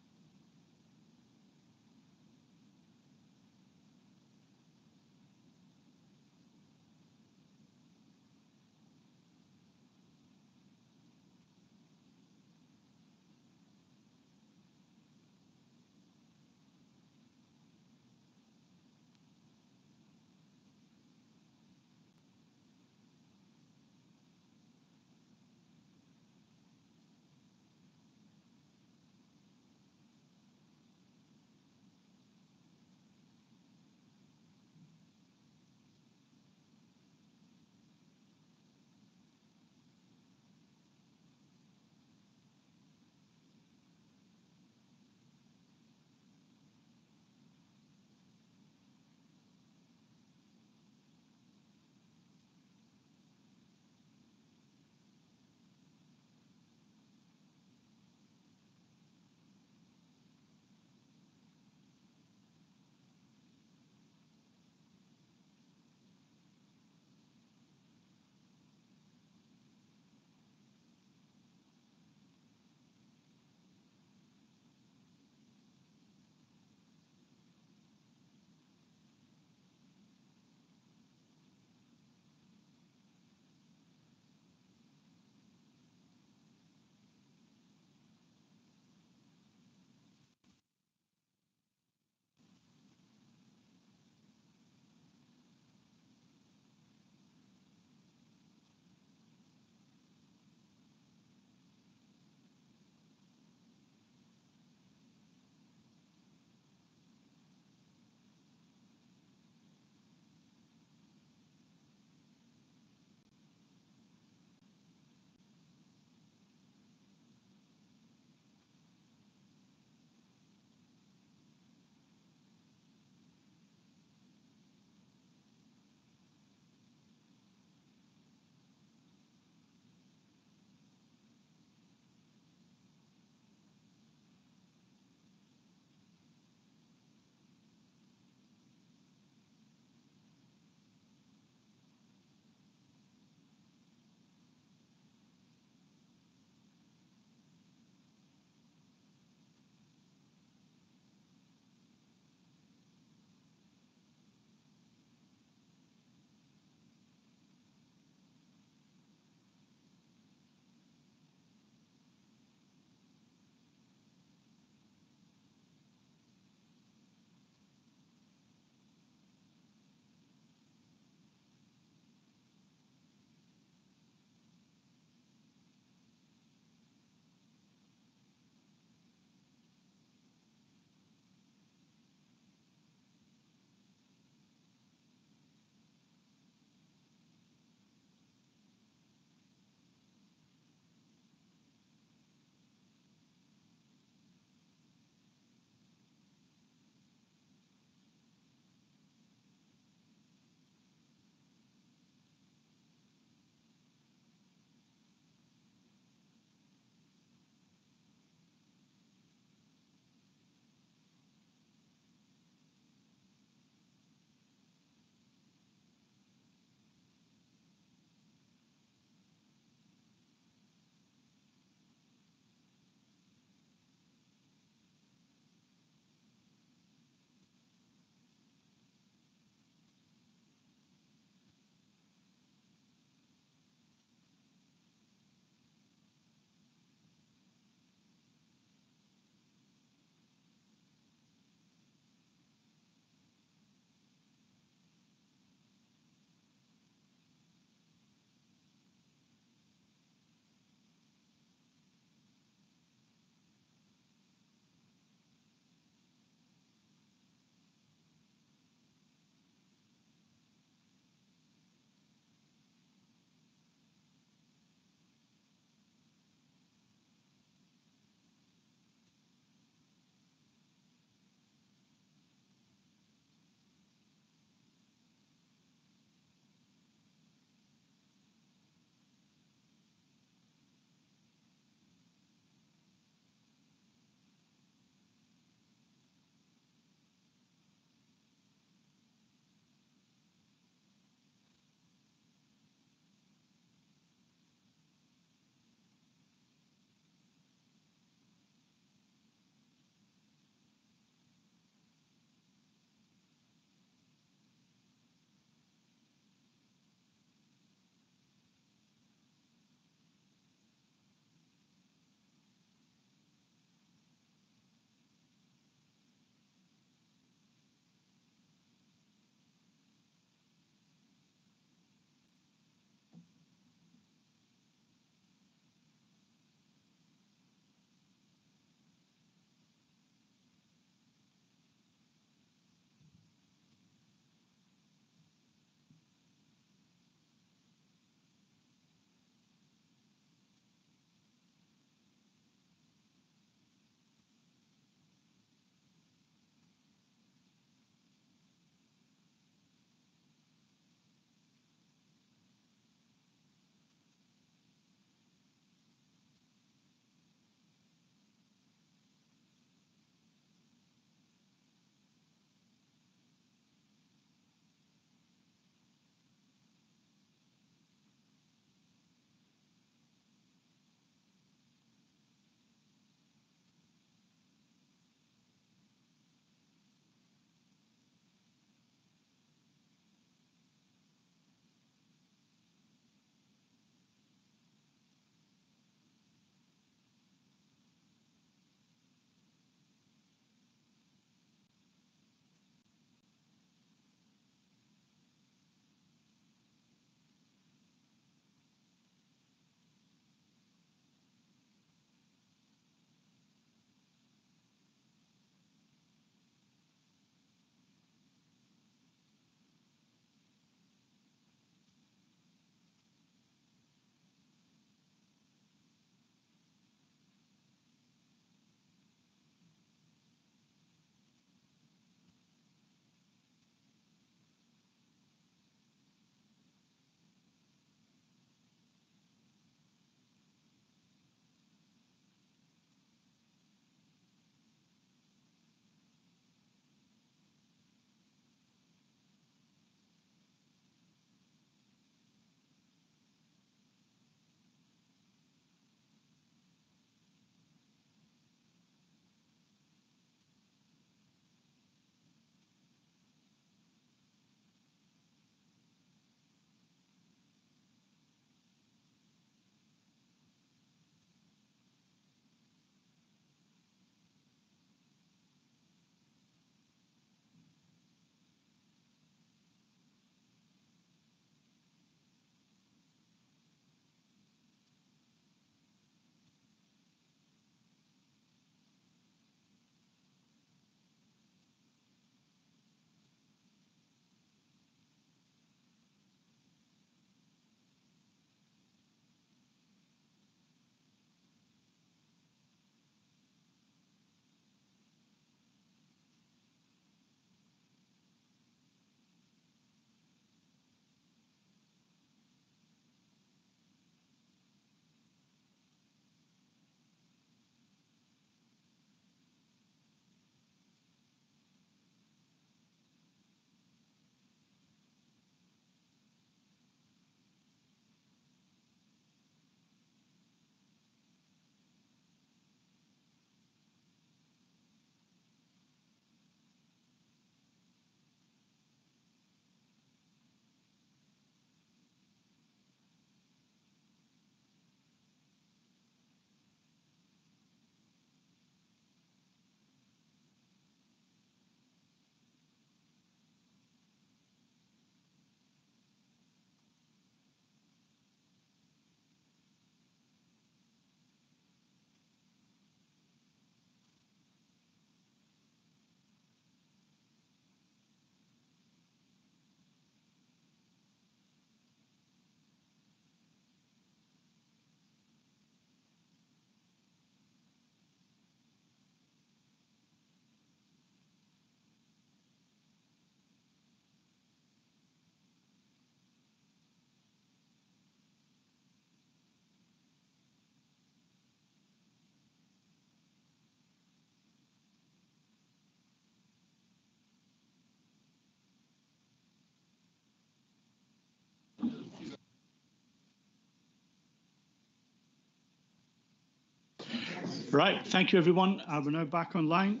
Right, thank you everyone. We're now back online.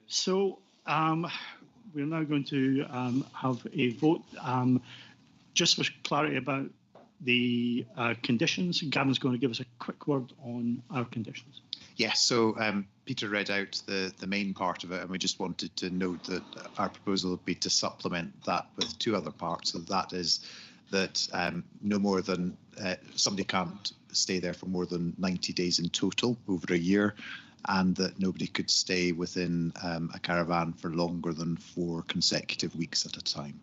So we're now going to have a vote. Just for clarity about the conditions, Gavin's going to give us a quick word on our conditions. Yes, so Peter read out the main part of it, and we just wanted to note that our proposal would be to supplement that with two other parts. So that is that no more than somebody can't stay there for more than 90 days in total over a year, and that nobody could stay within a caravan for longer than 4 consecutive weeks at a time.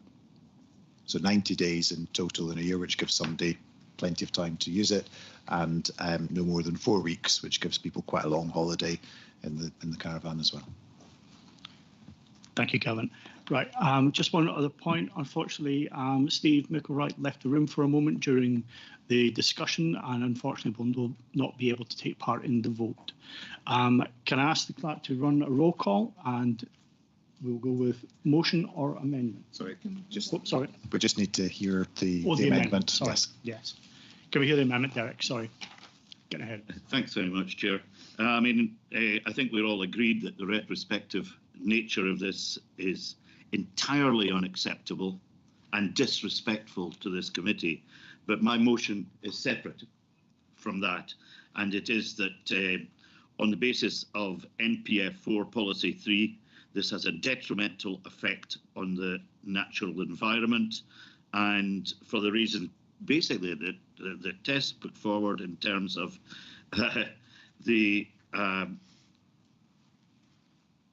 So 90 days in total in a year, which gives somebody plenty of time to use it, and no more than 4 weeks, which gives people quite a long holiday in the caravan as well. Thank you, Gavin. Right, just one other point. Unfortunately, Steve Micklewright left the room for a moment during the discussion, and unfortunately will not be able to take part in the vote. Can I ask the clerk to run a roll call, and we'll go with motion or amendment? Sorry, sorry. We just need to hear the amendment. Sorry. Yes. Yes. Can we hear the amendment, Derek? Sorry. Get ahead. Thanks very much, Chair. I think we're all agreed that the retrospective nature of this is entirely unacceptable and disrespectful to this committee. But my motion is separate from that, and it is that on the basis of NPF 4 Policy 3, this has a detrimental effect on the natural environment, and for the reason basically that the test put forward in terms of the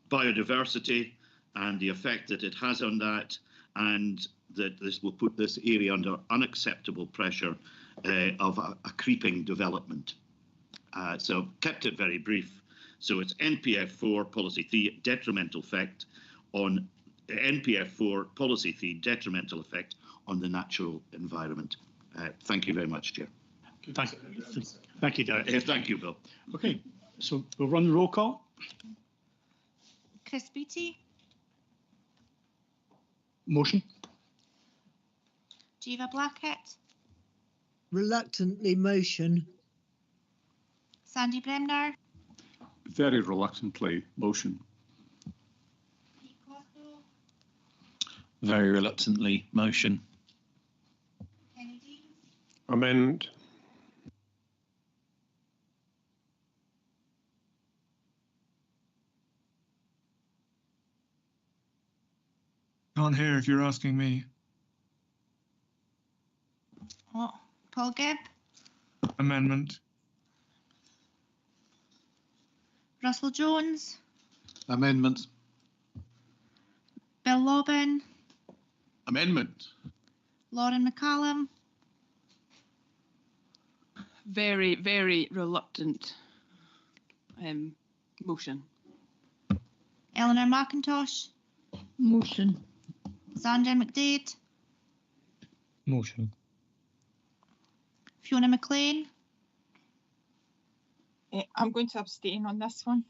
biodiversity and the effect that it has on that, and that this will put this area under unacceptable pressure of a creeping development. So kept it very brief. So it's NPF 4 Policy 3 detrimental effect on NPF 4 Policy 3 detrimental effect on the natural environment. Thank you very much, Chair. Thank you, Derek. Thank you, Bill. Okay, so we'll run the roll call. Chris Beattie, Motion. Jiva Blackett, Reluctantly motion. Sandy Bremner, Very reluctantly motion. Very reluctantly motion. Amendment. Can't hear if you're asking me. oh, Paul Gibb, Amendment. Russell Jones, Amendment. Bill Lobbin, Amendment. Lauren McCallum, Very, very reluctant motion. Eleanor McIntosh, Motion. Sandra McDade, Motion. Fiona McLean, I'm going to abstain on this one.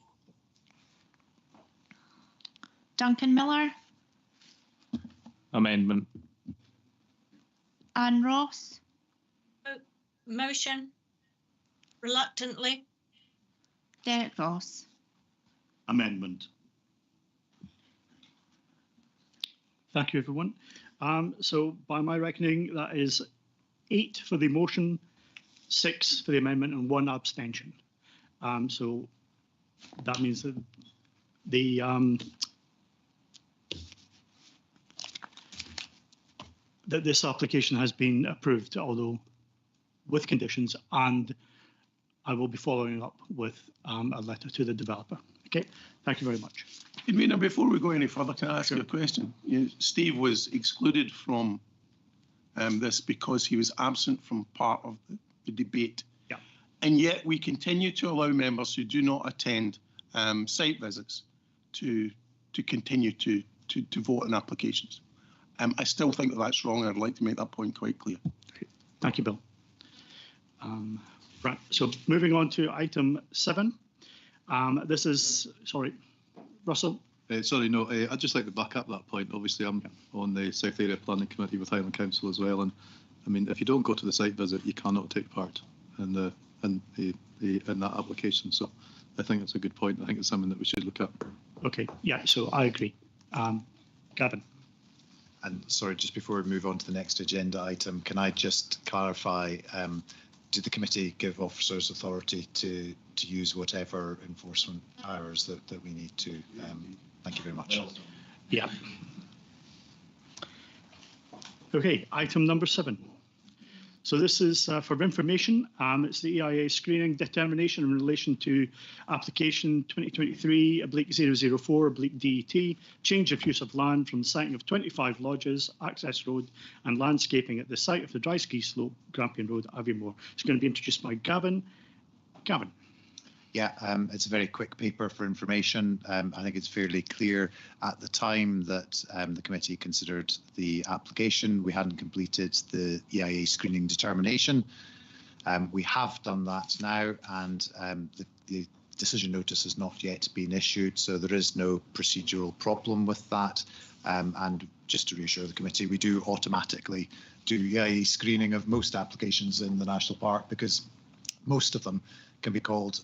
Duncan Miller, Amendment. Anne Ross, Motion. Reluctantly. Derek Ross. Amendment. Thank you, everyone. So by my reckoning, that is 8 for the motion, 6 for the amendment, and 1 abstention. So that means that that this application has been approved, although with conditions, and I will be following up with a letter to the developer. Okay, thank you very much. Now, before we go any further, can I ask you a question? Steve was excluded from this because he was absent from part of the debate. Yeah. And yet we continue to allow members who do not attend site visits to continue to vote on applications. I still think that's wrong, and I'd like to make that point quite clear. Okay. Thank you, Bill. Right, so moving on to item 7. This is, sorry, Russell. Sorry, no, I'd just like to back up that point. Obviously, I'm on the South Area Planning Committee with Highland Council as well, and I mean, if you don't go to the site visit, you cannot take part in that application. So I think that's a good point. I think it's something that we should look at. Okay, yeah, so I agree. Gavin. And sorry, just before we move on to the next agenda item, can I just clarify, did the committee give officers authority to use whatever enforcement powers that we need to? Thank you very much. Yeah. Okay, item number 7. So this is for information. It's the EIA screening determination in relation to application 2023/004/DET, change of use of land from the siting of 25 lodges, access road and landscaping at the site of the dry ski slope, Grampian Road, Aviemore. It's going to be introduced by Gavin. Gavin. Yeah, it's a very quick paper for information. I think it's fairly clear at the time that the committee considered the application. We hadn't completed the EIA screening determination. We have done that now, and the decision notice has not yet been issued, so there is no procedural problem with that. And just to reassure the committee, we do automatically do EIA screening of most applications in the national park, because most of them can be called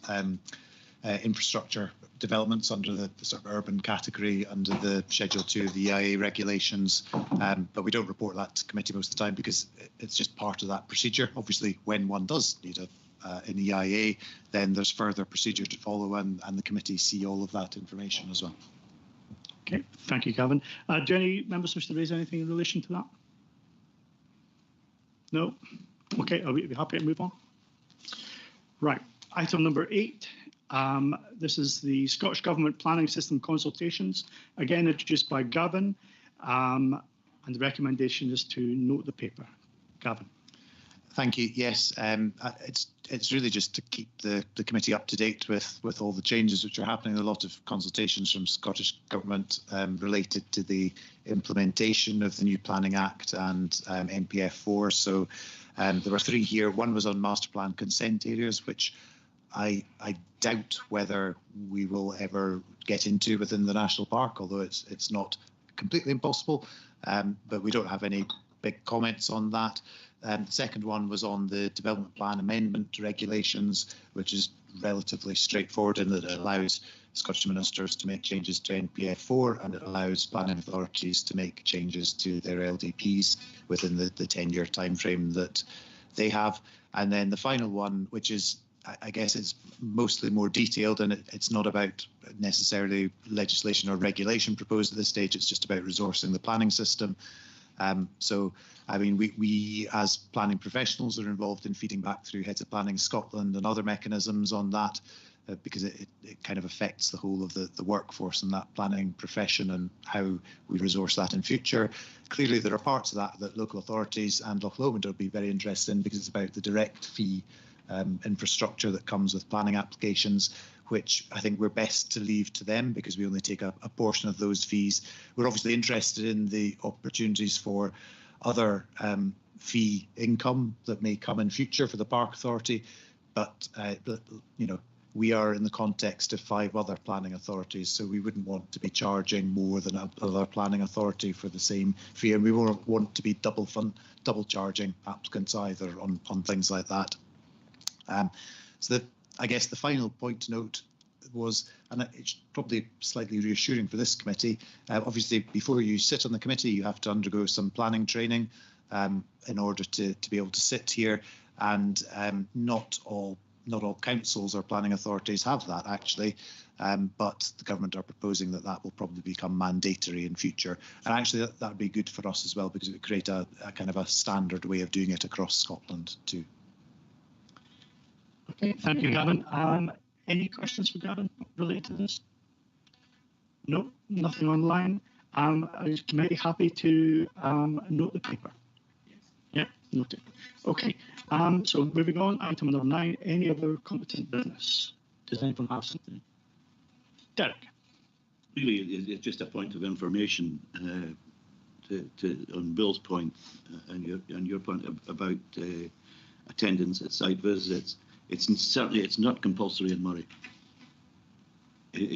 infrastructure developments under the sort of urban category under the Schedule 2 of the EIA regulations, but we don't report that to committee most of the time because it's just part of that procedure. Obviously, when one does need an EIA, then there's further procedure to follow, and the committee see all of that information as well. Okay, thank you, Gavin. Do any members wish to raise anything in relation to that? No? Okay, are we happy to move on? Right. Item number 8, this is the Scottish Government Planning System consultations, again introduced by Gavin, and the recommendation is to note the paper. Gavin. Thank you. Yes, it's really just to keep the committee up to date with all the changes which are happening. A lot of consultations from Scottish Government related to the implementation of the new Planning Act and NPF4. So there were 3 here. One was on master plan consent areas, which I doubt whether we will ever get into within the national park, although it's not completely impossible, but we don't have any big comments on that. The second one was on the development plan amendment regulations, which is relatively straightforward in that it allows Scottish ministers to make changes to NPF4 and it allows planning authorities to make changes to their LDPs within the 10-year timeframe that they have. And then the final one, which is, I guess it's mostly more detailed, and it's not about necessarily legislation or regulation proposed at this stage. It's just about resourcing the planning system. So, I mean, we as planning professionals are involved in feeding back through Heads of Planning Scotland and other mechanisms on that, because it kind of affects the whole of the workforce in that planning profession and how we resource that in future. Clearly, there are parts of that local authorities and Loch Lomond will be very interested in, because it's about the direct fee infrastructure that comes with planning applications, which I think we're best to leave to them because we only take a portion of those fees. We're obviously interested in the opportunities for other fee income that may come in future for the Park Authority, but you know, we are in the context of 5 other planning authorities, so we wouldn't want to be charging more than another planning authority for the same fee, and we won't want to be double charging applicants either on things like that. So I guess the final point to note was, and it's probably slightly reassuring for this committee, obviously before you sit on the committee you have to undergo some planning training in order to be able to sit here, and not all councils or planning authorities have that actually, but the government are proposing that will probably become mandatory in future, and actually that would be good for us as well, because it would create a kind of a standard way of doing it across Scotland too. Okay, thank you, Gavin. Any questions for Gavin related to this? No, nothing online. Is the committee happy to note the paper? Yeah, noted. Okay, so moving on, item number 9, any other competent business? Does anyone have something? Derek. Really, it's just a point of information on Bill's point and your point about attendance at site visits. It's certainly not compulsory in Moray.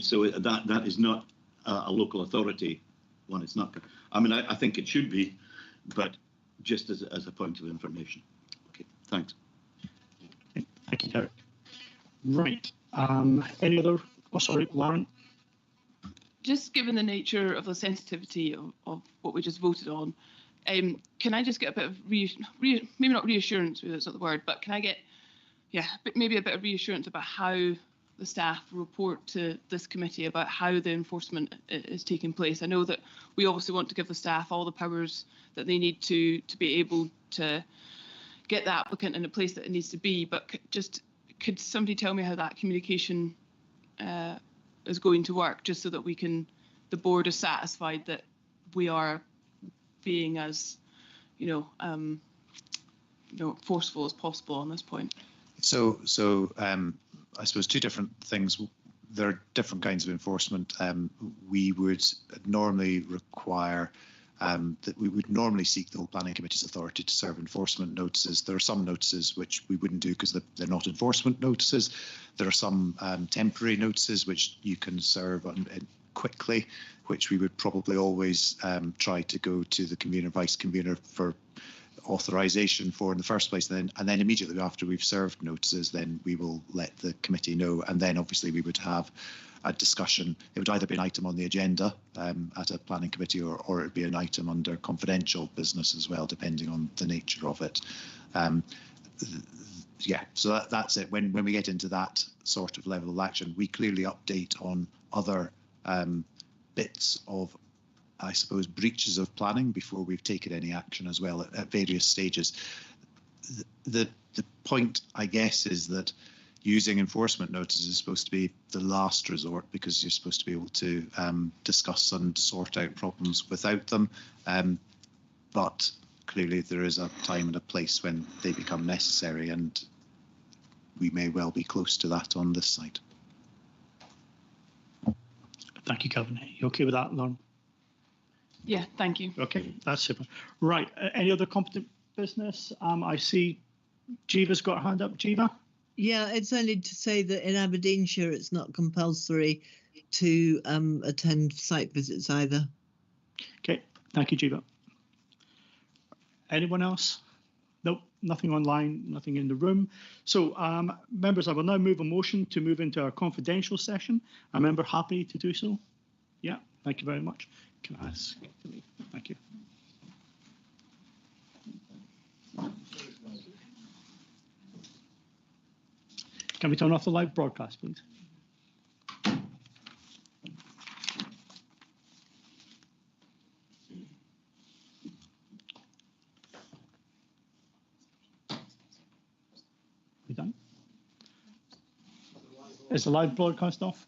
So that is not a local authority one. It's not. I mean, I think it should be, but just as a point of information. Okay, thanks. Thank you, Derek. Right. Any other? Oh, sorry, Lauren. Just given the nature of the sensitivity of what we just voted on, can I just get a bit of maybe not reassurance, that's not the word, but can I get, maybe a bit of reassurance about how the staff report to this committee about how the enforcement is taking place? I know that we obviously want to give the staff all the powers that they need to be able to get the applicant in a place that it needs to be, but could somebody tell me how that communication is going to work, just so that the board is satisfied that we are being as forceful as possible on this point? So I suppose two different things. There are different kinds of enforcement. We would normally require that we would normally seek the whole planning committee's authority to serve enforcement notices. There are some notices which we wouldn't do because they're not enforcement notices. There are some temporary notices which you can serve quickly, which we would probably always try to go to the convener, vice convener for authorisation for in the first place, and then immediately after we've served notices, then we will let the committee know, and then obviously we would have a discussion. It would either be an item on the agenda at a planning committee, or it would be an item under confidential business as well, depending on the nature of it. So that's it. When we get into that sort of level of action, we clearly update on other bits of, I suppose, breaches of planning before we've taken any action as well at various stages. The point, I guess, is that using enforcement notices is supposed to be the last resort, because you're supposed to be able to discuss and sort out problems without them. But clearly there is a time and a place when they become necessary, and we may well be close to that on this side. Thank you, Kevin. You okay with that, Lauren? Yeah, thank you. Okay, that's super. Right, any other competent business? I see Jiva's got her hand up. Jiva? Yeah, it's only to say that in Aberdeenshire it's not compulsory to attend site visits either. Okay, thank you, Jiva. Anyone else? Nope, nothing online, nothing in the room. So, members, I will now move a motion to move into our confidential session. A member happy to do so? Yeah, thank you very much. Can I ask? Thank you. Can we turn off the live broadcast, please? We done? Is the live broadcast off?